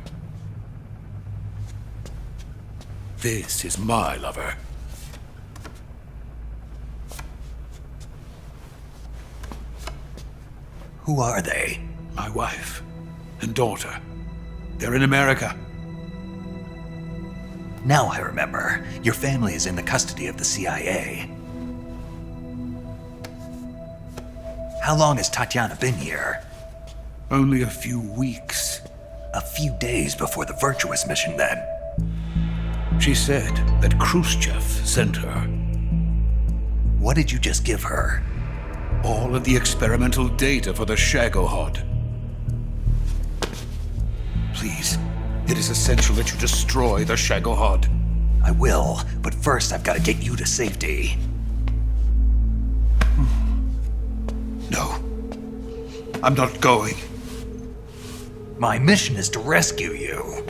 This is my lover. Who are they? My wife and daughter. They're in America. Now I remember. Your family is in the custody of the CIA. How long has Tatiana been here? Only a few weeks. A few days before the Virtuous mission, then. She said that Khrushchev sent her. What did you just give her? All of the experimental data for the Shagohod. Please, it is essential that you destroy the Shagohod. I will, but first I've got to get you to safety. No. I'm not going. My mission is to rescue you.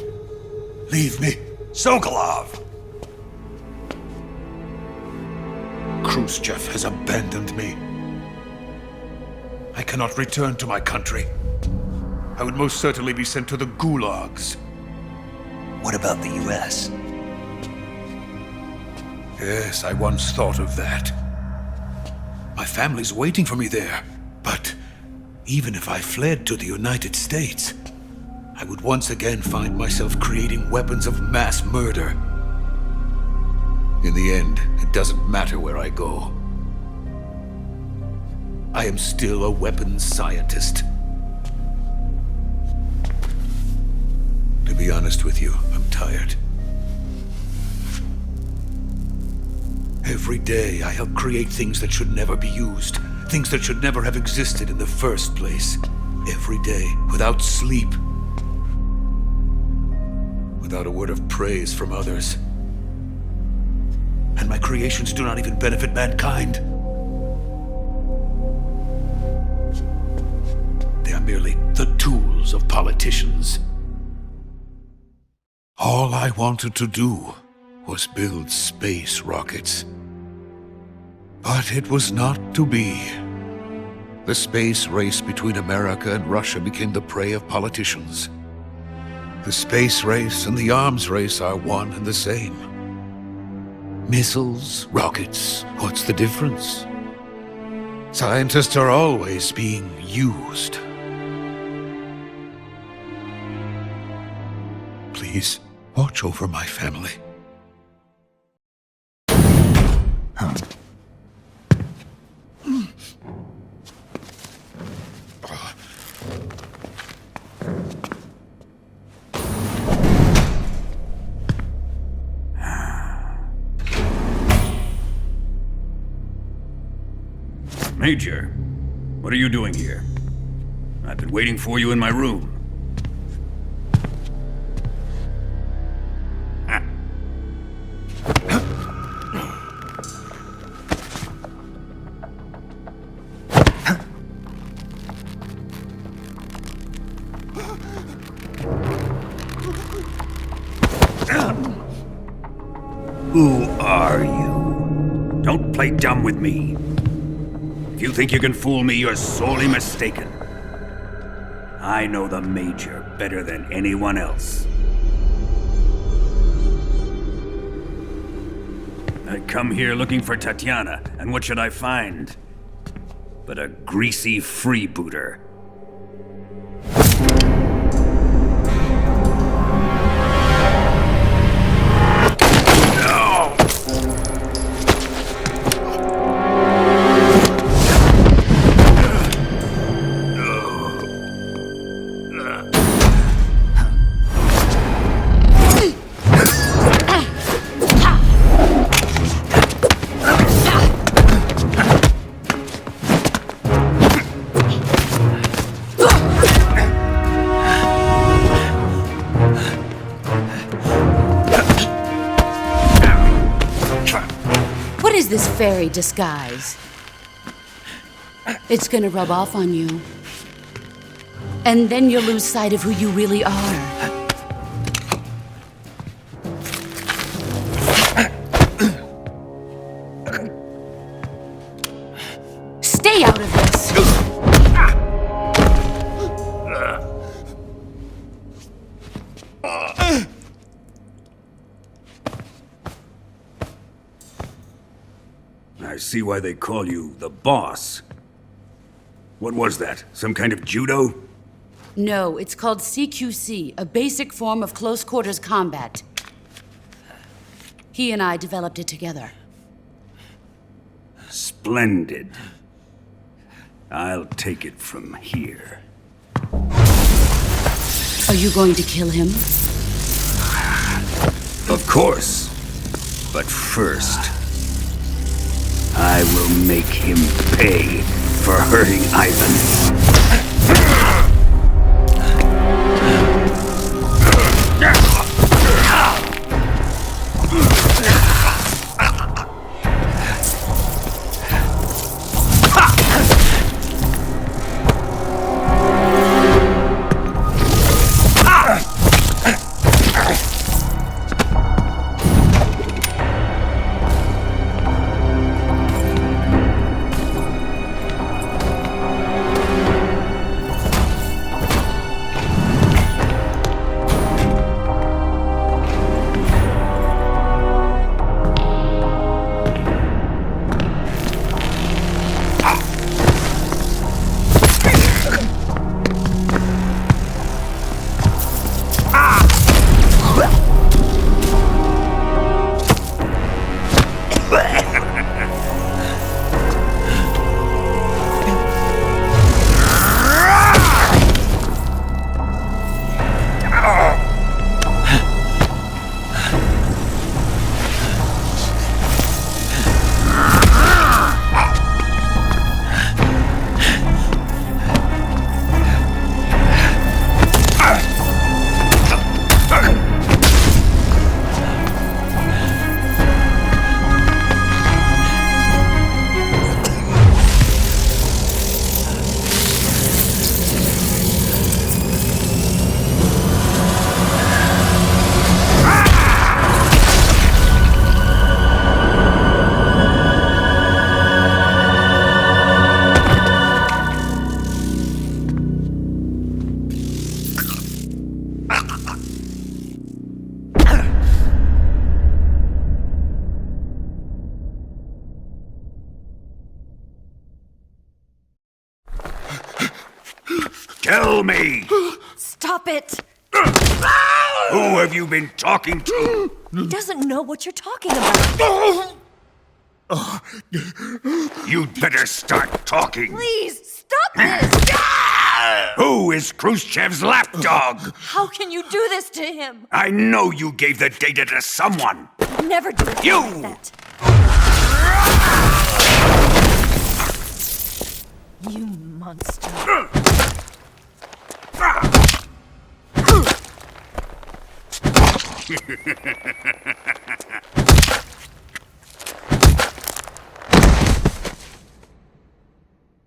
Leave me. Sokolov! Khrushchev has abandoned me. I cannot return to my country. I would most certainly be sent to the gulags. What about the US? Yes, I once thought of that. My family's waiting for me there. But even if I fled to the United States, I would once again find myself creating weapons of mass murder. In the end, it doesn't matter where I go. I am still a weapons scientist. To be honest with you, I'm tired. Every day I help create things that should never be used, things that should never have existed in the first place. Every day, without sleep. Without a word of praise from others. And my creations do not even benefit mankind. They are merely the tools of politicians. All I wanted to do was build space rockets. But it was not to be. The space race between America and Russia became the prey of politicians. The space race and the arms race are one and the same. Missiles, rockets, what's the difference? Scientists are always being used. Please, watch over my family. Major, what are you doing here? I've been waiting for you in my room. Who are you? Don't play dumb with me. If you think you can fool me, you're sorely mistaken. I know the Major better than anyone else. I come here looking for Tatiana, and what should I find? But a greasy freebooter. This fairy disguise. It's gonna rub off on you. And then you'll lose sight of who you really are. Stay out of this! I see why they call you the boss. What was that? Some kind of judo? No, it's called CQC, a basic form of close quarters combat. He and I developed it together. Splendid. I'll take it from here. Are you going to kill him? Of course. But first, I will make him pay for hurting Ivan. Tell me! Stop it! Who have you been talking to? He doesn't know what you're talking about. You'd better start talking. Please, stop this! Who is Khrushchev's lapdog? How can you do this to him? I know you gave the data to someone. Never do it You! like that. You monster.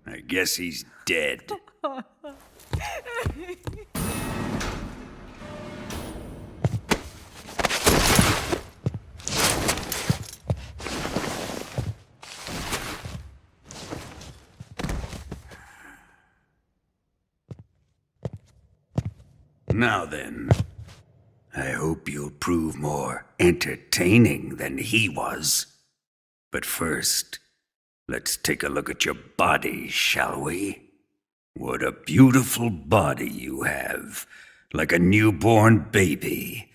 I guess he's dead. Now then, I hope you'll prove more entertaining than he was. But first, let's take a look at your body, shall we? What a beautiful body you have, like a newborn baby.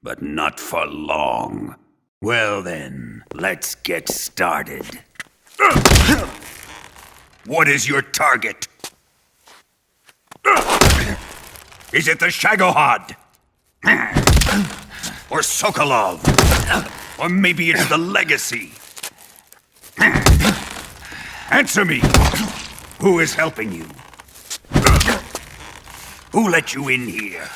But not for long. Well then, let's get started. What is your target? Is it the Shagohod? Or Sokolov? Or maybe it's the Legacy? Answer me! Who is helping you? Who let you in here?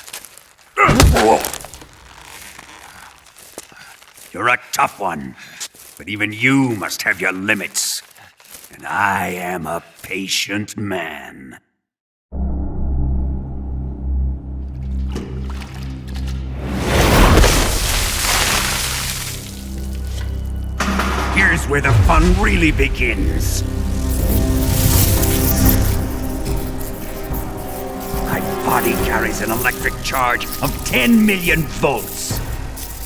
You're a tough one, but even you must have your limits. And I am a patient man. Here's where the fun really begins. My body carries an electric charge of 10 million volts.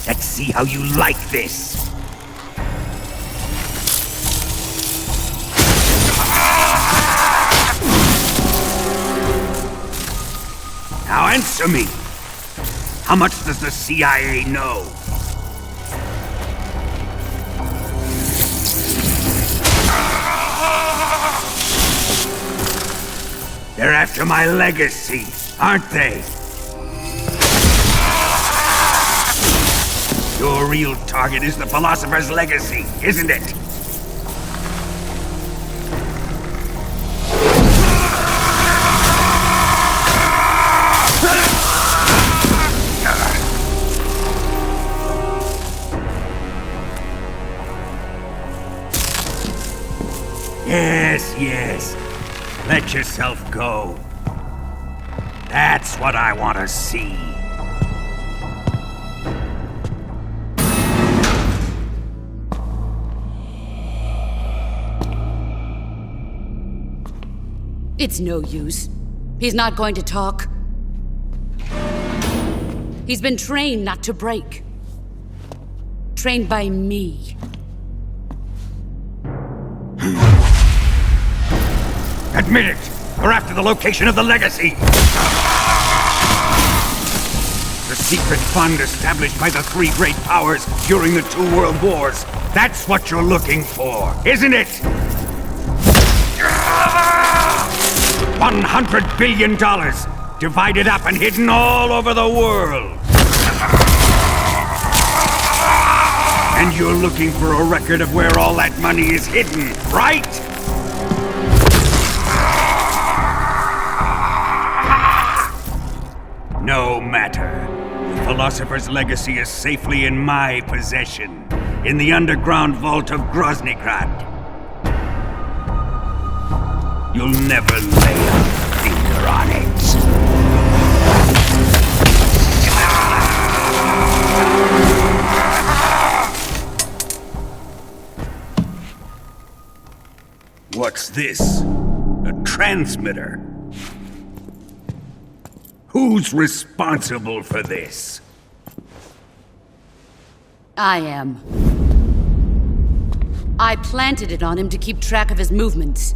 Let's see how you like this. Now answer me. How much does the CIA know? They're after my legacy, aren't they? Your real target is the philosopher's legacy, isn't it? Yes. Let yourself go. That's what I want to see. It's no use. He's not going to talk. He's been trained not to break. Trained by me. Admit it! We're after the location of the legacy! The secret fund established by the three great powers during the 2 world wars. That's what you're looking for, isn't it? $100 billion, divided up and hidden all over the world. And you're looking for a record of where all that money is hidden, right? No matter. The philosopher's legacy is safely in my possession, in the underground vault of Groznygrad. You'll never lay a finger on it. What's this? A transmitter? Who's responsible for this? I am. I planted it on him to keep track of his movements.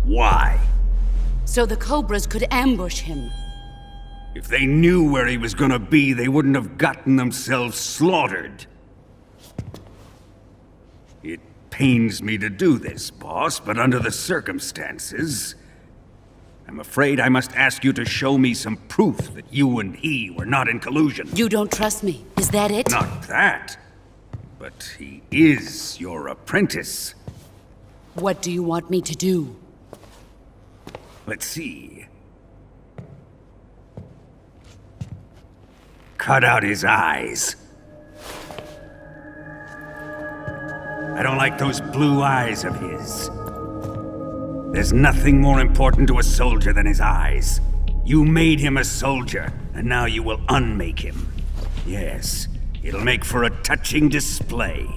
Why? So the Cobras could ambush him. If they knew where he was gonna be, they wouldn't have gotten themselves slaughtered. It pains me to do this, boss, but under the circumstances, I'm afraid I must ask you to show me some proof that you and he were not in collusion. You don't trust me, is that it? Not that, but he is your apprentice. What do you want me to do? Let's see. Cut out his eyes. I don't like those blue eyes of his. There's nothing more important to a soldier than his eyes. You made him a soldier, and now you will unmake him. Yes, it'll make for a touching display.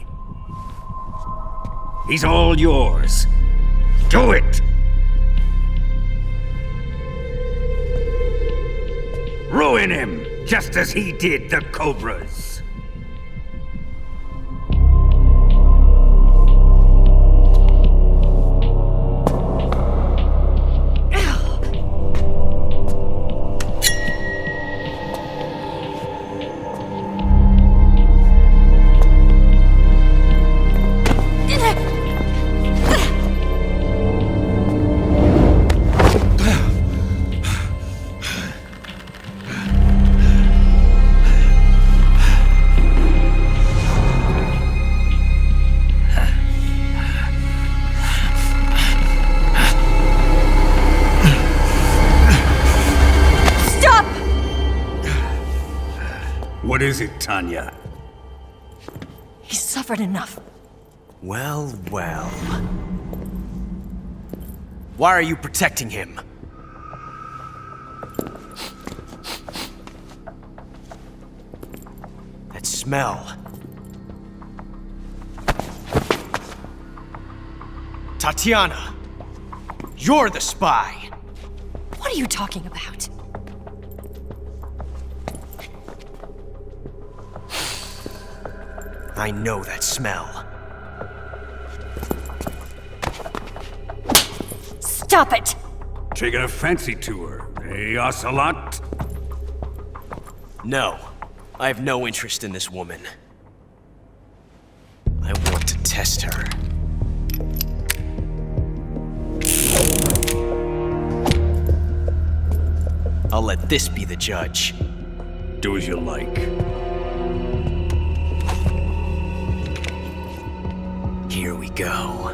He's all yours. Do it! Ruin him, just as he did the Cobras. What is it, Tanya? He's suffered enough. Well. Why are you protecting him? That smell. Tatiana, you're the spy. What are you talking about? I know that smell. Stop it! Taking a fancy to her, eh, Ocelot? No, I have no interest in this woman. I want to test her. I'll let this be the judge. Do as you like. Here we go.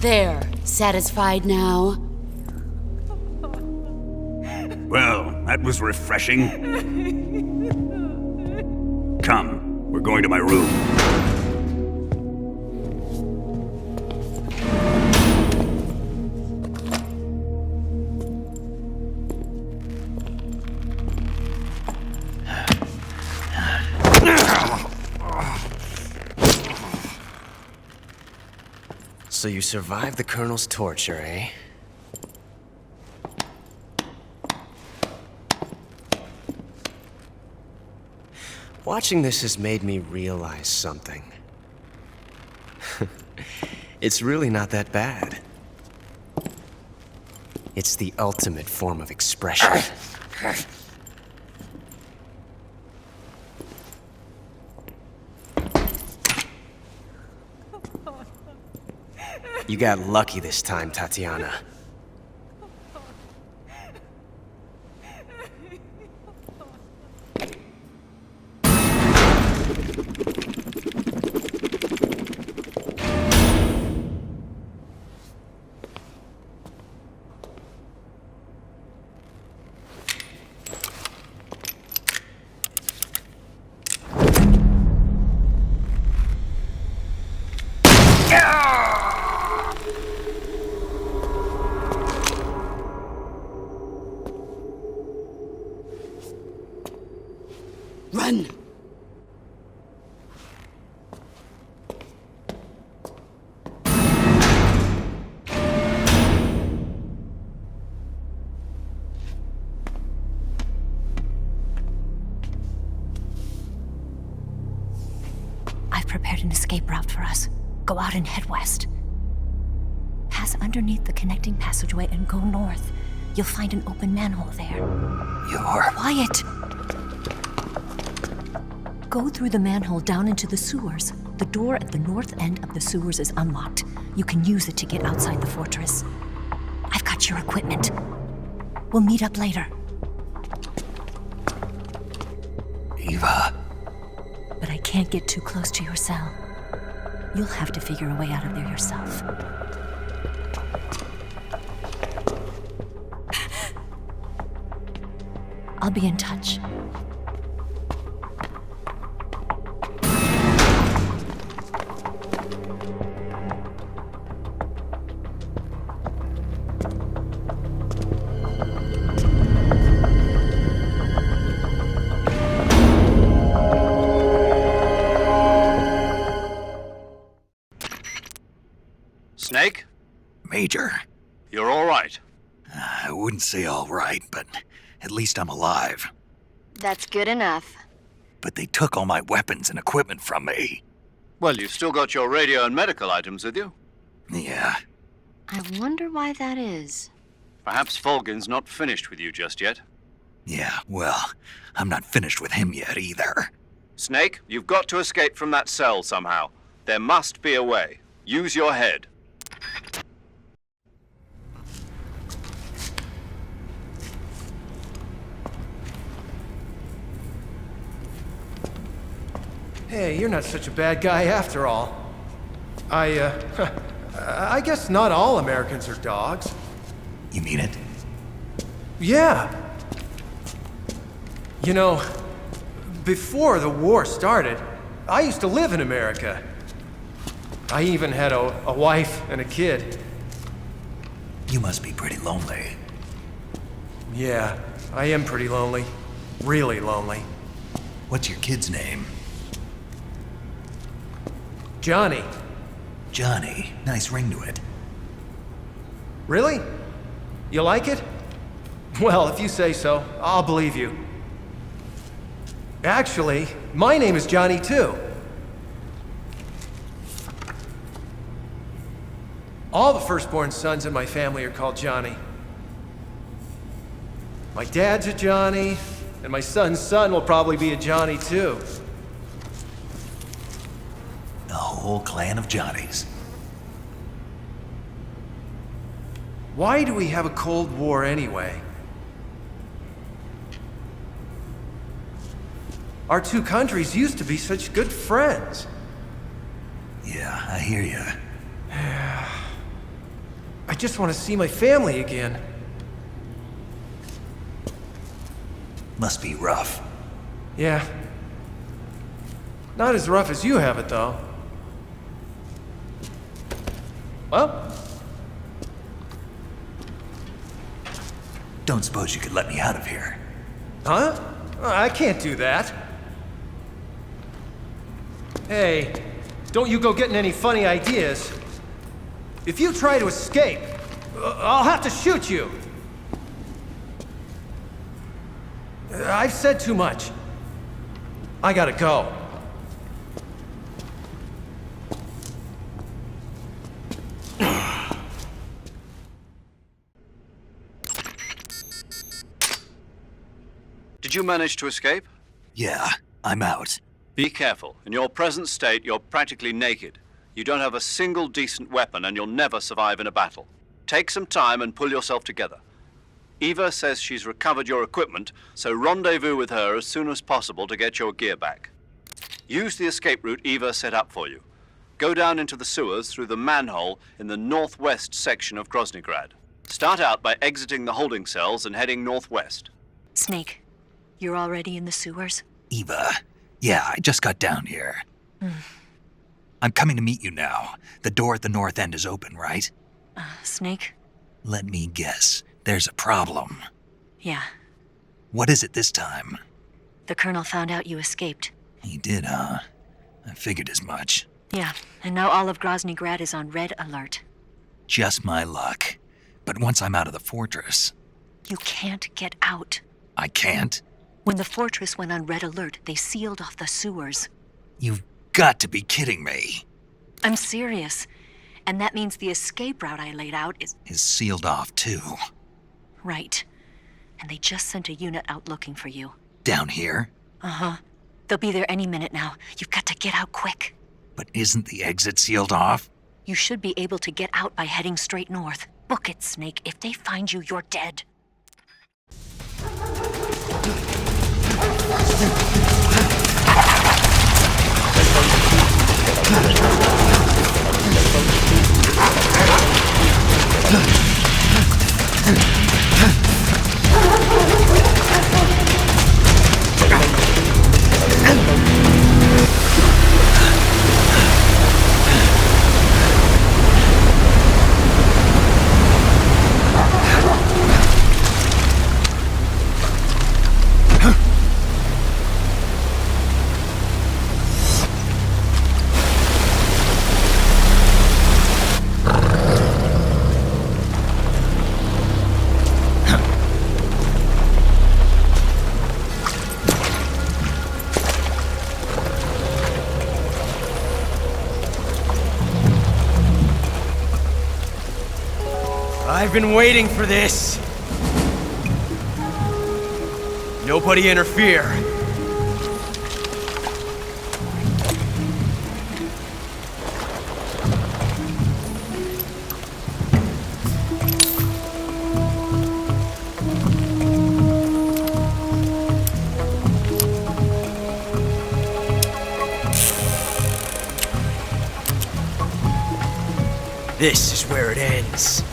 There, satisfied now? Well, that was refreshing. Come, we're going to my room. So you survived the Colonel's torture, eh? Watching this has made me realize something. It's really not that bad. It's the ultimate form of expression. You got lucky this time, Tatiana. Run! I've prepared an escape route for us. Go out and head west. Pass underneath the connecting passageway and go north. You'll find an open manhole there. You're... Quiet! Go through the manhole down into the sewers. The door at the north end of the sewers is unlocked. You can use it to get outside the fortress. I've got your equipment. We'll meet up later. Eva. But I can't get too close to your cell. You'll have to figure a way out of there yourself. I'll be in touch. Snake? Major. You're all right. I wouldn't say all right, but at least I'm alive. That's good enough. But they took all my weapons and equipment from me. Well, you've still got your radio and medical items with you. Yeah. I wonder why that is. Perhaps Volgin's not finished with you just yet. Yeah, well, I'm not finished with him yet either. Snake, you've got to escape from that cell somehow. There must be a way. Use your head. Hey, you're not such a bad guy after all. I guess not all Americans are dogs. You mean it? Yeah. You know, before the war started, I used to live in America. I even had a wife and a kid. You must be pretty lonely. Yeah, I am pretty lonely. Really lonely. What's your kid's name? Johnny. Johnny. Nice ring to it. Really? You like it? Well, if you say so, I'll believe you. Actually, my name is Johnny too. All the firstborn sons in my family are called Johnny. My dad's a Johnny, and my son's son will probably be a Johnny too. A whole clan of Johnnies. Why do we have a Cold War anyway? Our two countries used to be such good friends. Yeah, I hear you. I just want to see my family again. Must be rough. Yeah. Not as rough as you have it, though. Well? Don't suppose you could let me out of here? Huh? I can't do that. Hey, don't you go getting any funny ideas. If you try to escape, I'll have to shoot you. I've said too much. I gotta go. Did you manage to escape? Yeah, I'm out. Be careful. In your present state, you're practically naked. You don't have a single decent weapon, and you'll never survive in a battle. Take some time and pull yourself together. Eva says she's recovered your equipment, so rendezvous with her as soon as possible to get your gear back. Use the escape route Eva set up for you. Go down into the sewers through the manhole in the northwest section of Groznygrad. Start out by exiting the holding cells and heading northwest. Snake, you're already in the sewers? Eva, yeah, I just got down here. I'm coming to meet you now. The door at the north end is open, right? Snake? Let me guess. There's a problem. Yeah. What is it this time? The Colonel found out you escaped. He did, huh? I figured as much. Yeah, and now all of Groznygrad is on red alert. Just my luck. But once I'm out of the fortress... You can't get out. I can't? When the fortress went on red alert, they sealed off the sewers. You've got to be kidding me. I'm serious. And that means the escape route I laid out is sealed off, too. Right. And they just sent a unit out looking for you. Down here? Uh-huh. They'll be there any minute now. You've got to get out quick. But isn't the exit sealed off? You should be able to get out by heading straight north. Book it, Snake. If they find you, you're dead. I've been waiting for this. Nobody interfere. This is where it ends.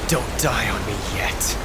Don't die on me yet.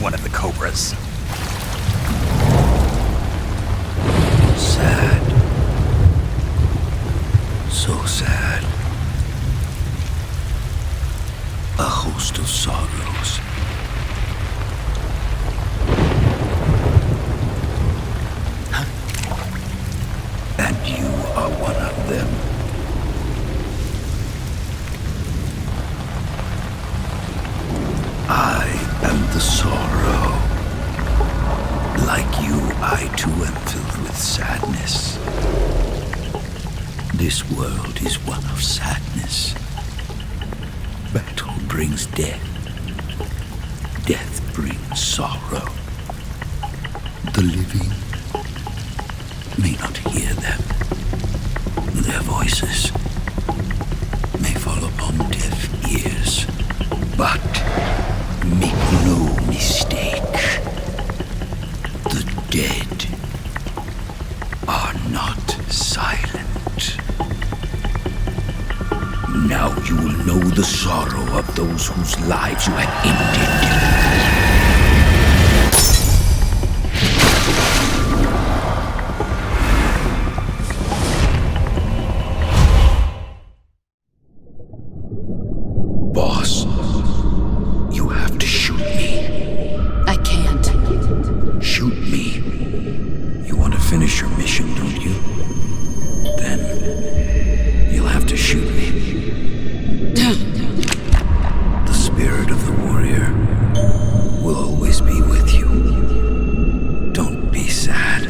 One of the Cobras. Sad. So sad. A host of sorrows. And you are one of them. I am the sorrow. Like you, I too am filled with sadness. This world is one of sadness. Battle brings death. Death brings sorrow. The living may not hear them. Their voices may fall upon deaf ears. But make no mistake, the dead are not silent. Now you will know the sorrow of those whose lives you have ended. Boss, you have to shoot me. I can't. Shoot me. You want to finish your mission, don't you? Then you'll have to shoot me. The spirit of the warrior will always be with you. Don't be sad.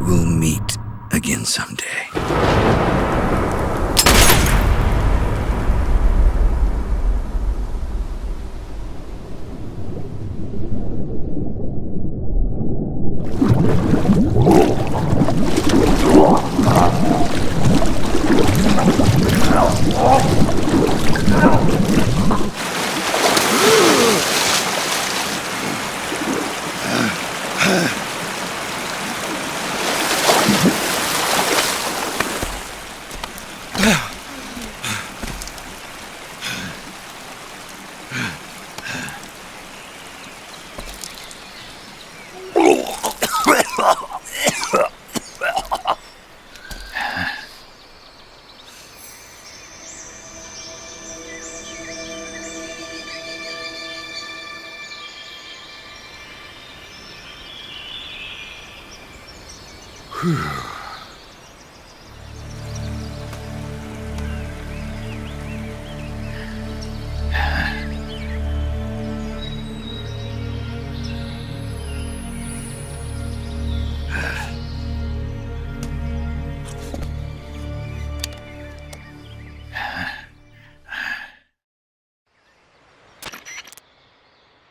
We'll meet again someday.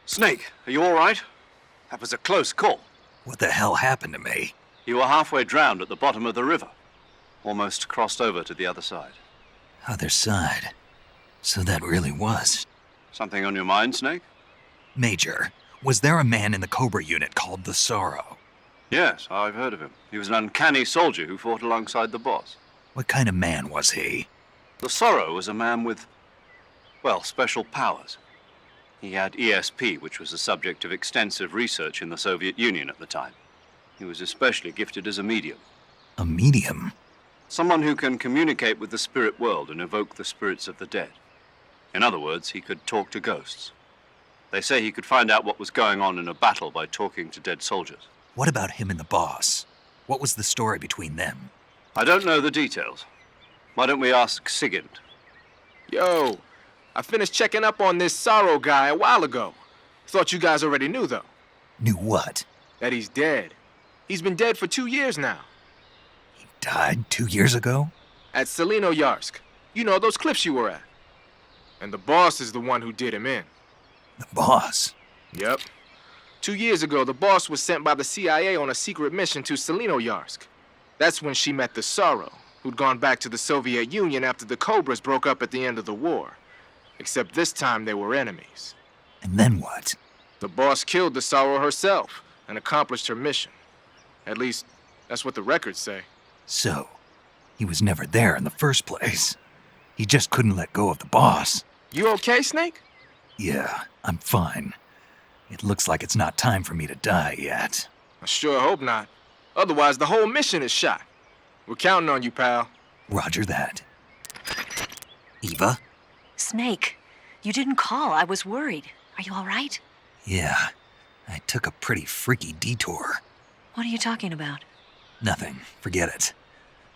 Snake, are you all right? That was a close call. What the hell happened to me? You were halfway drowned at the bottom of the river. Almost crossed over to the other side. Other side? So that really was. Something on your mind, Snake? Major, was there a man in the Cobra unit called the Sorrow? Yes, I've heard of him. He was an uncanny soldier who fought alongside the boss. What kind of man was he? The Sorrow was a man with, well, special powers. He had ESP, which was the subject of extensive research in the Soviet Union at the time. He was especially gifted as a medium. A medium? Someone who can communicate with the spirit world and evoke the spirits of the dead. In other words, he could talk to ghosts. They say he could find out what was going on in a battle by talking to dead soldiers. What about him and the boss? What was the story between them? I don't know the details. Why don't we ask Sigint? Yo, I finished checking up on this Sorrow guy a while ago. Thought you guys already knew, though. Knew what? That he's dead. He's been dead for 2 years now. He died 2 years ago? At Selino-Yarsk. You know, those cliffs you were at. And the boss is the one who did him in. The boss? Yep. 2 years ago, the boss was sent by the CIA on a secret mission to Selino-Yarsk. That's when she met the Sorrow, who'd gone back to the Soviet Union after the Cobras broke up at the end of the war. Except this time they were enemies. And then what? The boss killed the Sorrow herself and accomplished her mission. At least, that's what the records say. So, he was never there in the first place. He just couldn't let go of the boss. You okay, Snake? Yeah, I'm fine. It looks like it's not time for me to die yet. I sure hope not. Otherwise, the whole mission is shot. We're counting on you, pal. Roger that. Eva? Snake, you didn't call. I was worried. Are you all right? Yeah, I took a pretty freaky detour. What are you talking about? Nothing. Forget it.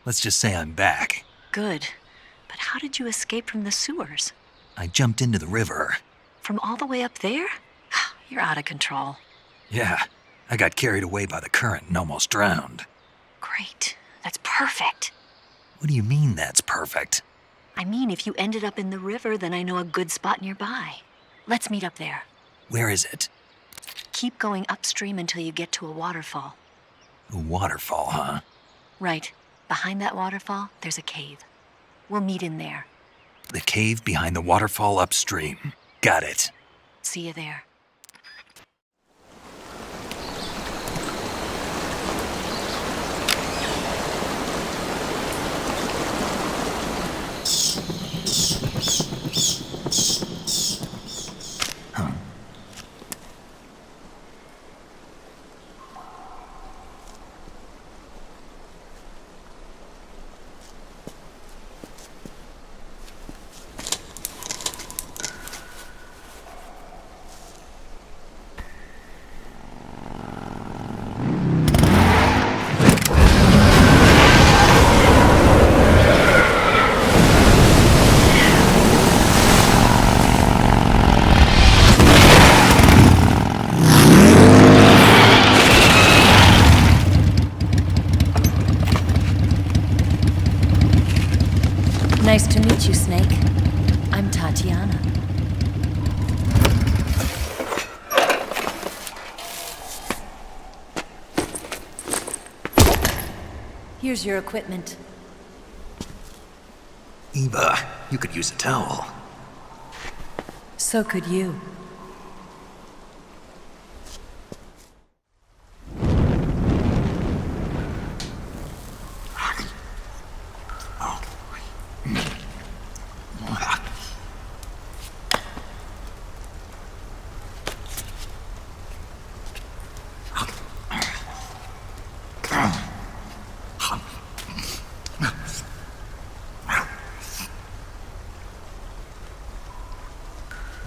Let's just say I'm back. Good. But how did you escape from the sewers? I jumped into the river. From all the way up there? You're out of control. Yeah, I got carried away by the current and almost drowned. Great. That's perfect. What do you mean that's perfect? I mean, if you ended up in the river, then I know a good spot nearby. Let's meet up there. Where is it? Keep going upstream until you get to a waterfall. A waterfall, huh? Right. Behind that waterfall, there's a cave. We'll meet in there. The cave behind the waterfall upstream. Got it. See you there. Nice to meet you, Snake. I'm Tatiana. Here's your equipment. Eva, you could use a towel. So could you.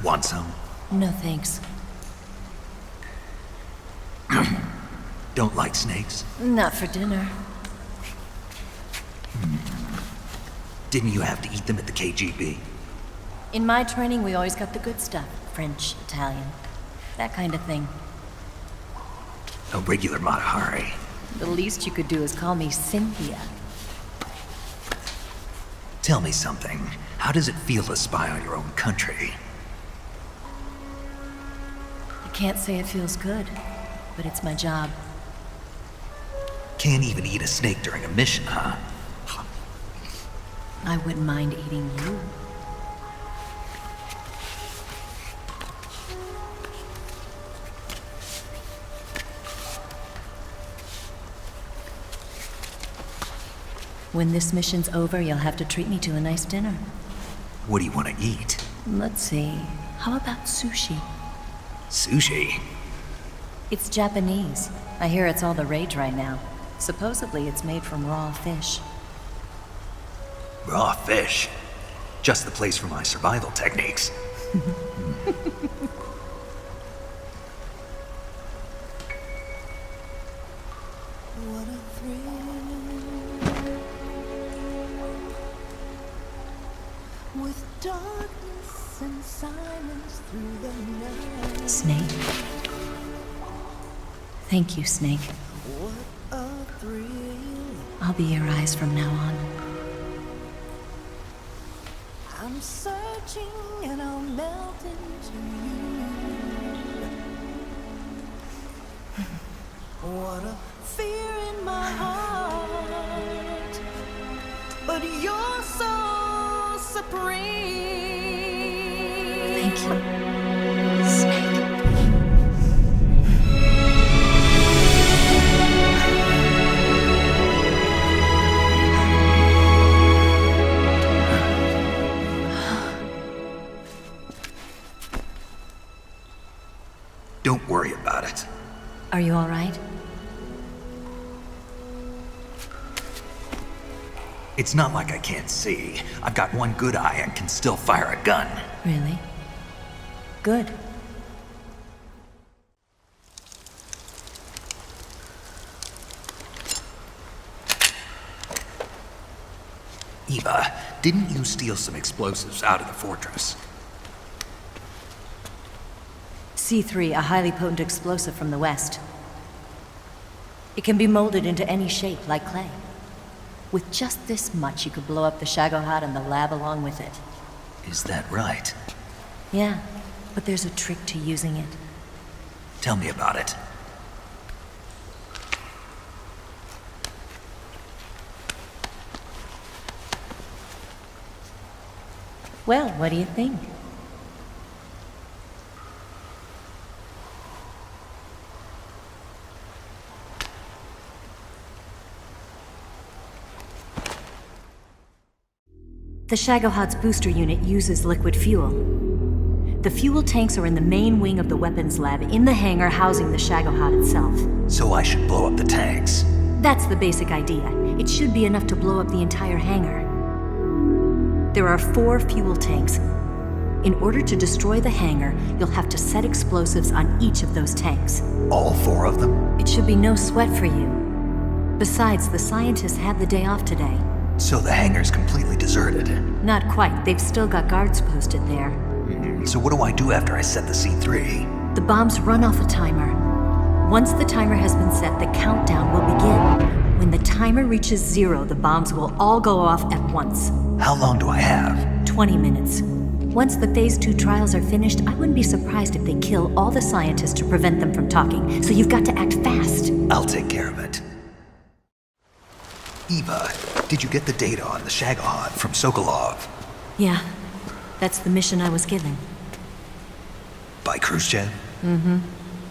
Want some? No thanks. Don't like snakes? Not for dinner. Didn't you have to eat them at the KGB? In my training, we always got the good stuff. French, Italian, that kind of thing. A regular Mata Hari. The least you could do is call me Cynthia. Tell me something. How does it feel to spy on your own country? I can't say it feels good, but it's my job. Can't even eat a snake during a mission, huh? I wouldn't mind eating you. When this mission's over, you'll have to treat me to a nice dinner. What do you want to eat? Let's see. How about sushi? Sushi? It's Japanese. I hear it's all the rage right now. Supposedly it's made from raw fish. Raw fish? Just the place for my survival techniques. With darkness and silence through the night. Snake. Thank you, Snake. What a thrill. I'll be your eyes from now on. I'm searching and I'll melt into you. What a fear in my heart. But you're so supreme. Thank you, Snake. Don't worry about it. Are you all right? It's not like I can't see. I've got one good eye and can still fire a gun. Really? Good. Eva, didn't you steal some explosives out of the fortress? C3, a highly potent explosive from the west. It can be molded into any shape, like clay. With just this much, you could blow up the Shagohod and the lab along with it. Is that right? Yeah, but there's a trick to using it. Tell me about it. Well, what do you think? The Shagohod's booster unit uses liquid fuel. The fuel tanks are in the main wing of the weapons lab in the hangar housing the Shagohod itself. So I should blow up the tanks. That's the basic idea. It should be enough to blow up the entire hangar. There are 4 fuel tanks. In order to destroy the hangar, you'll have to set explosives on each of those tanks. All 4 of them? It should be no sweat for you. Besides, the scientists had the day off today. So the hangar's completely deserted. Not quite. They've still got guards posted there. So what do I do after I set the C3? The bombs run off a timer. Once the timer has been set, the countdown will begin. When the timer reaches 0, the bombs will all go off at once. How long do I have? 20 minutes. Once the Phase 2 trials are finished, I wouldn't be surprised if they kill all the scientists to prevent them from talking. So you've got to act fast. I'll take care of it. Eva, did you get the data on the Shagohod from Sokolov? Yeah, that's the mission I was given. By Khrushchev? Mm-hmm.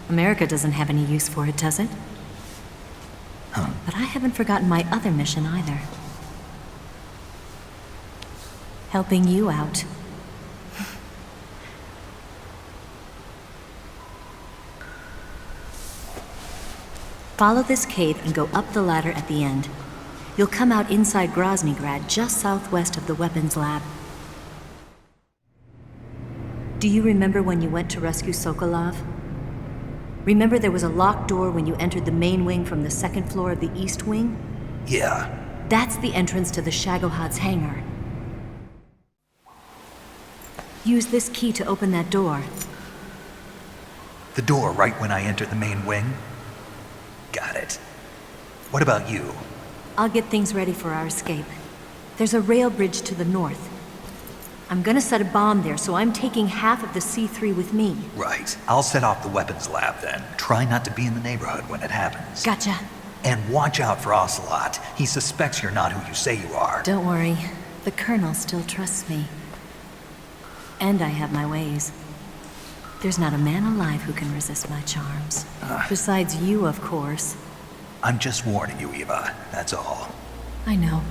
America doesn't have any use for it, does it? Huh. But I haven't forgotten my other mission either. Helping you out. Follow this cave and go up the ladder at the end. You'll come out inside Groznygrad, just southwest of the weapons lab. Do you remember when you went to rescue Sokolov? Remember there was a locked door when you entered the main wing from the second floor of the east wing? Yeah. That's the entrance to the Shagohod's hangar. Use this key to open that door. The door right when I entered the main wing? Got it. What about you? I'll get things ready for our escape. There's a rail bridge to the north. I'm gonna set a bomb there, so I'm taking half of the C3 with me. Right. I'll set off the weapons lab then. Try not to be in the neighborhood when it happens. Gotcha. And watch out for Ocelot. He suspects you're not who you say you are. Don't worry. The Colonel still trusts me. And I have my ways. There's not a man alive who can resist my charms. Besides you, of course. I'm just warning you, Eva. That's all. I know.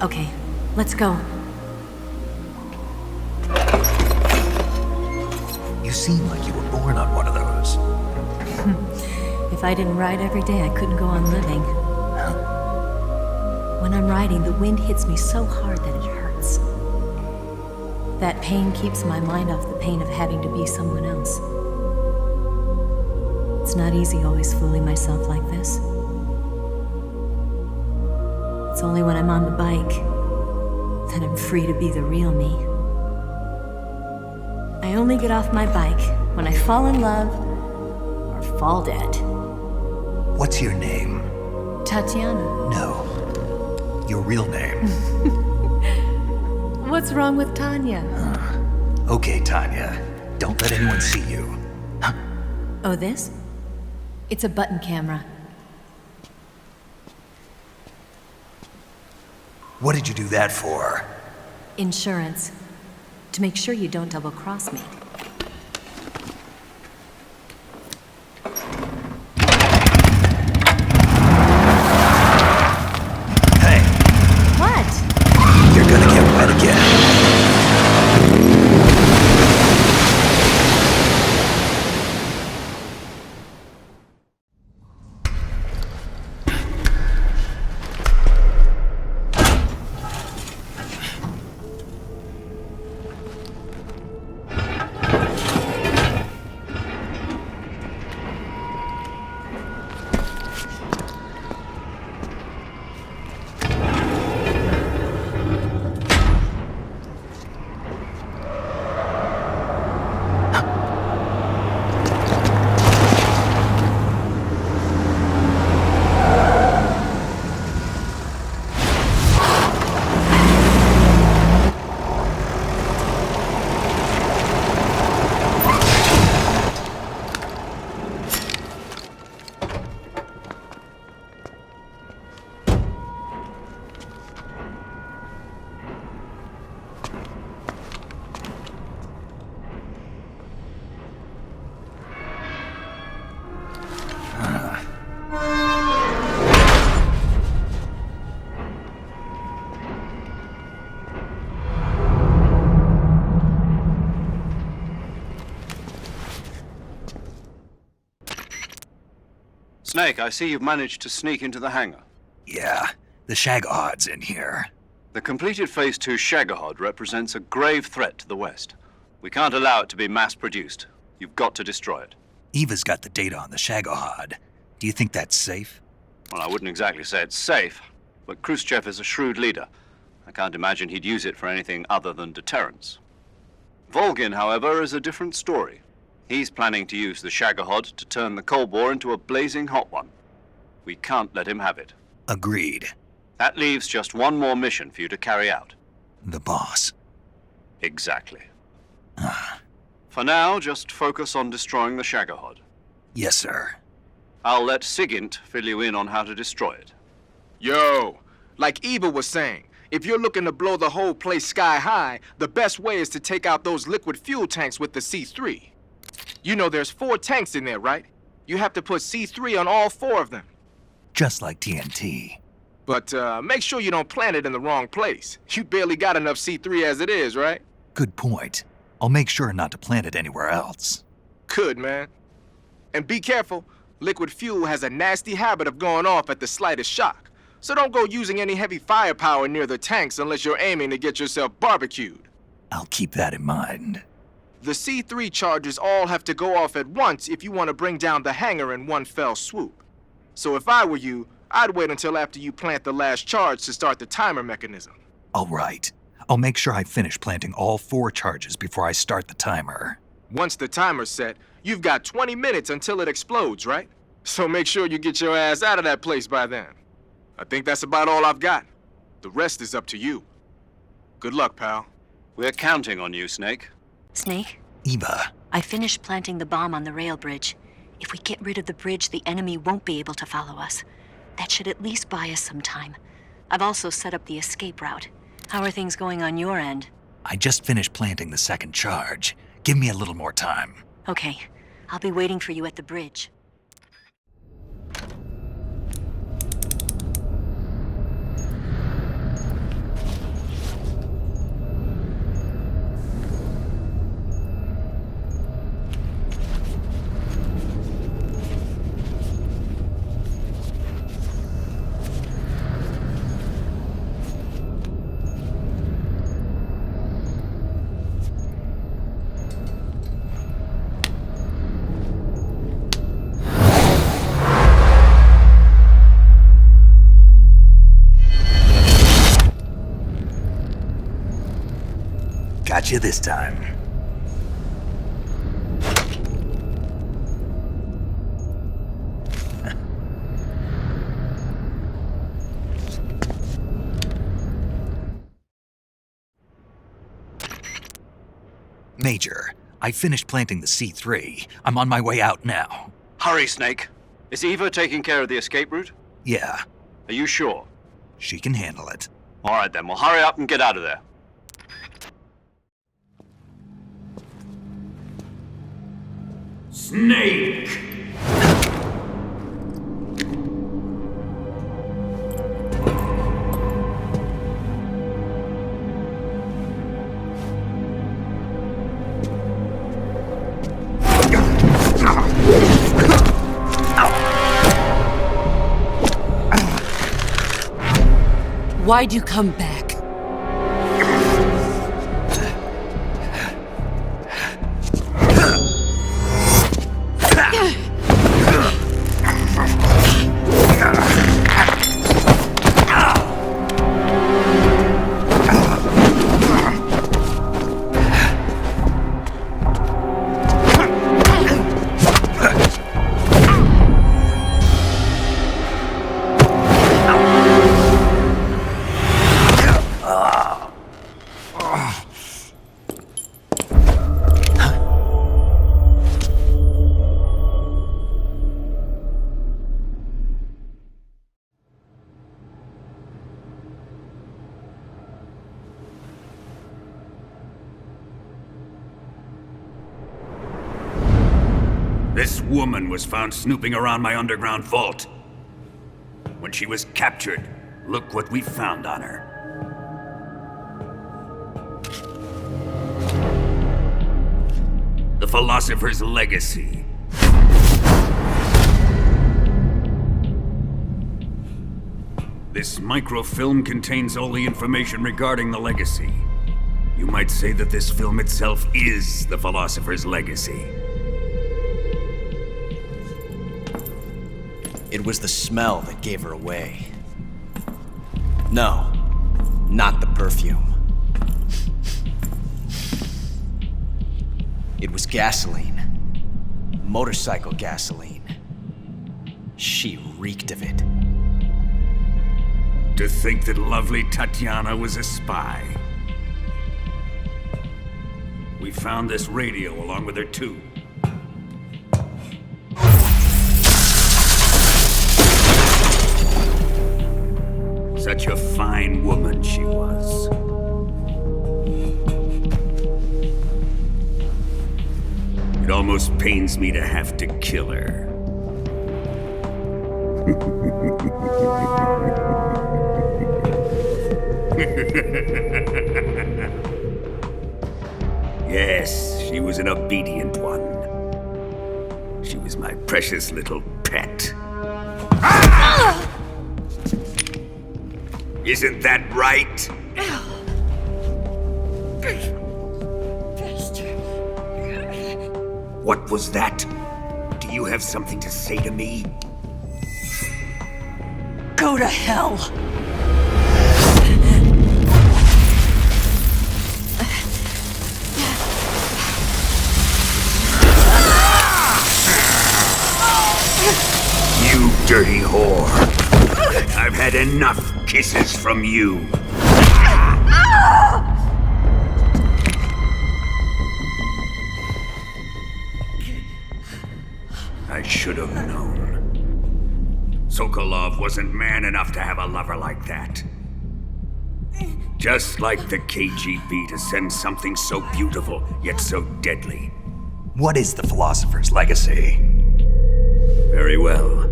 Okay, let's go. You seem like you were born on one of those. If I didn't ride every day, I couldn't go on living. When I'm riding, the wind hits me so hard that it hurts. That pain keeps my mind off the pain of having to be someone else. It's not easy always fooling myself like this. It's only when I'm on the bike that I'm free to be the real me. I only get off my bike when I fall in love or fall dead. What's your name? Tatiana. No. Your real name. What's wrong with Tanya? Okay, Tanya. Don't let anyone see you. Oh, this? It's a button camera. What did you do that for? Insurance. To make sure you don't double-cross me. Hey! What? You're gonna get wet again. Snake, I see you've managed to sneak into the hangar. Yeah, the Shagahad's in here. The completed Phase 2 Shagahad represents a grave threat to the West. We can't allow it to be mass-produced. You've got to destroy it. Eva's got the data on the Shagahad. Do you think that's safe? Well, I wouldn't exactly say it's safe, but Khrushchev is a shrewd leader. I can't imagine he'd use it for anything other than deterrence. Volgin, however, is a different story. He's planning to use the Shagahad to turn the Cold War into a blazing hot one. We can't let him have it. Agreed. That leaves just one more mission for you to carry out. The boss. Exactly. For now, just focus on destroying the Shagahad. Yes, sir. I'll let Sigint fill you in on how to destroy it. Yo, like Eva was saying, if you're looking to blow the whole place sky high, the best way is to take out those liquid fuel tanks with the C3. You know there's 4 tanks in there, right? You have to put C3 on all 4 of them. Just like TNT. But make sure you don't plant it in the wrong place. You barely got enough C3 as it is, right? Good point. I'll make sure not to plant it anywhere else. Good, man. And be careful. Liquid fuel has a nasty habit of going off at the slightest shock. So don't go using any heavy firepower near the tanks unless you're aiming to get yourself barbecued. I'll keep that in mind. The C3 charges all have to go off at once if you want to bring down the hangar in one fell swoop. So if I were you, I'd wait until after you plant the last charge to start the timer mechanism. All right. I'll make sure I finish planting all 4 charges before I start the timer. Once the timer's set, you've got 20 minutes until it explodes, right? So make sure you get your ass out of that place by then. I think that's about all I've got. The rest is up to you. Good luck, pal. We're counting on you, Snake. Snake? Eva. I finished planting the bomb on the rail bridge. If we get rid of the bridge, the enemy won't be able to follow us. That should at least buy us some time. I've also set up the escape route. How are things going on your end? I just finished planting the 2nd charge. Give me a little more time. Okay. I'll be waiting for you at the bridge. Got you this time. Major, I finished planting the C3. I'm on my way out now. Hurry, Snake. Is Eva taking care of the escape route? Yeah, Are you sure? she can handle it. All right then, well hurry up and get out of there. Snake! Why'd you come back? This woman was found snooping around my underground vault. When she was captured, look what we found on her. The Philosopher's Legacy. This microfilm contains all the information regarding the legacy. You might say that this film itself is the Philosopher's Legacy. It was the smell that gave her away. No, not the perfume. It was gasoline. Motorcycle gasoline. She reeked of it. To think that lovely Tatiana was a spy. We found this radio along with her too. Such a fine woman she was. It almost pains me to have to kill her. Yes, she was an obedient one. She was my precious little pet. Ah! Isn't that right? What was that? Do you have something to say to me? Go to hell! You dirty whore. I've had enough kisses from you. I should have known. Sokolov wasn't man enough to have a lover like that. Just like the KGB to send something so beautiful, yet so deadly. What is the Philosopher's Legacy? Very well.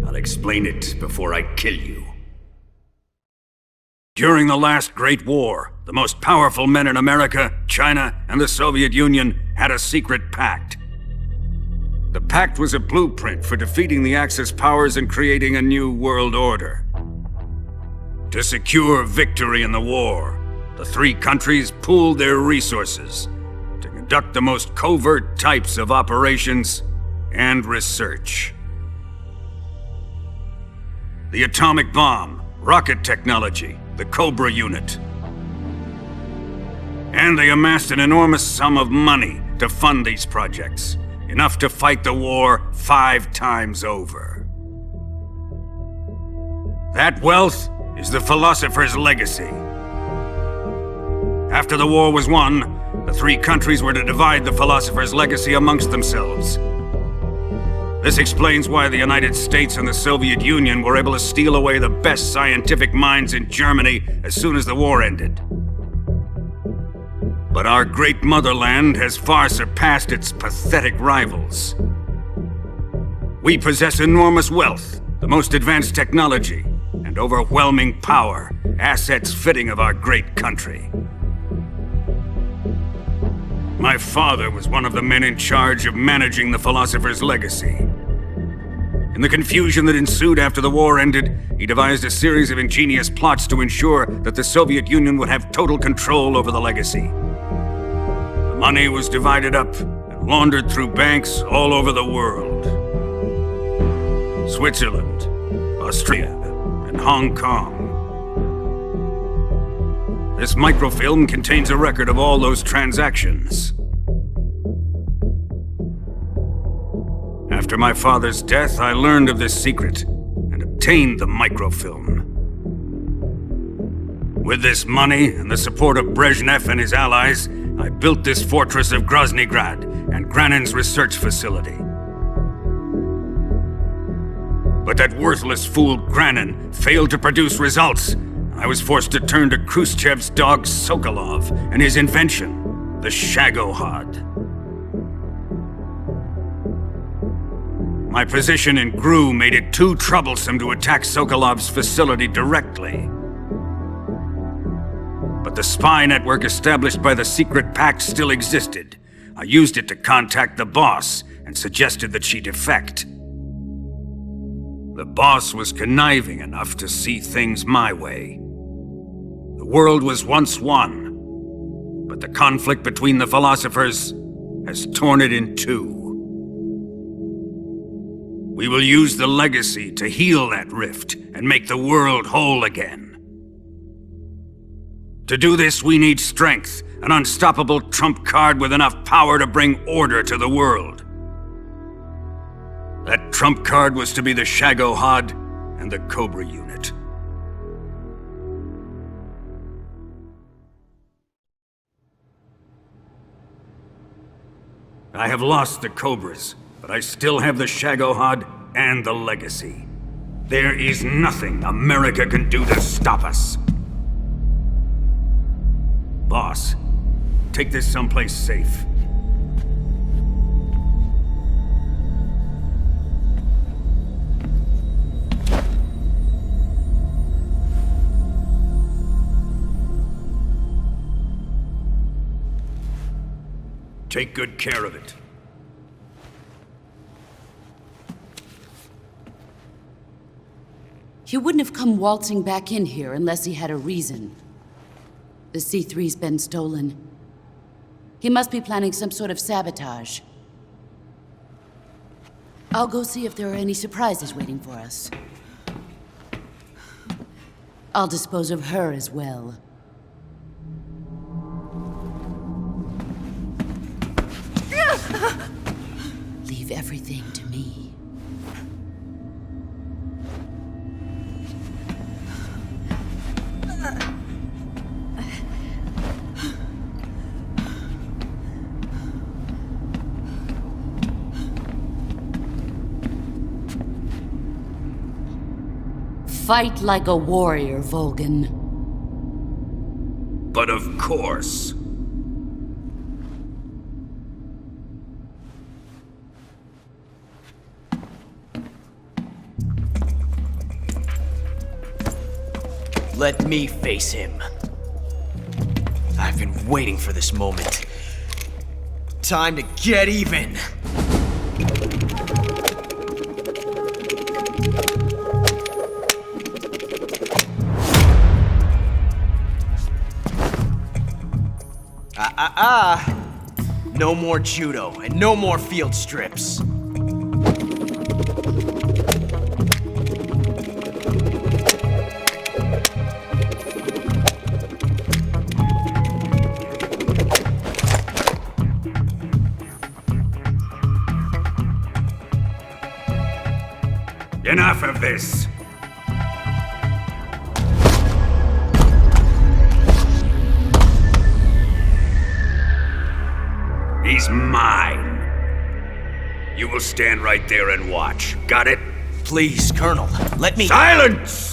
I'll explain it before I kill you. During the last Great War, the most powerful men in America, China, and the Soviet Union had a secret pact. The pact was a blueprint for defeating the Axis powers and creating a new world order. To secure victory in the war, the three countries pooled their resources to conduct the most covert types of operations and research. The atomic bomb, rocket technology, the Cobra unit. And they amassed an enormous sum of money to fund these projects, enough to fight the war 5 times over. That wealth is the philosopher's legacy. After the war was won, the 3 countries were to divide the philosopher's legacy amongst themselves. This explains why the United States and the Soviet Union were able to steal away the best scientific minds in Germany as soon as the war ended. But our great motherland has far surpassed its pathetic rivals. We possess enormous wealth, the most advanced technology, and overwhelming power, assets fitting of our great country. My father was one of the men in charge of managing the philosopher's legacy. In the confusion that ensued after the war ended, he devised a series of ingenious plots to ensure that the Soviet Union would have total control over the legacy. The money was divided up and laundered through banks all over the world. Switzerland, Austria, and Hong Kong. This microfilm contains a record of all those transactions. After my father's death, I learned of this secret and obtained the microfilm. With this money and the support of Brezhnev and his allies, I built this fortress of Groznygrad and Granin's research facility. But that worthless fool Granin failed to produce results. I was forced to turn to Khrushchev's dog Sokolov and his invention, the Shagohod. My position in GRU made it too troublesome to attack Sokolov's facility directly. But the spy network established by the secret pact still existed. I used it to contact the boss and suggested that she defect. The boss was conniving enough to see things my way. The world was once one, but the conflict between the philosophers has torn it in two. We will use the legacy to heal that rift and make the world whole again. To do this, we need strength, an unstoppable trump card with enough power to bring order to the world. That trump card was to be the Shagohod and the Cobra unit. I have lost the Cobras, but I still have the Shagohod and the legacy. There is nothing America can do to stop us. Boss, take this someplace safe. Take good care of it. He wouldn't have come waltzing back in here unless he had a reason. The C3's been stolen. He must be planning some sort of sabotage. I'll go see if there are any surprises waiting for us. I'll dispose of her as well. Leave everything to me. Fight like a warrior, Volgan. But of course. Let me face him. I've been waiting for this moment. Time to get even. No more judo, and no more field strips. Enough of this. He's mine. You will stand right there and watch. Got it? Please, Colonel, let me— Silence!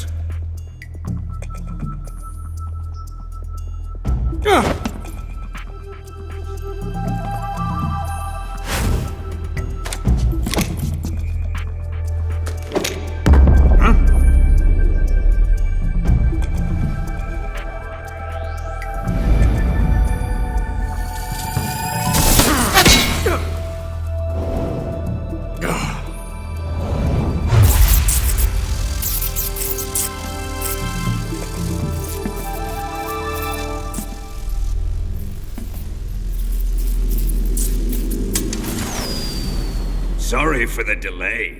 Sorry for the delay.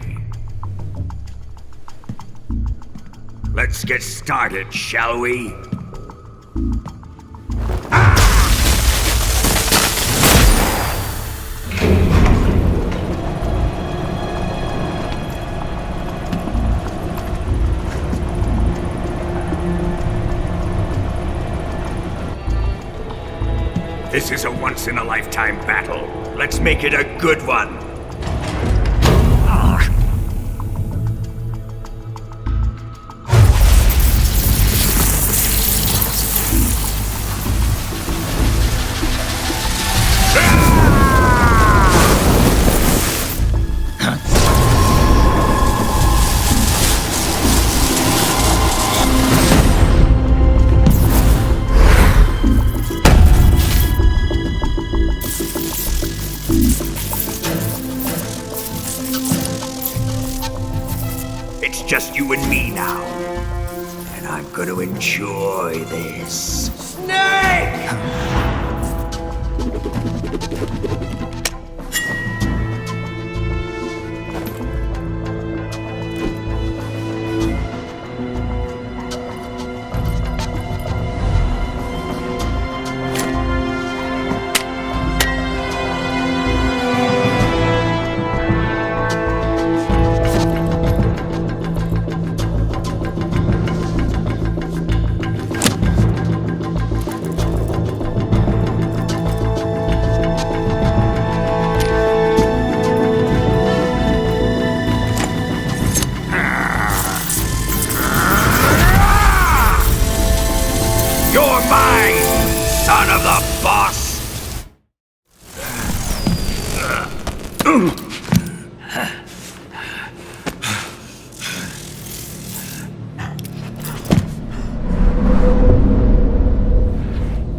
Let's get started, shall we? This is a once-in-a-lifetime battle. Let's make it a good one. Just you and me now. And I'm gonna enjoy this. Snake!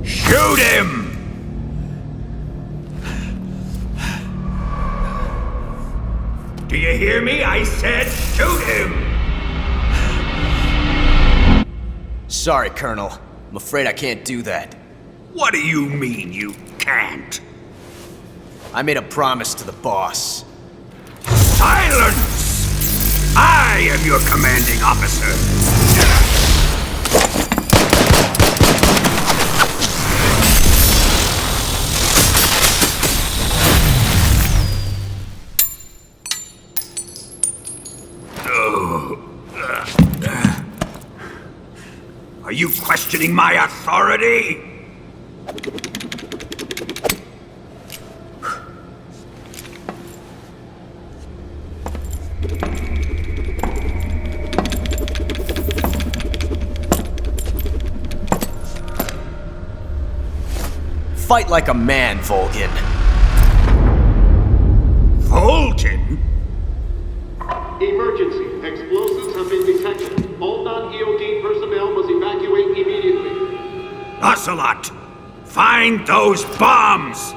Shoot him! Do you hear me? I said shoot him! Sorry, Colonel. I'm afraid I can't do that. What do you mean you can't? I made a promise to the boss. Silence! I am your commanding officer. Are you questioning my authority? Fight like a man, Volgin. Volgin? Emergency. Explosives have been detected. All non-EOD personnel must evacuate immediately. Ocelot! Find those bombs!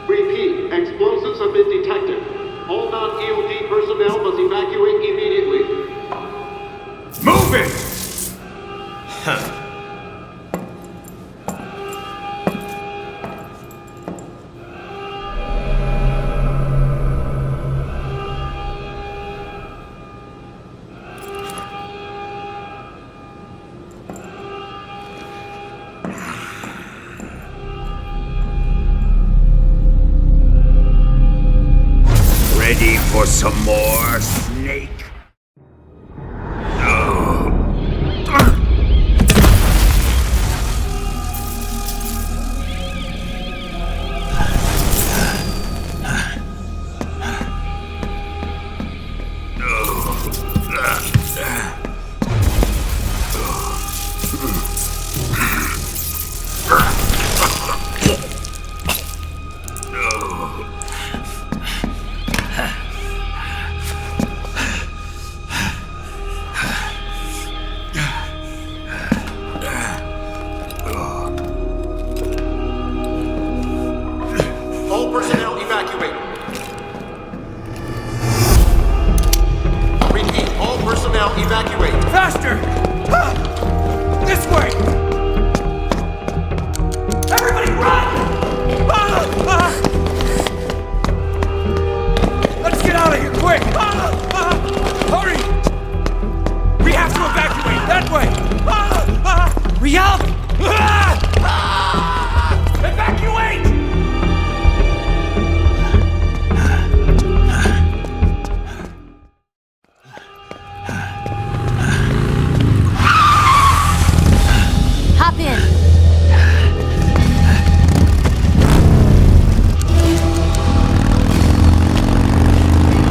Repeat. Explosives have been detected. All non-EOD personnel must evacuate immediately. Move it! Huh. Ready for some more, Snake?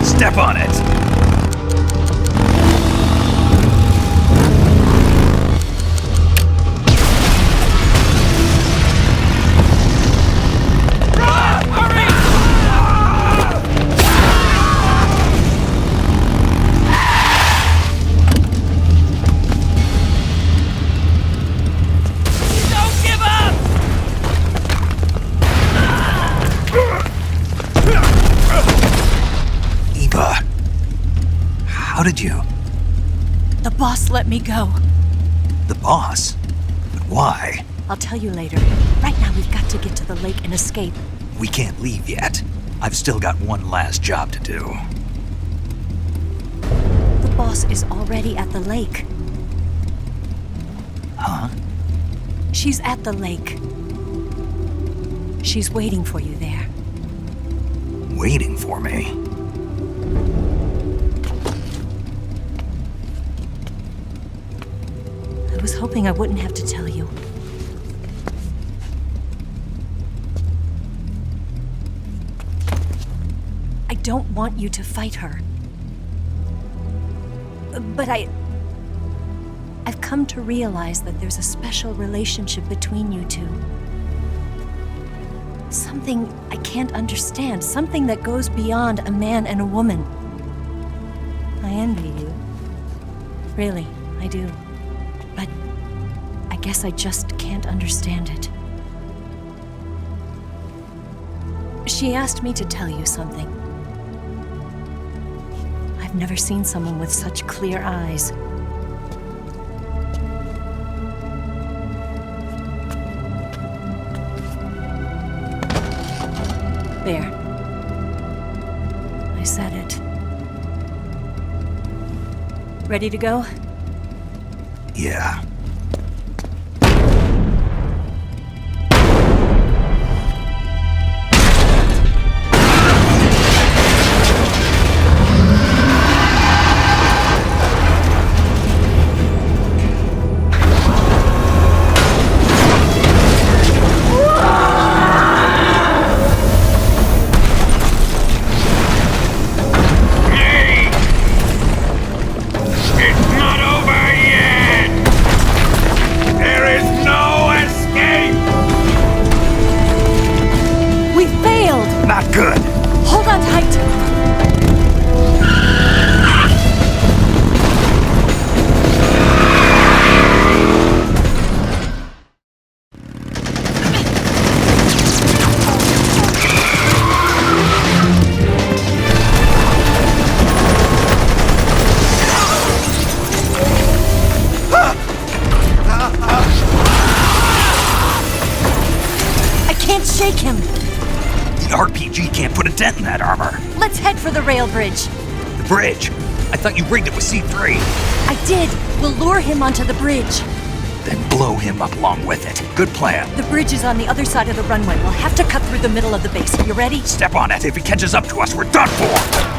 Step on it! How did you? The boss let me go. The boss? But why? I'll tell you later. Right now, we've got to get to the lake and escape. We can't leave yet. I've still got one last job to do. The boss is already at the lake. Huh? She's at the lake. She's waiting for you there. Waiting for me? I was hoping I wouldn't have to tell you. I don't want you to fight her. But I've come to realize that there's a special relationship between you two. Something I can't understand, something that goes beyond a man and a woman. I envy you. Really, I do. But I guess I just can't understand it. She asked me to tell you something. I've never seen someone with such clear eyes. There. I said it. Ready to go? Yeah. Shake him! The RPG can't put a dent in that armor. Let's head for the rail bridge. The bridge? I thought you rigged it with C3. I did. We'll lure him onto the bridge. Then blow him up along with it. Good plan. The bridge is on the other side of the runway. We'll have to cut through the middle of the base. You ready? Step on it. If he catches up to us, we're done for.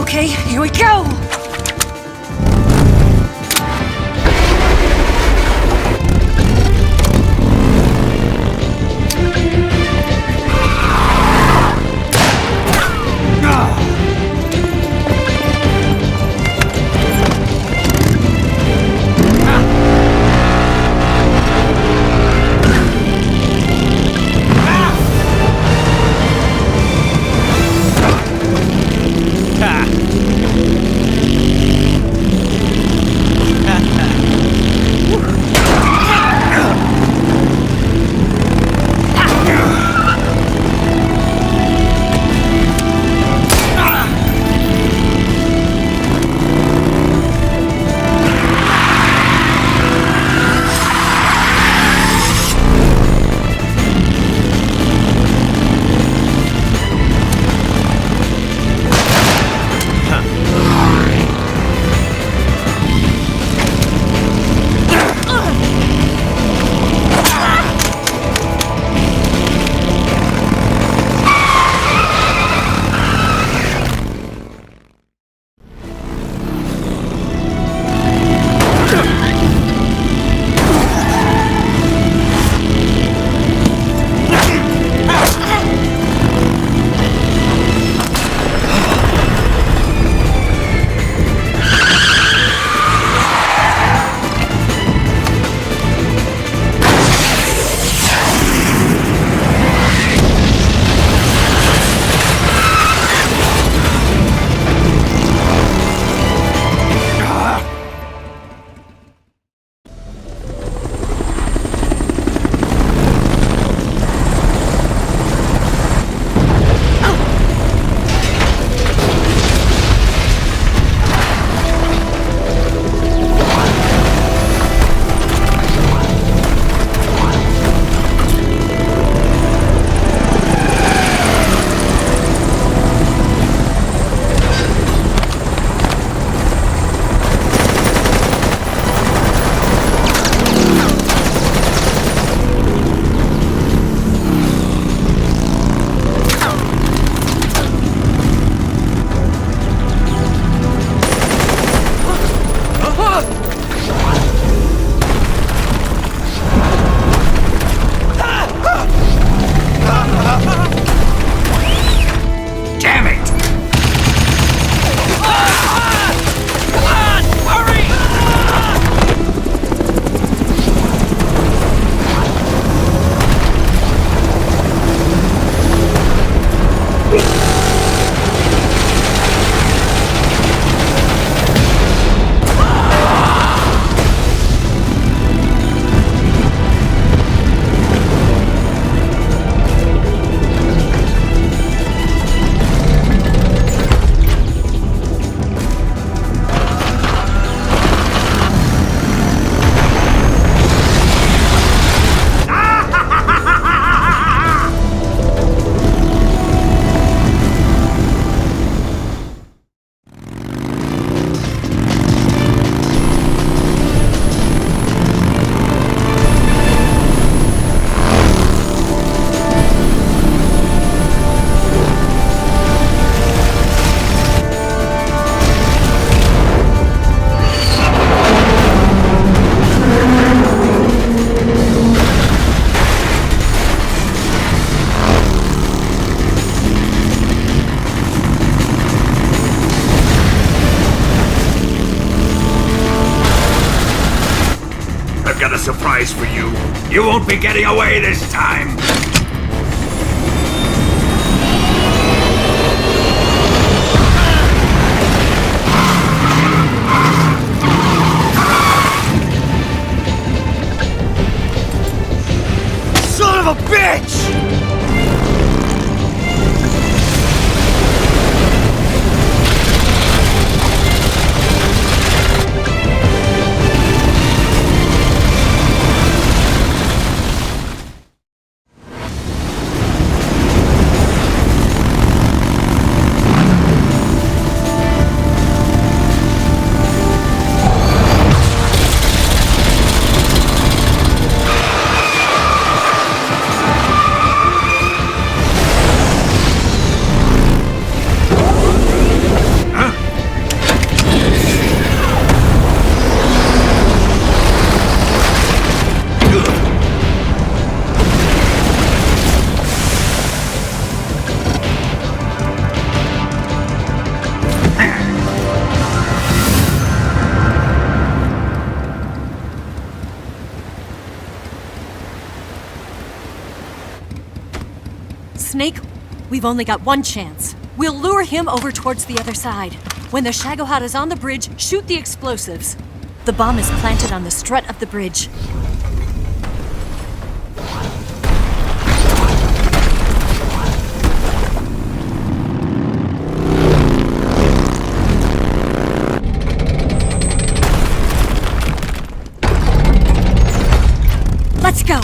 Okay, here we go! surprise for you. You won't be getting away this time. Son of a bitch! Snake, we've only got one chance. We'll lure him over towards the other side. When the Shagohod is on the bridge, shoot the explosives. The bomb is planted on the strut of the bridge. Let's go!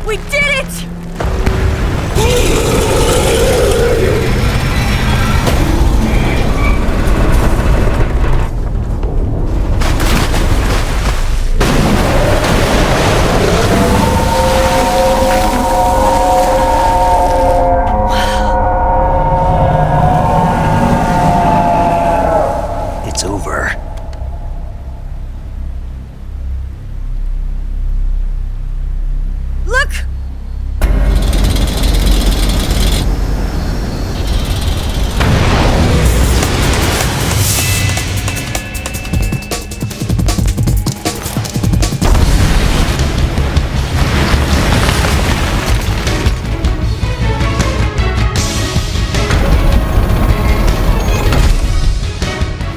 We did it! It's over. Look!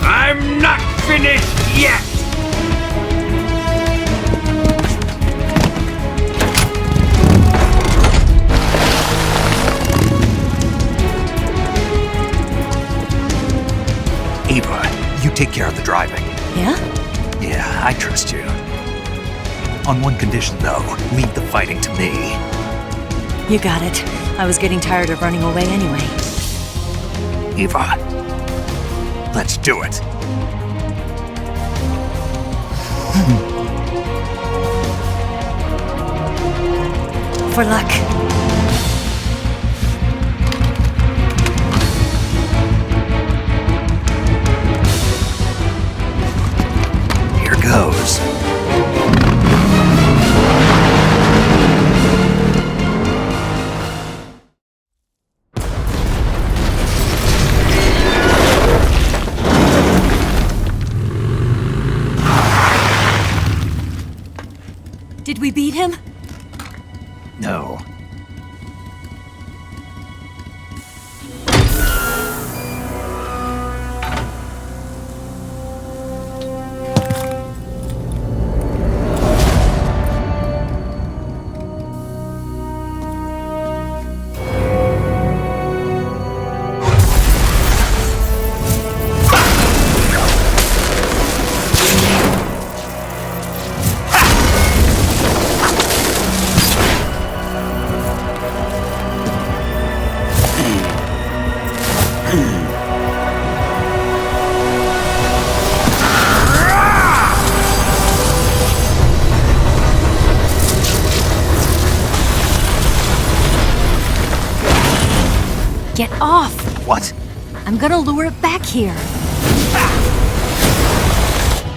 I'm not finished yet! Ava, you take care of the driving. Yeah? Yeah, I trust you. On one condition, though, leave the fighting to me. You got it. I was getting tired of running away anyway. Ava, let's do it. For luck. Here goes. Did we beat him? No. Get off! What? I'm gonna lure it back here.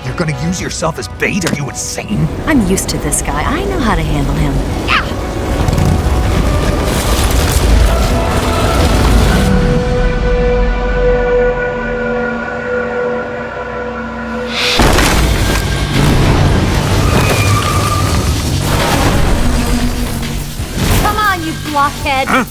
You're gonna use yourself as bait? Are you insane? I'm used to this guy. I know how to handle him. blockhead! Huh?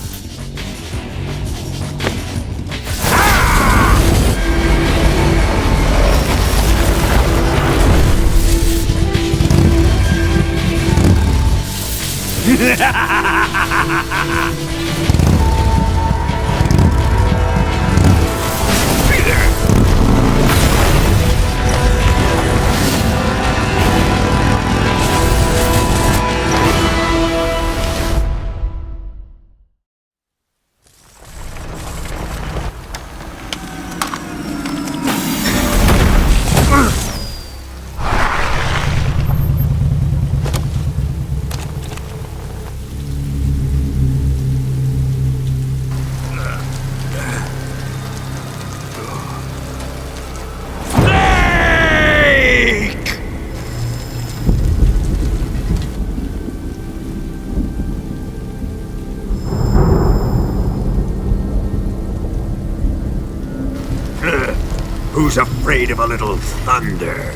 Who's afraid of a little thunder?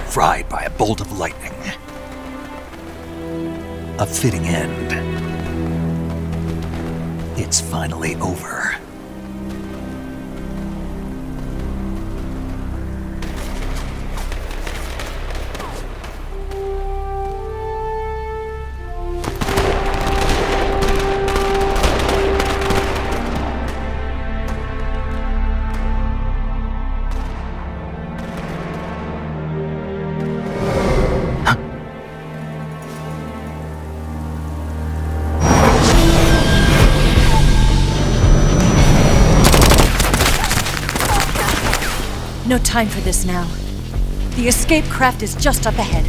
Fried by a bolt of lightning. A fitting end. It's finally over. No time for this now. The escape craft is just up ahead.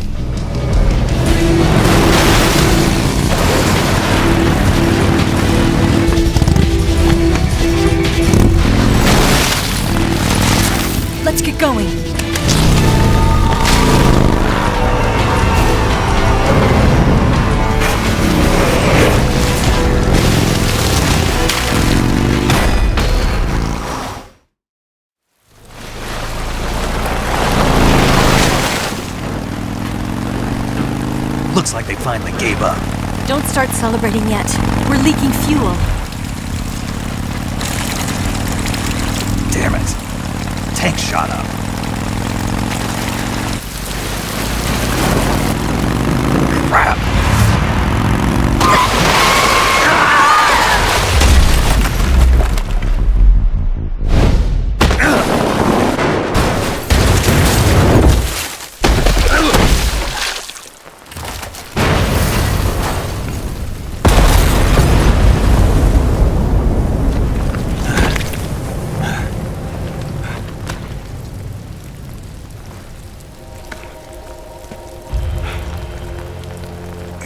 Let's get going. Looks like they finally gave up. Don't start celebrating yet. We're leaking fuel. Damn it. Tank shot up. Crap.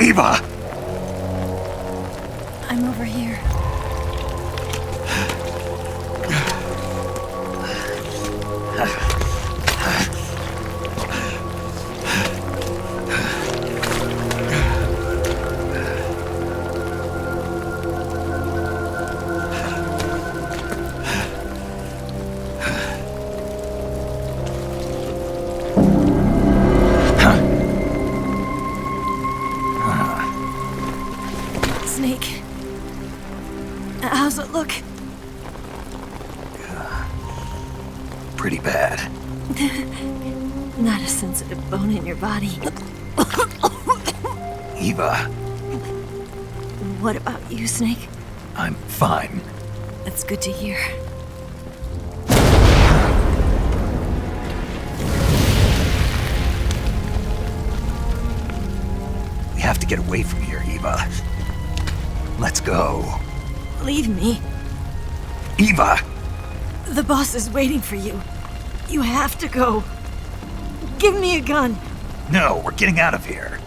Eva! I'm over here. Snake. How's it look? Pretty bad. Not a sensitive bone in your body. Eva. What about you, Snake? I'm fine. That's good to hear. have to get away from here, Eva. Let's go. Leave me. Eva! The boss is waiting for you. You have to go. Give me a gun. No, we're getting out of here.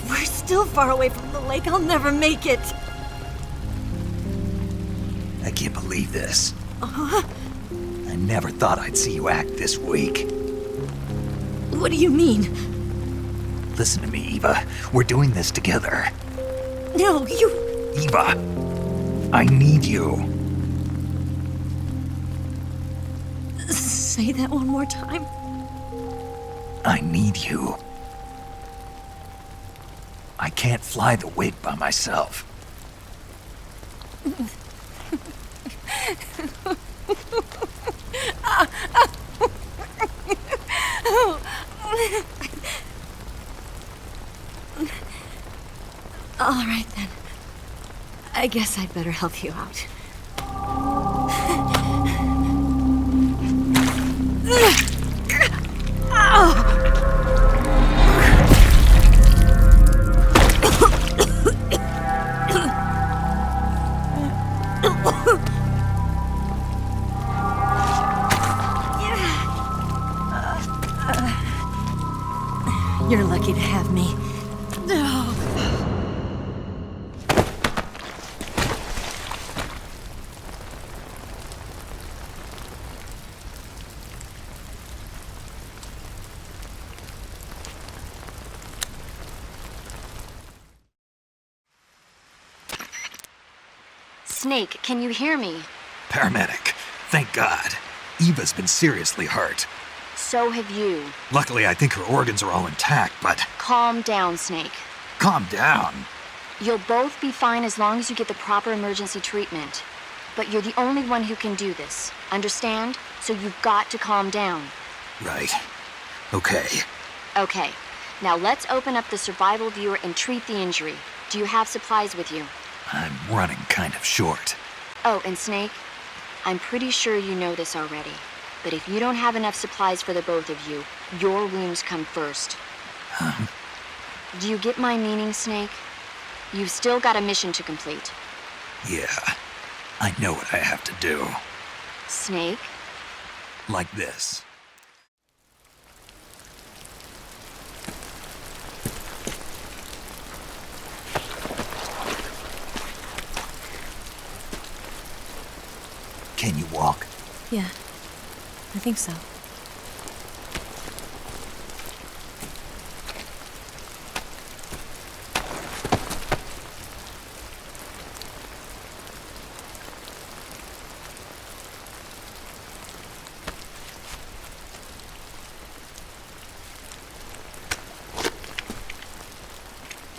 We're still far away from the lake. I'll never make it. I can't believe this. Uh-huh. I never thought I'd see you act this weak. What do you mean? Listen to me, Eva. We're doing this together. No, you... Eva, I need you. Say that one more time. I need you. I can't fly the wig by myself. All right, then. I guess I'd better help you out. You're lucky to have me. Snake, can you hear me? Paramedic, thank God. Eva's been seriously hurt. So have you. Luckily, I think her organs are all intact, but... Calm down, Snake. Calm down. You'll both be fine as long as you get the proper emergency treatment. But you're the only one who can do this. Understand? So you've got to calm down. Right. Okay. Okay. Now let's open up the survival viewer and treat the injury. Do you have supplies with you? I'm running kind of short. Oh, and Snake, I'm pretty sure you know this already. But if you don't have enough supplies for the both of you, your wounds come first. Huh? Do you get my meaning, Snake? You've still got a mission to complete. Yeah. I know what I have to do. Snake? Like this. Can you walk? Yeah, I think so.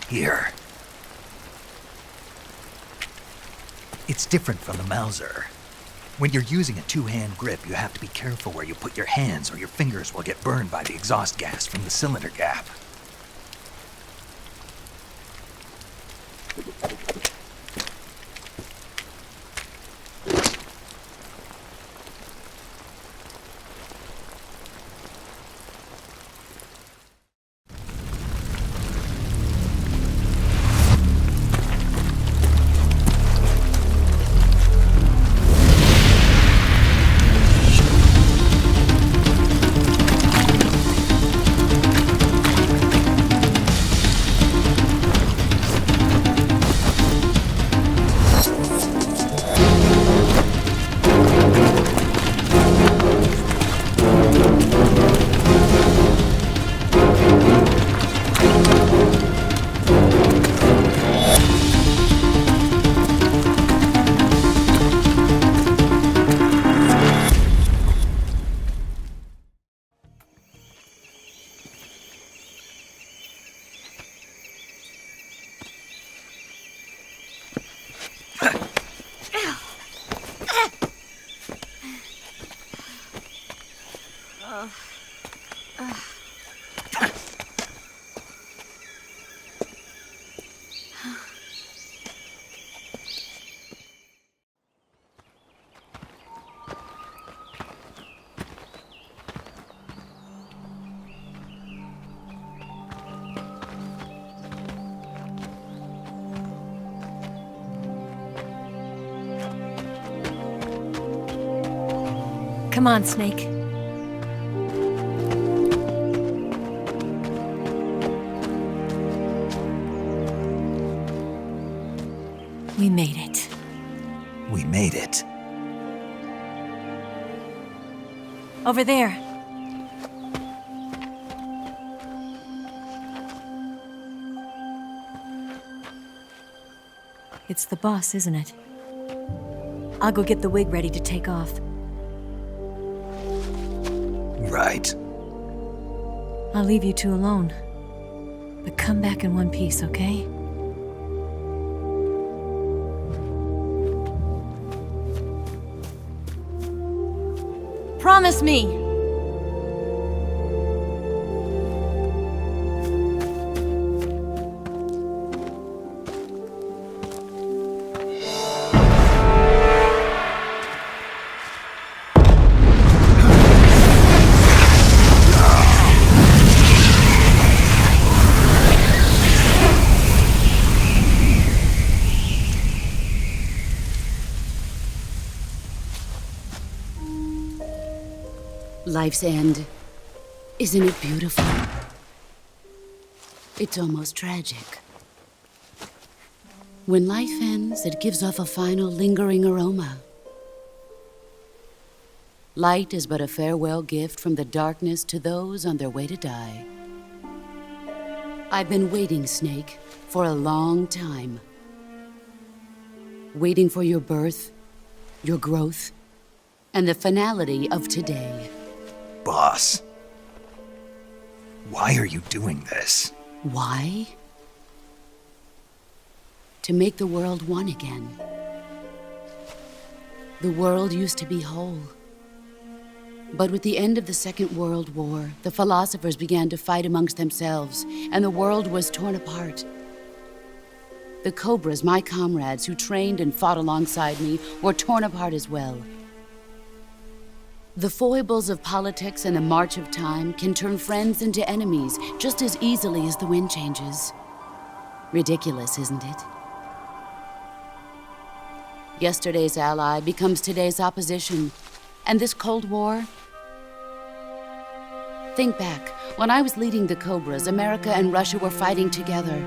Here. It's different from the Mauser. When you're using a two-hand grip, you have to be careful where you put your hands or your fingers will get burned by the exhaust gas from the cylinder gap. Come on, Snake. We made it. We made it. Over there. It's the boss, isn't it? I'll go get the wig ready to take off. Right. I'll leave you two alone. But come back in one piece, okay? Promise me! Life's end. Isn't it beautiful? It's almost tragic. When life ends, it gives off a final lingering aroma. Light is but a farewell gift from the darkness to those on their way to die. I've been waiting, Snake, for a long time. Waiting for your birth, your growth, and the finality of today. Boss, why are you doing this? Why? To make the world one again. The world used to be whole. But with the end of the Second World War, the philosophers began to fight amongst themselves, and the world was torn apart. The Cobras, my comrades who trained and fought alongside me, were torn apart as well. The foibles of politics and the march of time can turn friends into enemies just as easily as the wind changes. Ridiculous, isn't it? Yesterday's ally becomes today's opposition. And this Cold War? Think back. When I was leading the Cobras, America and Russia were fighting together.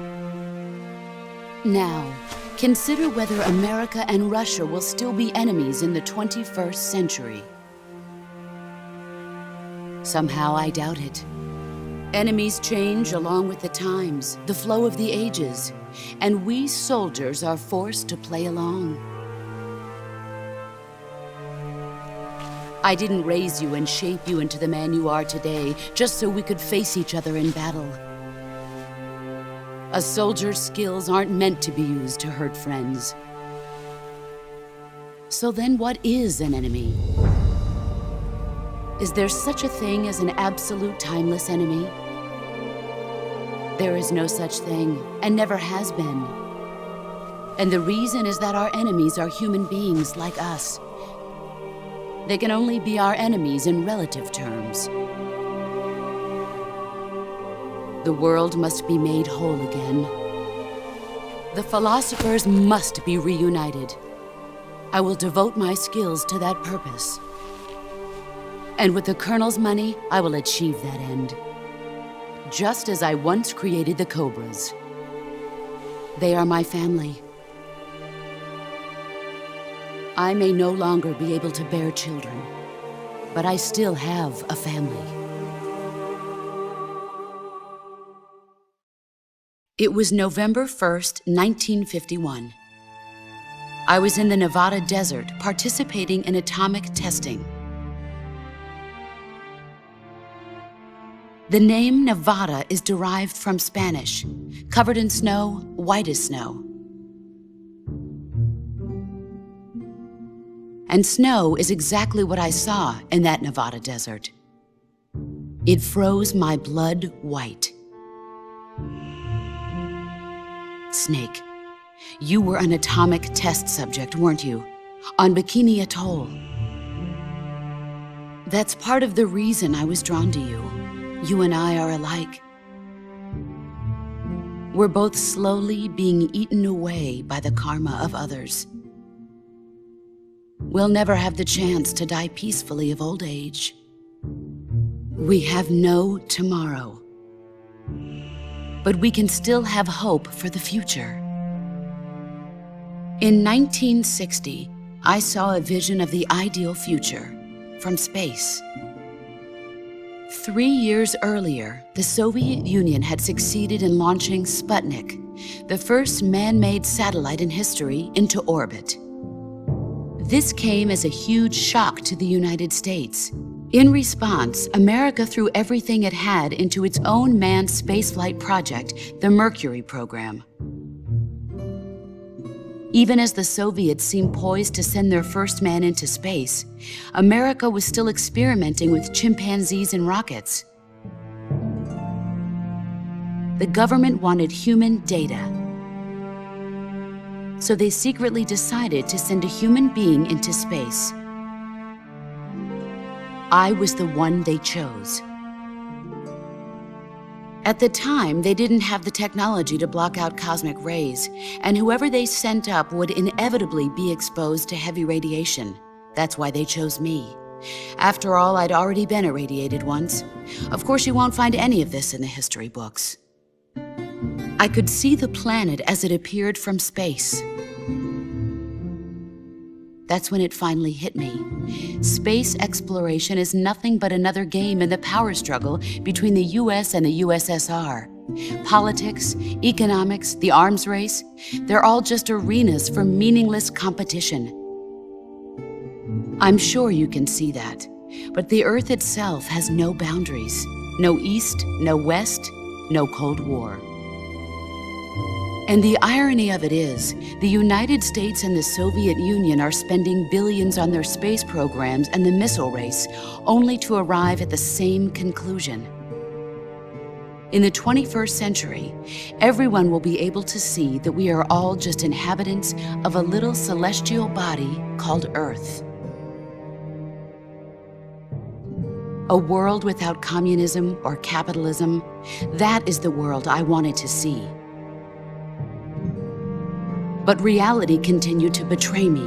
Now, consider whether America and Russia will still be enemies in the 21st century. Somehow I doubt it. Enemies change along with the times, the flow of the ages, and we soldiers are forced to play along. I didn't raise you and shape you into the man you are today just so we could face each other in battle. A soldier's skills aren't meant to be used to hurt friends. So then what is an enemy? Is there such a thing as an absolute timeless enemy? There is no such thing, and never has been. And the reason is that our enemies are human beings like us. They can only be our enemies in relative terms. The world must be made whole again. The philosophers must be reunited. I will devote my skills to that purpose. And with the Colonel's money, I will achieve that end. Just as I once created the Cobras. They are my family. I may no longer be able to bear children, but I still have a family. It was November 1st, 1951. I was in the Nevada desert participating in atomic testing. The name Nevada is derived from Spanish, covered in snow, white as snow. And snow is exactly what I saw in that Nevada desert. It froze my blood white. Snake, you were an atomic test subject, weren't you? On Bikini Atoll. That's part of the reason I was drawn to you. You and I are alike. We're both slowly being eaten away by the karma of others. we'll never have the chance to die peacefully of old age. We have no tomorrow. But we can still have hope for the future. In 1960, I saw a vision of the ideal future from space. 3 years earlier, the Soviet Union had succeeded in launching Sputnik, the first man-made satellite in history, into orbit. This came as a huge shock to the United States. In response, America threw everything it had into its own manned spaceflight project, the Mercury program. Even as the Soviets seemed poised to send their first man into space, America was still experimenting with chimpanzees and rockets. The government wanted human data, so they secretly decided to send a human being into space. I was the one they chose. At the time, they didn't have the technology to block out cosmic rays, and whoever they sent up would inevitably be exposed to heavy radiation. That's why they chose me. After all, I'd already been irradiated once. Of course, you won't find any of this in the history books. I could see the planet as it appeared from space. That's when it finally hit me. Space exploration is nothing but another game in the power struggle between the US and the USSR. Politics, economics, the arms race, they're all just arenas for meaningless competition. I'm sure you can see that, but the Earth itself has no boundaries. No East, no West, no Cold War. And the irony of it is, the United States and the Soviet Union are spending billions on their space programs and the missile race, only to arrive at the same conclusion. In the 21st century, everyone will be able to see that we are all just inhabitants of a little celestial body called Earth. A world without communism or capitalism, that is the world I wanted to see. But reality continued to betray me.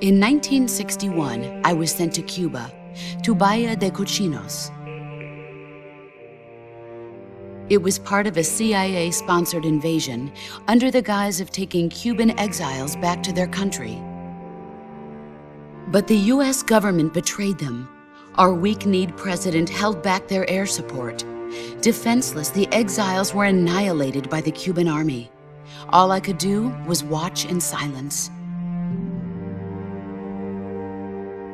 In 1961, I was sent to Cuba, to Bahia de Cochinos. It was part of a CIA-sponsored invasion under the guise of taking Cuban exiles back to their country. But the US government betrayed them. Our weak-kneed president held back their air support. Defenseless, the exiles were annihilated by the Cuban army. All I could do was watch in silence.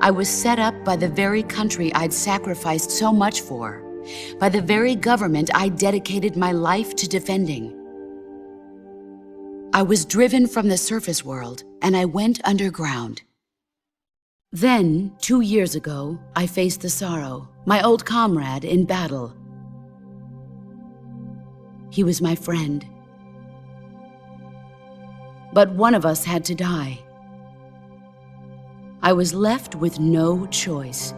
I was set up by the very country I'd sacrificed so much for, by the very government I dedicated my life to defending. I was driven from the surface world, and I went underground. Then, 2 years ago, I faced the Sorrow, my old comrade in battle. He was my friend. But one of us had to die. I was left with no choice.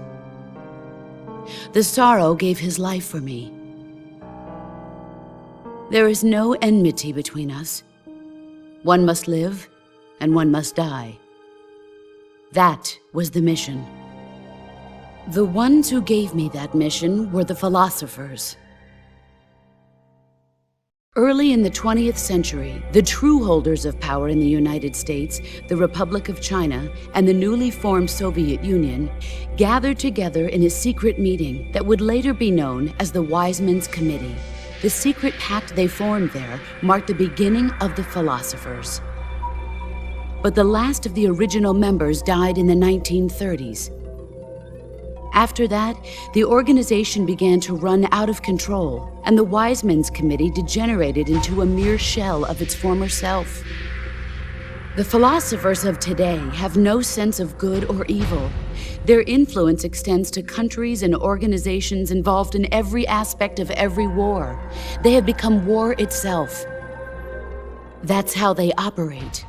The Sorrow gave his life for me. There is no enmity between us. One must live, and one must die. That was the mission. The ones who gave me that mission were the philosophers. Early in the 20th century, the true holders of power in the United States, the Republic of China, and the newly formed Soviet Union gathered together in a secret meeting that would later be known as the Wise Men's Committee. The secret pact they formed there marked the beginning of the philosophers. But the last of the original members died in the 1930s. After that, the organization began to run out of control, and the Wise Men's Committee degenerated into a mere shell of its former self. The philosophers of today have no sense of good or evil. Their influence extends to countries and organizations involved in every aspect of every war. They have become war itself. That's how they operate.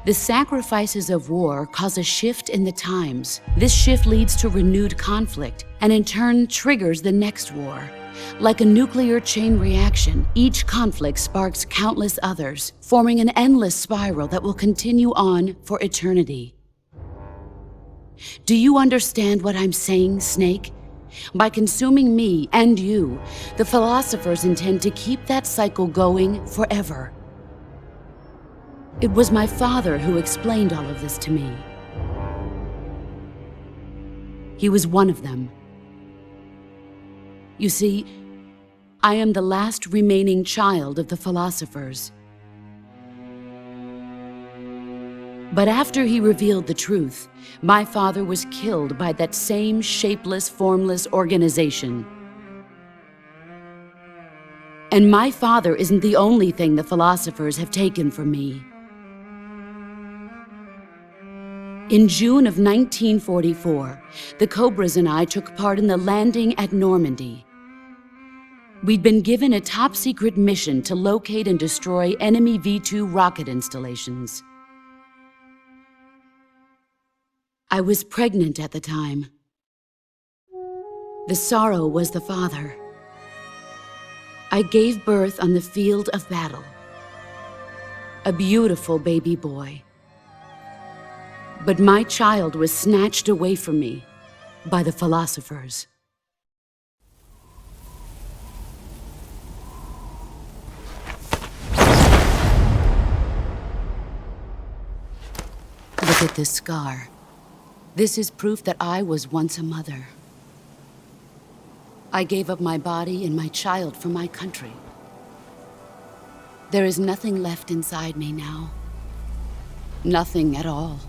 The sacrifices of war cause a shift in the times. This shift leads to renewed conflict, and in turn triggers the next war. Like a nuclear chain reaction, each conflict sparks countless others, forming an endless spiral that will continue on for eternity. Do you understand what I'm saying, Snake? By consuming me and you, the philosophers intend to keep that cycle going forever. It was my father who explained all of this to me. He was one of them. You see, I am the last remaining child of the philosophers. But after he revealed the truth, my father was killed by that same shapeless, formless organization. And my father isn't the only thing the philosophers have taken from me. In June of 1944, the Cobras and I took part in the landing at Normandy. We'd been given a top-secret mission to locate and destroy enemy V-2 rocket installations. I was pregnant at the time. The sorrow was the father. I gave birth on the field of battle. A beautiful baby boy. But my child was snatched away from me by the philosophers. Look at this scar. This is proof that I was once a mother. I gave up my body and my child for my country. There is nothing left inside me now. Nothing at all.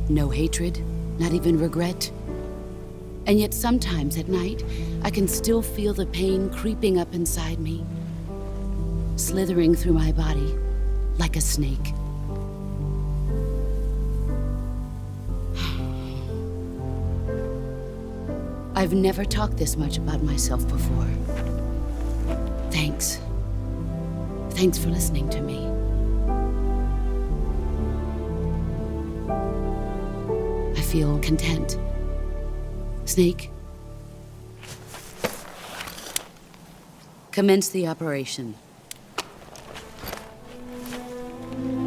No hatred, not even regret. And yet sometimes at night, I can still feel the pain creeping up inside me, slithering through my body like a snake. I've never talked this much about myself before. Thanks. Thanks for listening to me. I feel content. Snake, commence the operation.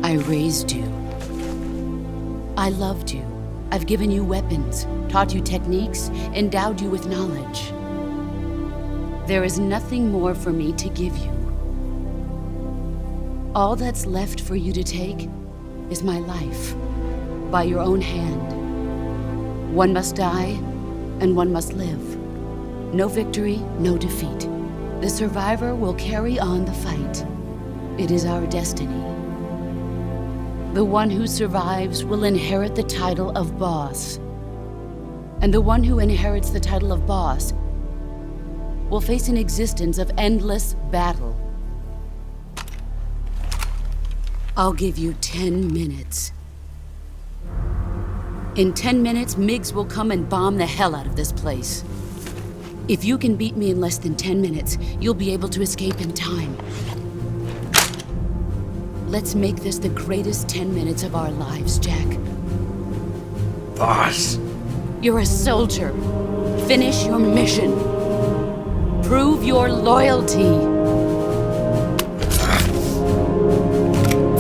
I raised you. I loved you. I've given you weapons, taught you techniques, endowed you with knowledge. There is nothing more for me to give you. All that's left for you to take is my life, by your own hand. One must die, and one must live. No victory, no defeat. The survivor will carry on the fight. It is our destiny. The one who survives will inherit the title of boss. And the one who inherits the title of boss will face an existence of endless battle. I'll give you 10 minutes. In 10 minutes, MiGs will come and bomb the hell out of this place. If you can beat me in less than 10 minutes, you'll be able to escape in time. Let's make this the greatest 10 minutes of our lives, Jack. Boss. You're a soldier. Finish your mission. Prove your loyalty.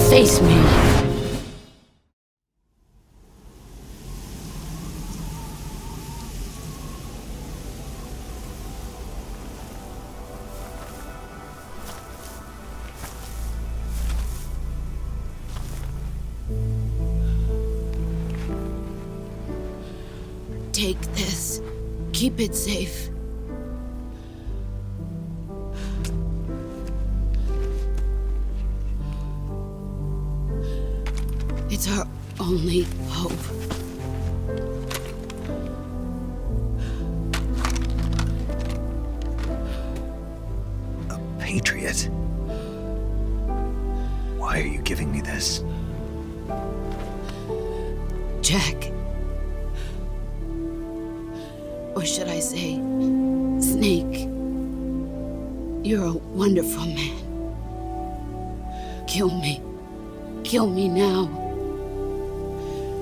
Face me. Take this. Keep it safe. It's our only hope. A patriot? Why are you giving me this? Jack. Or should I say, Snake, you're a wonderful man. Kill me. Kill me now.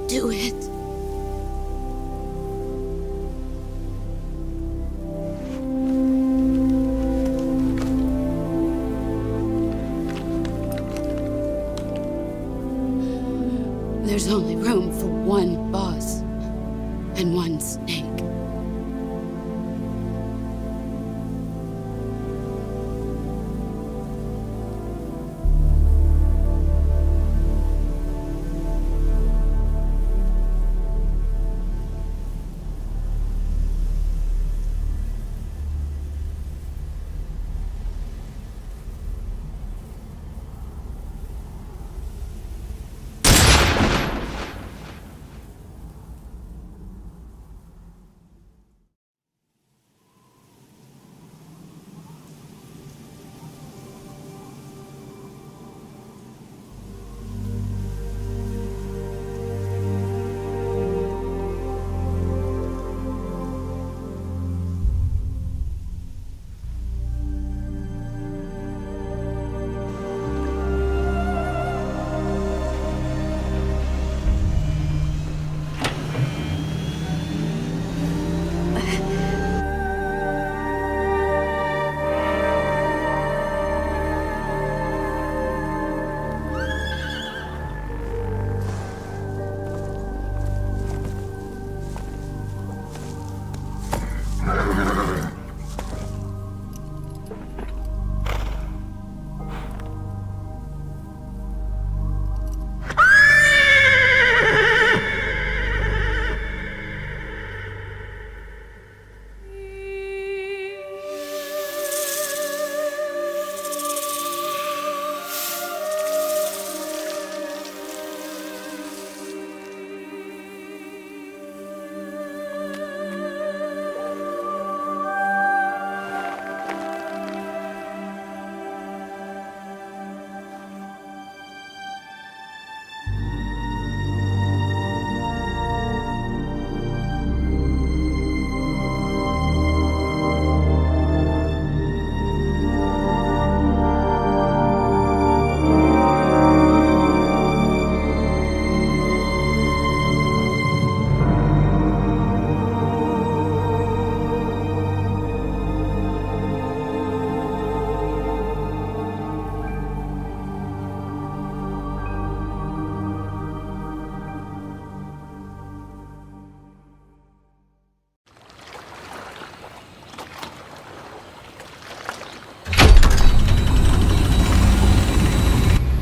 Do it. there's only room for one boss and one snake.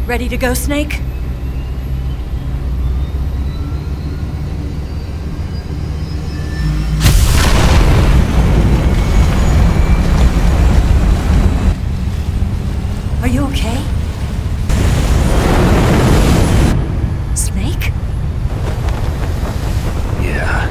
Ready to go, Snake? Are you okay? Snake? Yeah.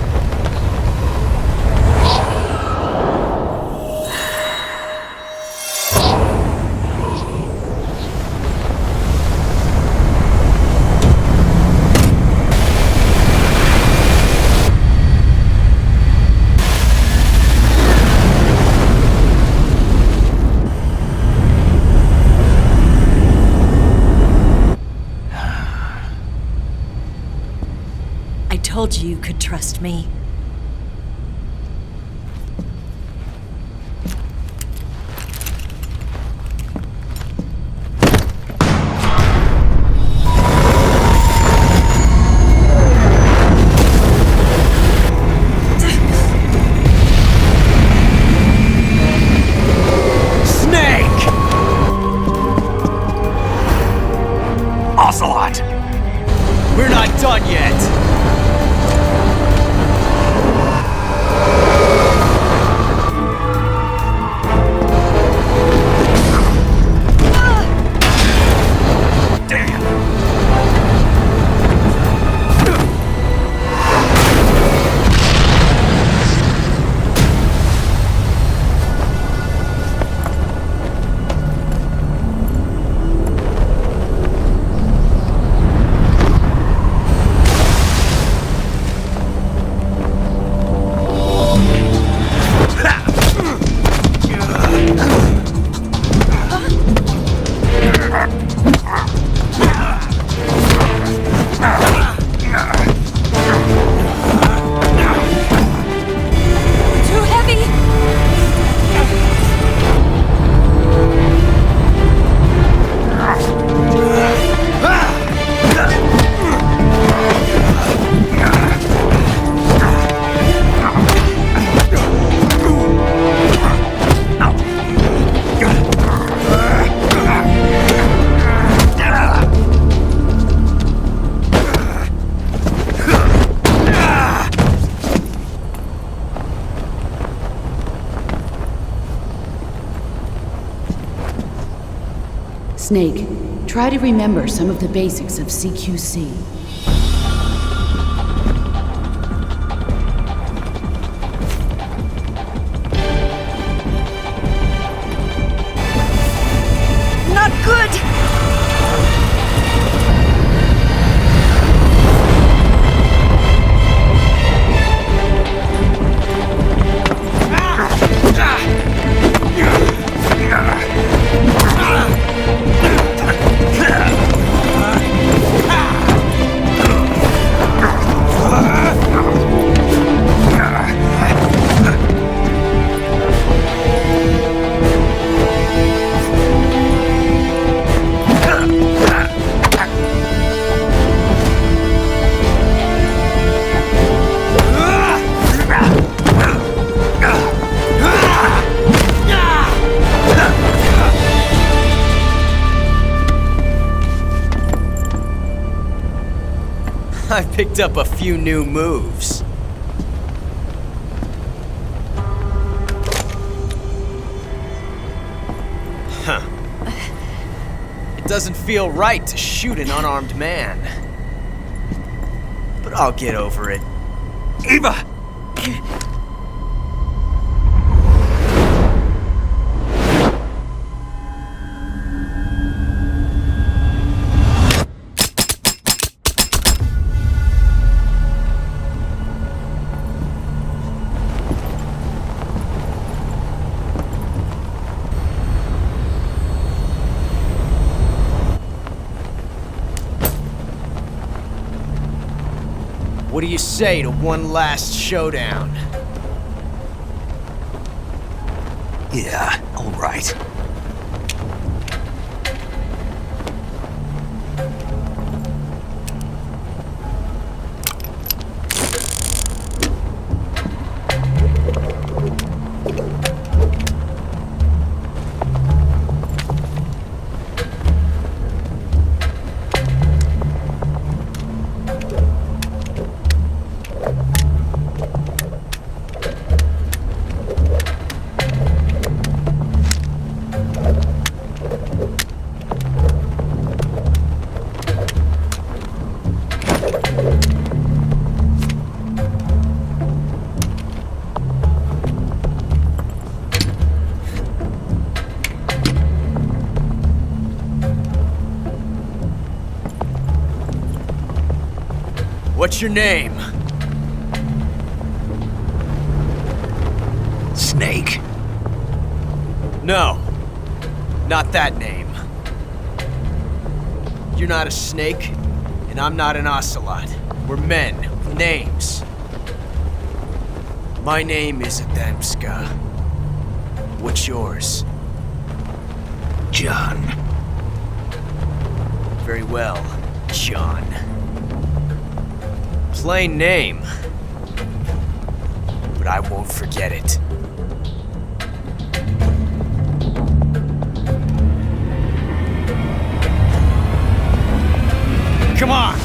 I told you could trust me. Ocelot! We're not done yet! Snake, try to remember some of the basics of CQC. Not good! I picked up a few new moves. Huh. It doesn't feel right to shoot an unarmed man. But I'll get over it. Eva! What do you say to one last showdown? Yeah, all right. What's your name? Snake. No, not that name. You're not a snake, and I'm not an ocelot. We're men with names. My name is Adamska. What's yours? John. Very well, John. Plain name, but I won't forget it. Come on!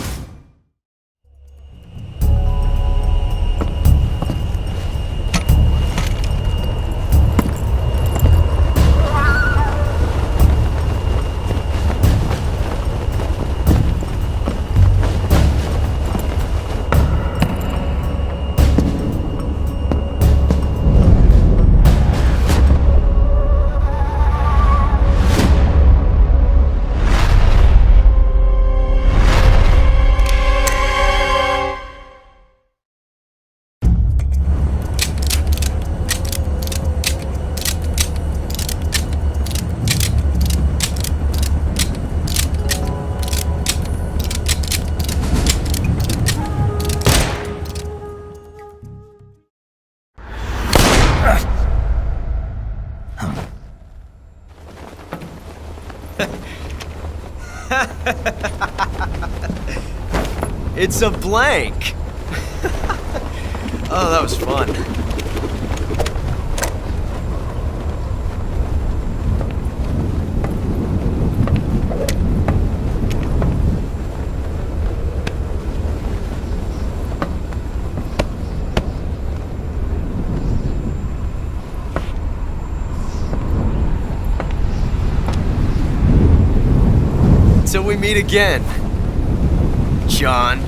It's a blank! Oh, that was fun. we meet again, John.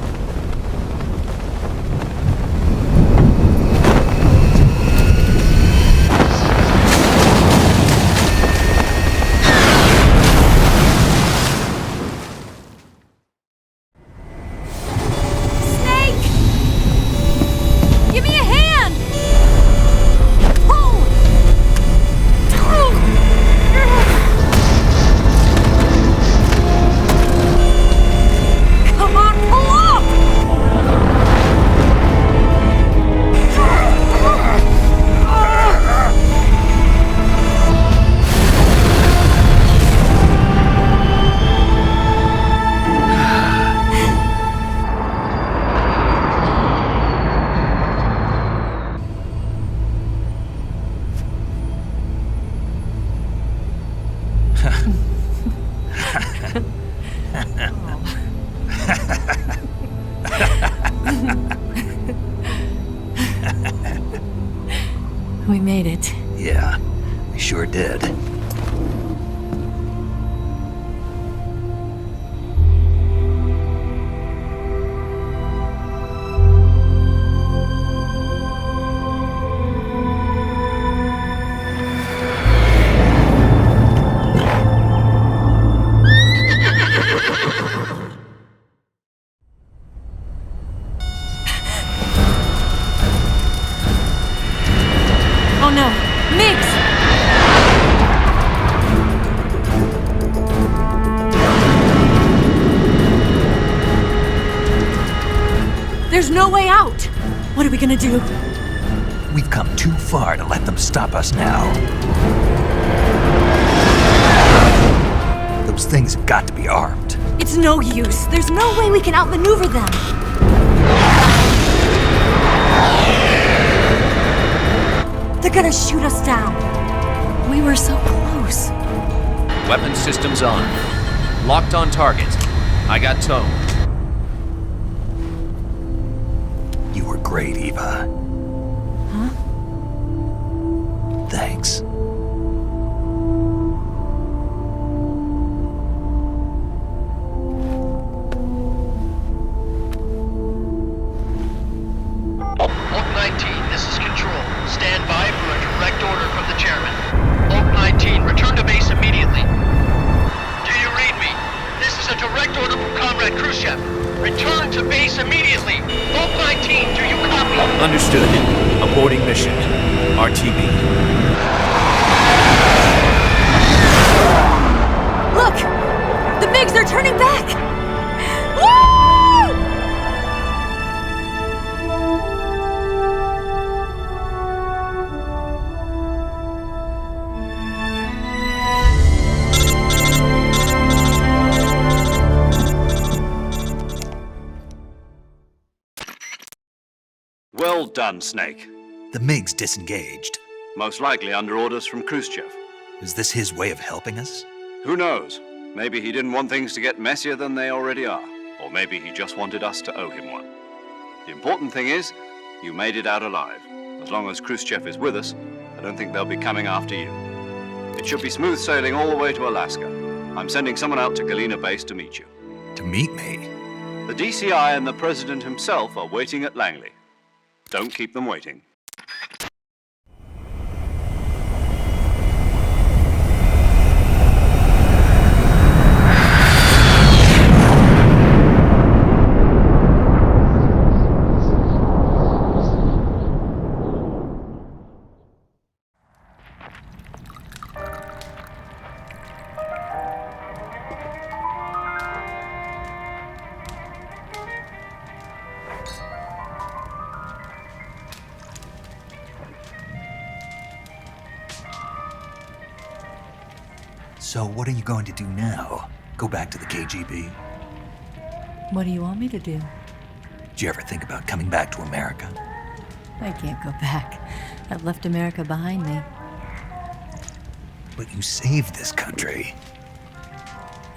We made it. Yeah, we sure did. Oh no! Mix! There's no way out! What are we gonna do? We've come too far to let them stop us now. Those things have got to be armed. It's no use. There's no way we can outmaneuver them. They're gonna shoot us down. We were so close. Weapon systems on. Locked on target. I got towed. You were great, Eva. Huh? Thanks. Oak 19, this is Control. Stand by for a direct order from the chairman. Oak 19, return to base immediately. Do you read me? This is a direct order from Comrade Khrushchev. Return to base immediately. Oak 19, do you copy? Understood. Aborting mission. RTB. Look! The MiGs are turning back! Woo! Well done, Snake. The MiGs disengaged. Most likely under orders from Khrushchev. Is this his way of helping us? Who knows? Maybe he didn't want things to get messier than they already are. Or maybe he just wanted us to owe him one. The important thing is, you made it out alive. As long as Khrushchev is with us, I don't think they'll be coming after you. It should be smooth sailing all the way to Alaska. I'm sending someone out to Galena Base to meet you. To meet me? The DCI and the President himself are waiting at Langley. Don't keep them waiting. So what are you going to do now? Go back to the KGB? What do you want me to do? Did you ever think about coming back to America? I can't go back. I've left America behind me. But you saved this country.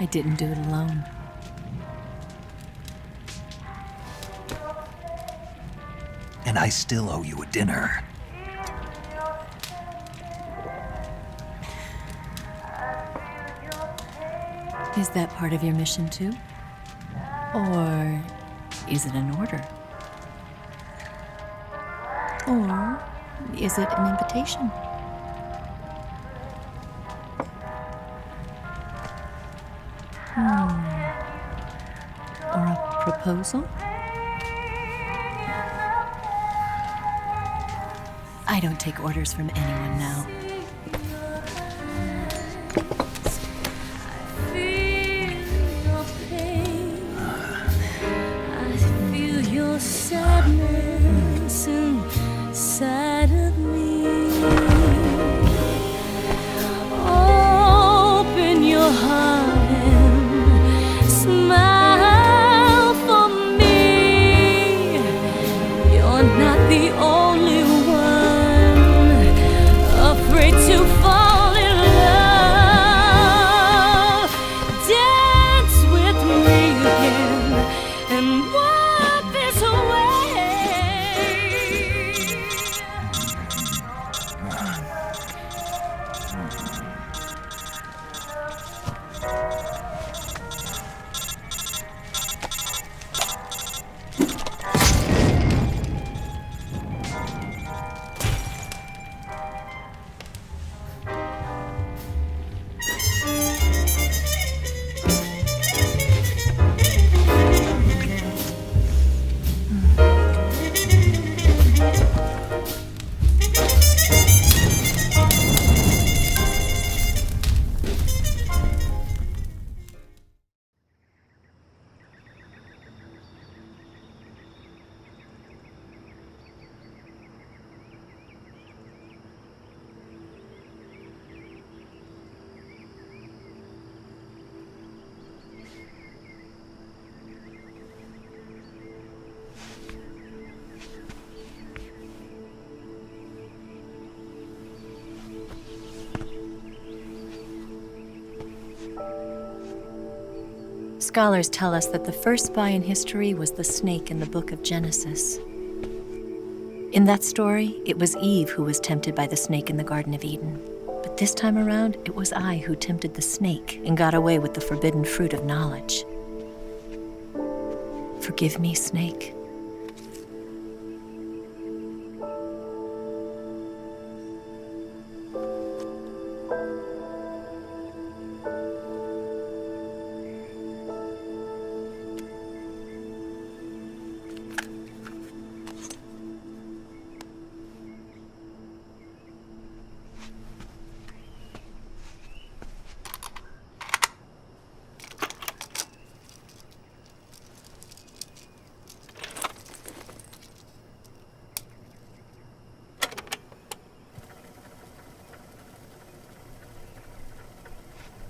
I didn't do it alone. And I still owe you a dinner. Is that part of your mission too? Or is it an order? Or is it an invitation? Or a proposal? I don't take orders from anyone now. Sadness inside of me. Open your heart and smile for me. You're not the only one afraid to fall in love. Dance with me again and walk this way. Scholars tell us that the first spy in history was the snake in the book of Genesis. In that story, it was Eve who was tempted by the snake in the Garden of Eden. But this time around, it was I who tempted the snake and got away with the forbidden fruit of knowledge. Forgive me, snake.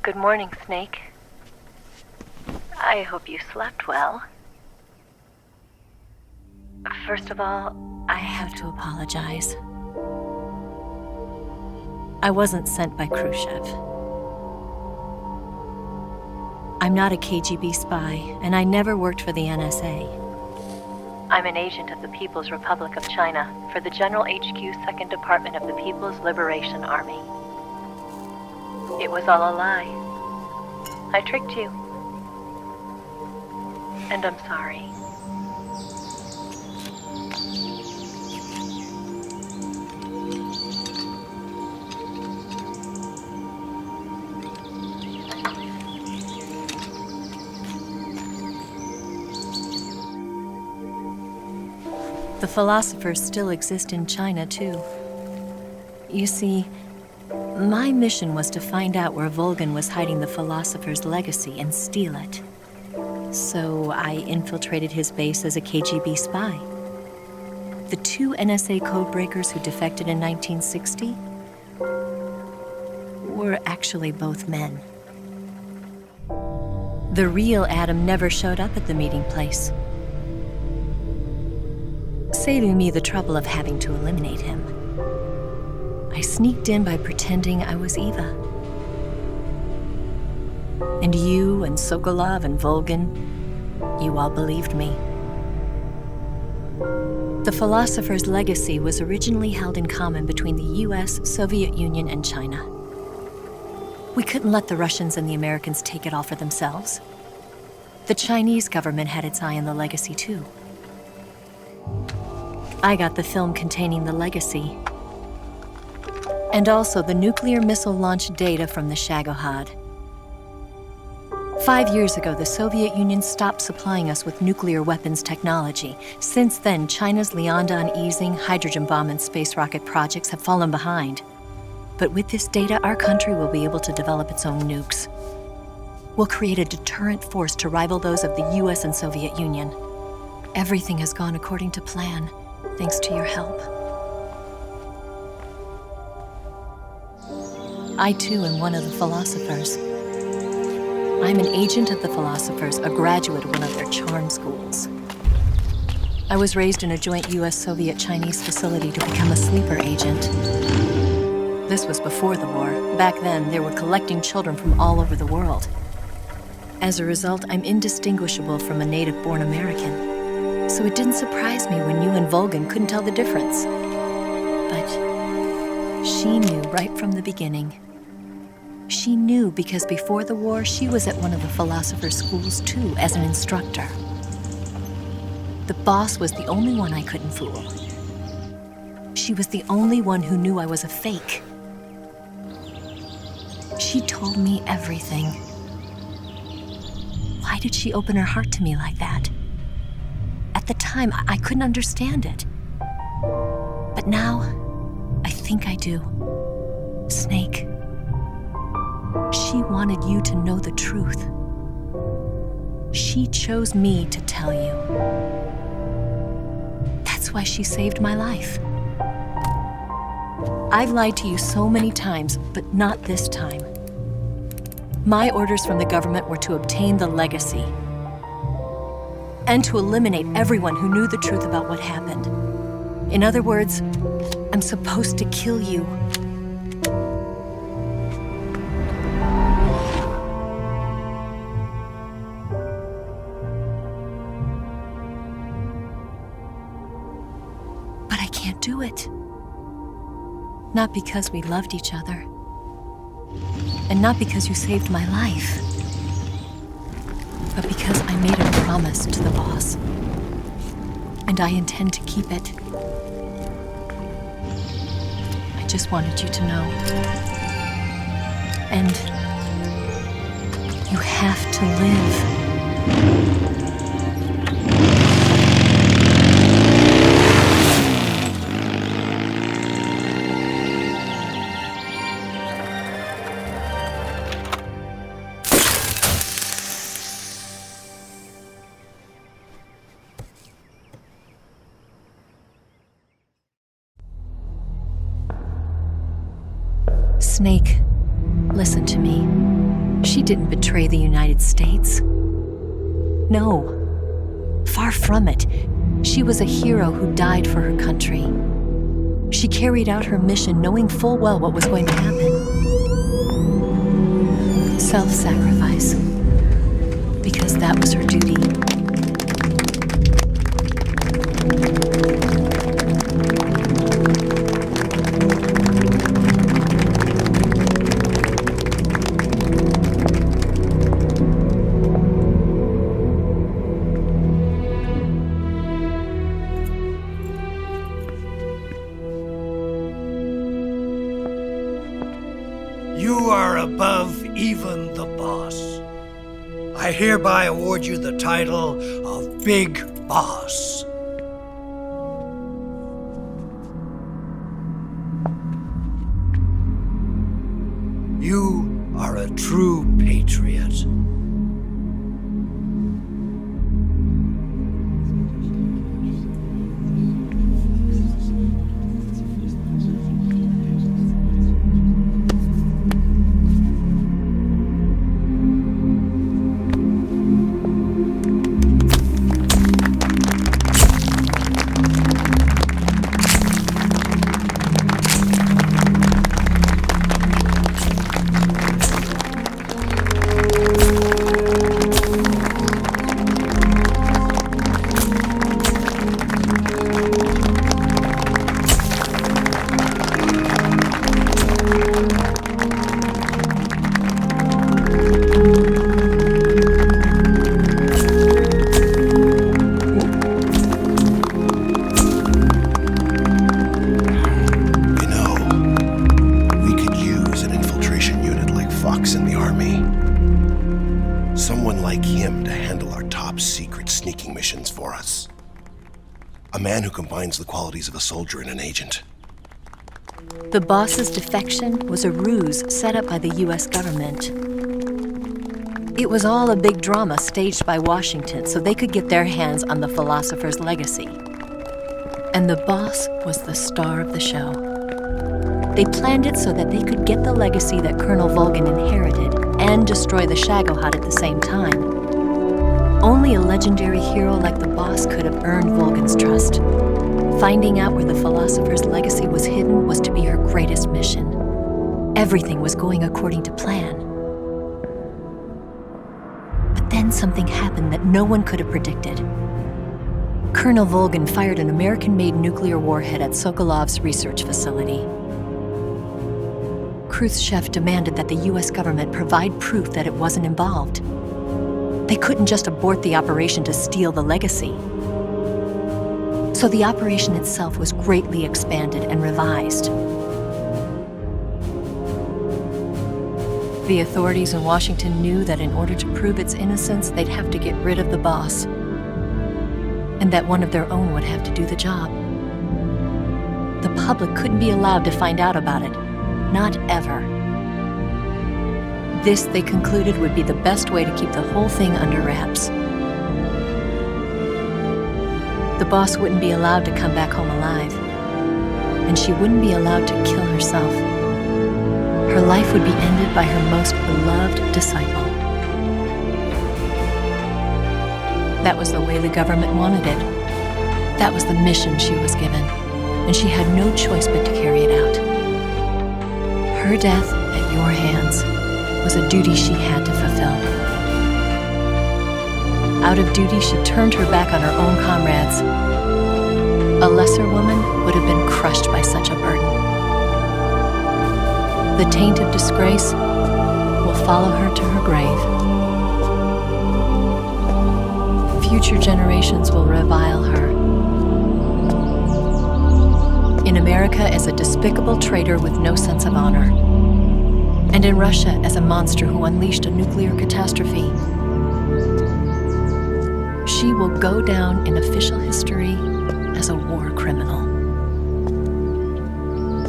Good morning, Snake. I hope you slept well. First of all, I have to apologize. I wasn't sent by Khrushchev. I'm not a KGB spy, and I never worked for the NSA. I'm an agent of the People's Republic of China for the General HQ 2nd Department of the People's Liberation Army. It was all a lie. I tricked you. And I'm sorry. The philosophers still exist in China, too. You see, my mission was to find out where Volgin was hiding the philosopher's legacy and steal it. So I infiltrated his base as a KGB spy. The 2 NSA codebreakers who defected in 1960 were actually both men. The real Adam never showed up at the meeting place, saving me the trouble of having to eliminate him. I sneaked in by pretending I was Eva. And you and Sokolov and Volgin, you all believed me. The philosopher's legacy was originally held in common between the US, Soviet Union, and China. We couldn't let the Russians and the Americans take it all for themselves. The Chinese government had its eye on the legacy, too. I got the film containing the legacy, and also the nuclear missile launch data from the Shagohod. 5 years ago, the Soviet Union stopped supplying us with nuclear weapons technology. Since then, China's Lianda and Easing, hydrogen bomb, and space rocket projects have fallen behind. But with this data, our country will be able to develop its own nukes. We'll create a deterrent force to rival those of the US and Soviet Union. Everything has gone according to plan, thanks to your help. I, too, am one of the philosophers. I'm an agent of the philosophers, a graduate of one of their charm schools. I was raised in a joint US-Soviet-Chinese facility to become a sleeper agent. This was before the war. Back then, they were collecting children from all over the world. As a result, I'm indistinguishable from a native-born American. So it didn't surprise me when you and Vulcan couldn't tell the difference. But she knew right from the beginning. She knew because before the war, she was at one of the philosopher's schools too, as an instructor. The boss was the only one I couldn't fool. She was the only one who knew I was a fake. She told me everything. Why did she open her heart to me like that? At the time, I couldn't understand it. But now, I think I do. Snake. She wanted you to know the truth. She chose me to tell you. That's why she saved my life. I've lied to you so many times, but not this time. My orders from the government were to obtain the legacy and to eliminate everyone who knew the truth about what happened. In other words, I'm supposed to kill you. But I can't do it. Not because we loved each other. And not because you saved my life. But because I made a promise to the boss. And I intend to keep it. I just wanted you to know. And you have to live. Snake, listen to me. She didn't betray the United States. No, far from it. She was a hero who died for her country. She carried out her mission knowing full well what was going to happen. Self-sacrifice. Because that was her duty. You are above even the boss. I hereby award you the title of Big Boss. You are a true patriot. handle our top secret sneaking missions for us. A man who combines the qualities of a soldier and an agent. The boss's defection was a ruse set up by the US government. It was all a big drama staged by Washington so they could get their hands on the philosopher's legacy. And the boss was the star of the show. They planned it so that they could get the legacy that Colonel Volgin inherited and destroy the Shagohod at the same time. Only a legendary hero like the boss could have earned Volgin's trust. Finding out where the philosopher's legacy was hidden was to be her greatest mission. Everything was going according to plan. But then something happened that no one could have predicted. Colonel Volgin fired an American-made nuclear warhead at Sokolov's research facility. Khrushchev demanded that the US government provide proof that it wasn't involved. They couldn't just abort the operation to steal the legacy. So the operation itself was greatly expanded and revised. The authorities in Washington knew that in order to prove its innocence, they'd have to get rid of the boss, and that one of their own would have to do the job. The public couldn't be allowed to find out about it, not ever. This, they concluded, would be the best way to keep the whole thing under wraps. The boss wouldn't be allowed to come back home alive, and she wouldn't be allowed to kill herself. Her life would be ended by her most beloved disciple. That was the way the government wanted it. That was the mission she was given, and she had no choice but to carry it out. Her death at your hands was a duty she had to fulfill. Out of duty, she turned her back on her own comrades. A lesser woman would have been crushed by such a burden. The taint of disgrace will follow her to her grave. Future generations will revile her. In America as a despicable traitor with no sense of honor. And in Russia as a monster who unleashed a nuclear catastrophe. She will go down in official history as a war criminal.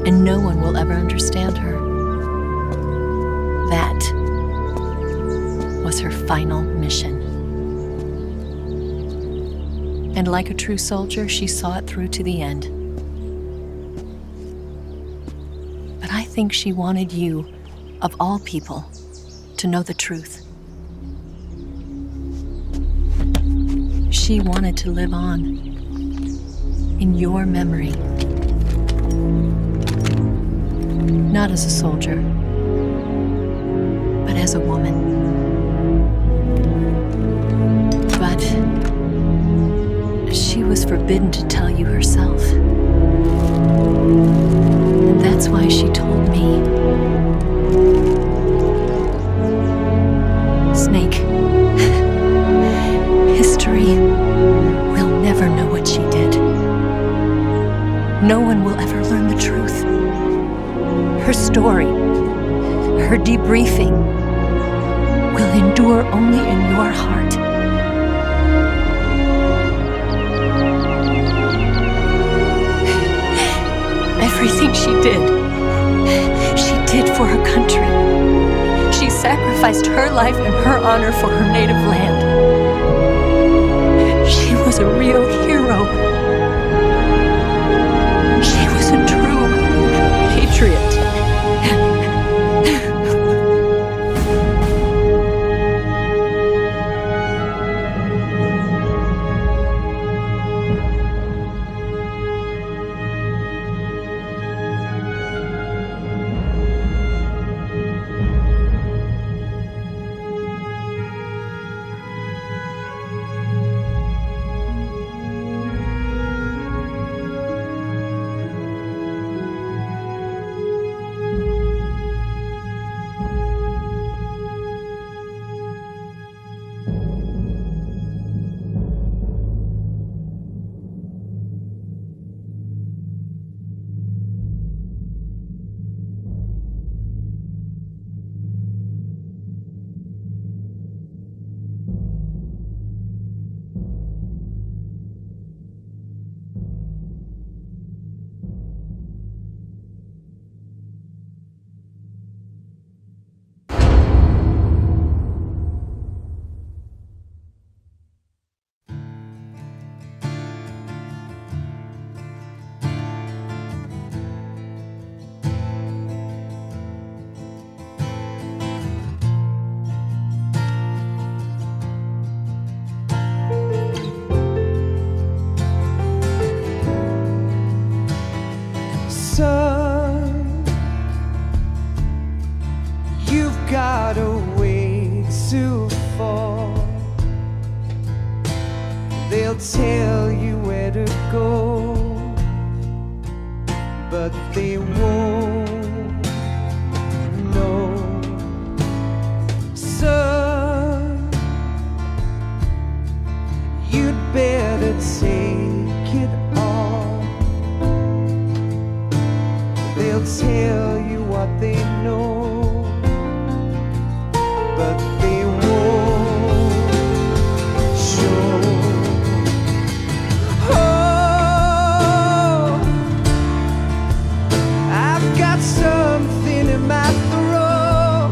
And no one will ever understand her. That was her final mission. And like a true soldier, she saw it through to the end. But I think she wanted you, of all people, to know the truth. She wanted to live on in your memory. Not as a soldier, but as a woman. But she was forbidden to tell you herself. And that's why she told me. Snake, history will never know what she did. No one will ever learn the truth. Her story, her debriefing, will endure only in your heart. Everything she did for her country. She sacrificed her life and her honor for her native land. She was a real hero. She was a true patriot. They'll tell you where to go, but they won't know. Son, you'd better take it all. They'll tell you what they know, but they won't show. Oh, I've got something in my throat.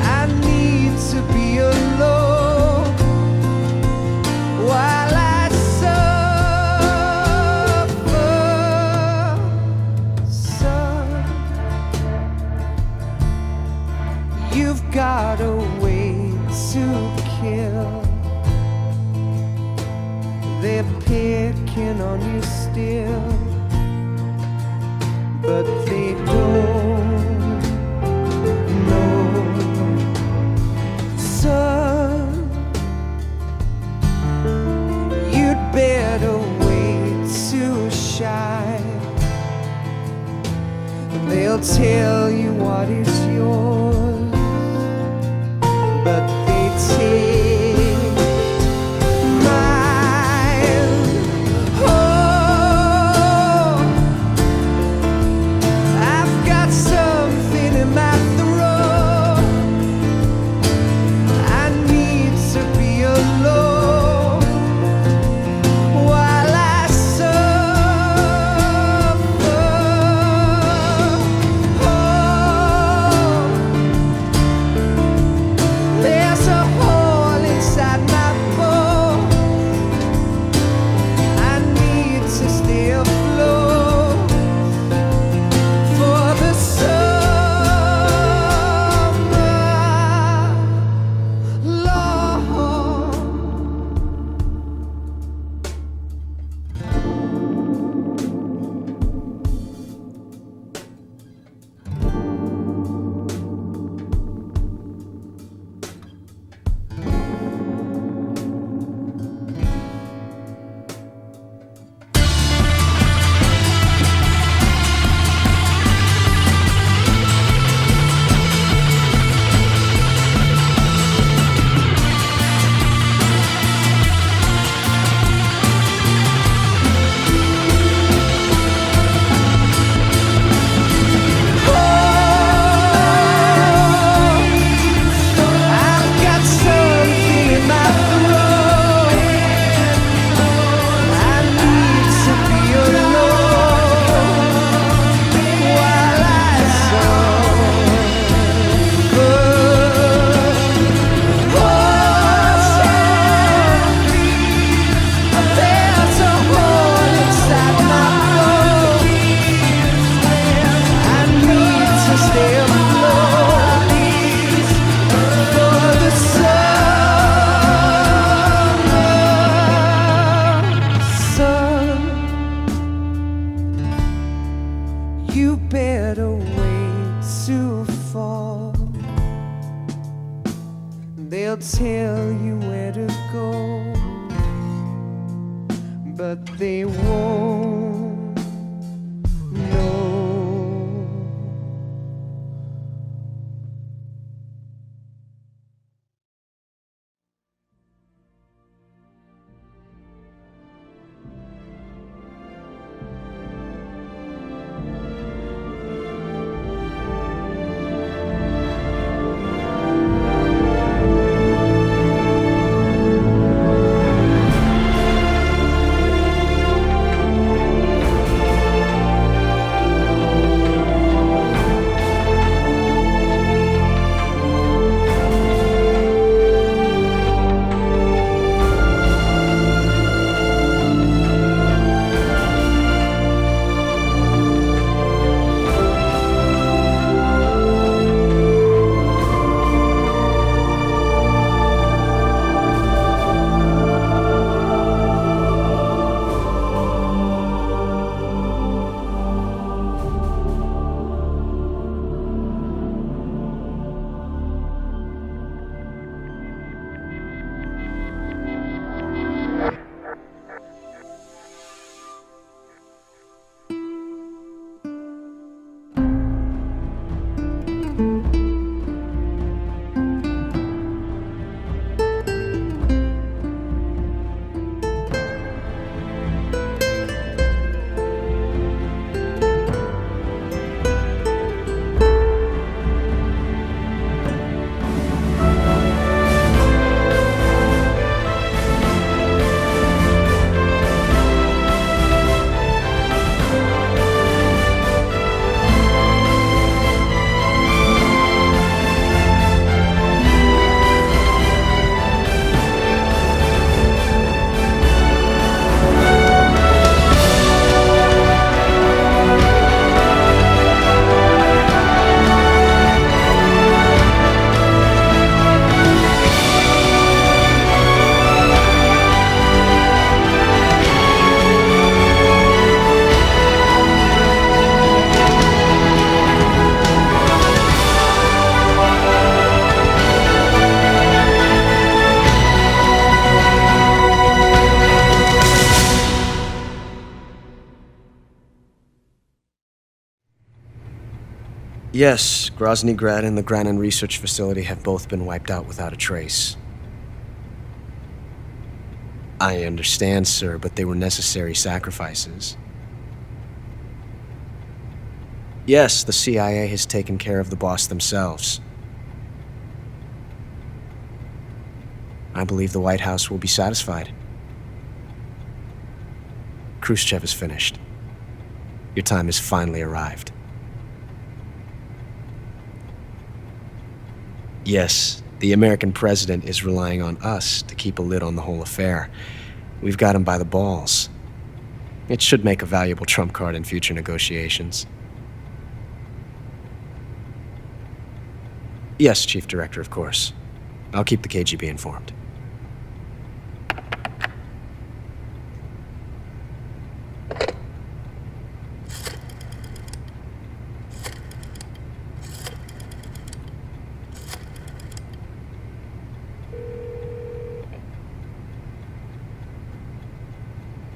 I need to be alone while I suffer. Son, you've got a way to kill. They're picking on you still, but they don't know. Son, you'd better wait to shine. They'll tell you what is yours, but they take mine. Oh, I've got something in my throat. I need to be alone while I suffer. Oh, there's a hole inside my bones. I need to stay afloat for the summer, Lord. I've got something in my throat. I need to be alone while I suffer. There's a hole inside my bones. I need to stay afloat for the summer. Son, you better wait to fall. They'll tell you where to go, but they won't know. Yes, Grozny Grad and the Granin Research Facility have both been wiped out without a trace. I understand, sir, but they were necessary sacrifices. Yes, the CIA has taken care of the boss themselves. I believe the White House will be satisfied. Khrushchev is finished. Your time has finally arrived. Yes, the American president is relying on us to keep a lid on the whole affair. We've got him by the balls. It should make a valuable trump card in future negotiations. Yes, Chief Director, of course. I'll keep the KGB informed.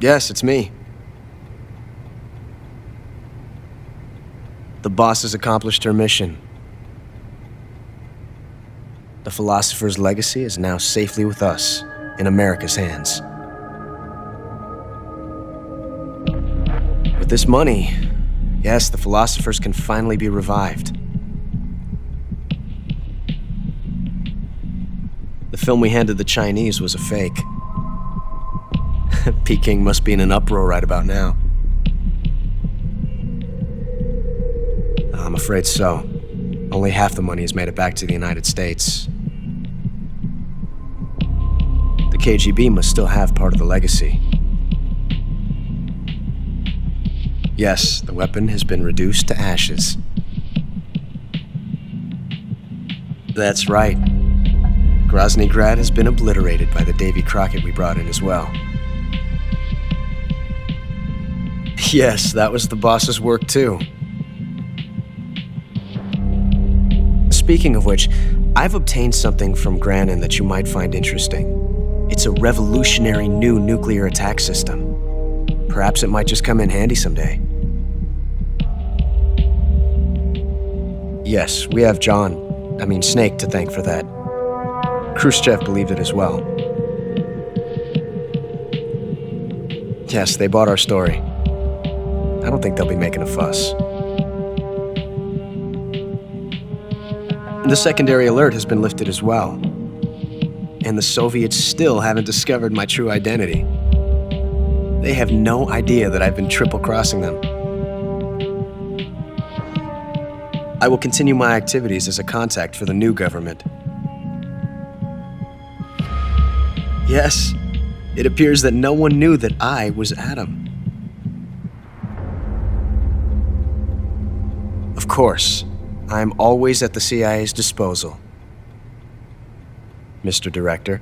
Yes, it's me. The boss has accomplished her mission. The philosopher's legacy is now safely with us, in America's hands. With this money, yes, the philosophers can finally be revived. The film we handed the Chinese was a fake. Peking must be in an uproar right about now. I'm afraid so. Only half the money has made it back to the United States. The KGB must still have part of the legacy. Yes, the weapon has been reduced to ashes. That's right. Grozny Grad has been obliterated by the Davy Crockett we brought in as well. Yes, that was the boss's work too. Speaking of which, I've obtained something from Granin that you might find interesting. It's a revolutionary new nuclear attack system. Perhaps it might just come in handy someday. Yes, we have Snake to thank for that. Khrushchev believed it as well. Yes, they bought our story. I don't think they'll be making a fuss. The secondary alert has been lifted as well. And the Soviets still haven't discovered my true identity. They have no idea that I've been triple-crossing them. I will continue my activities as a contact for the new government. Yes, it appears that no one knew that I was Adam. Of course, I'm always at the CIA's disposal, Mr. Director.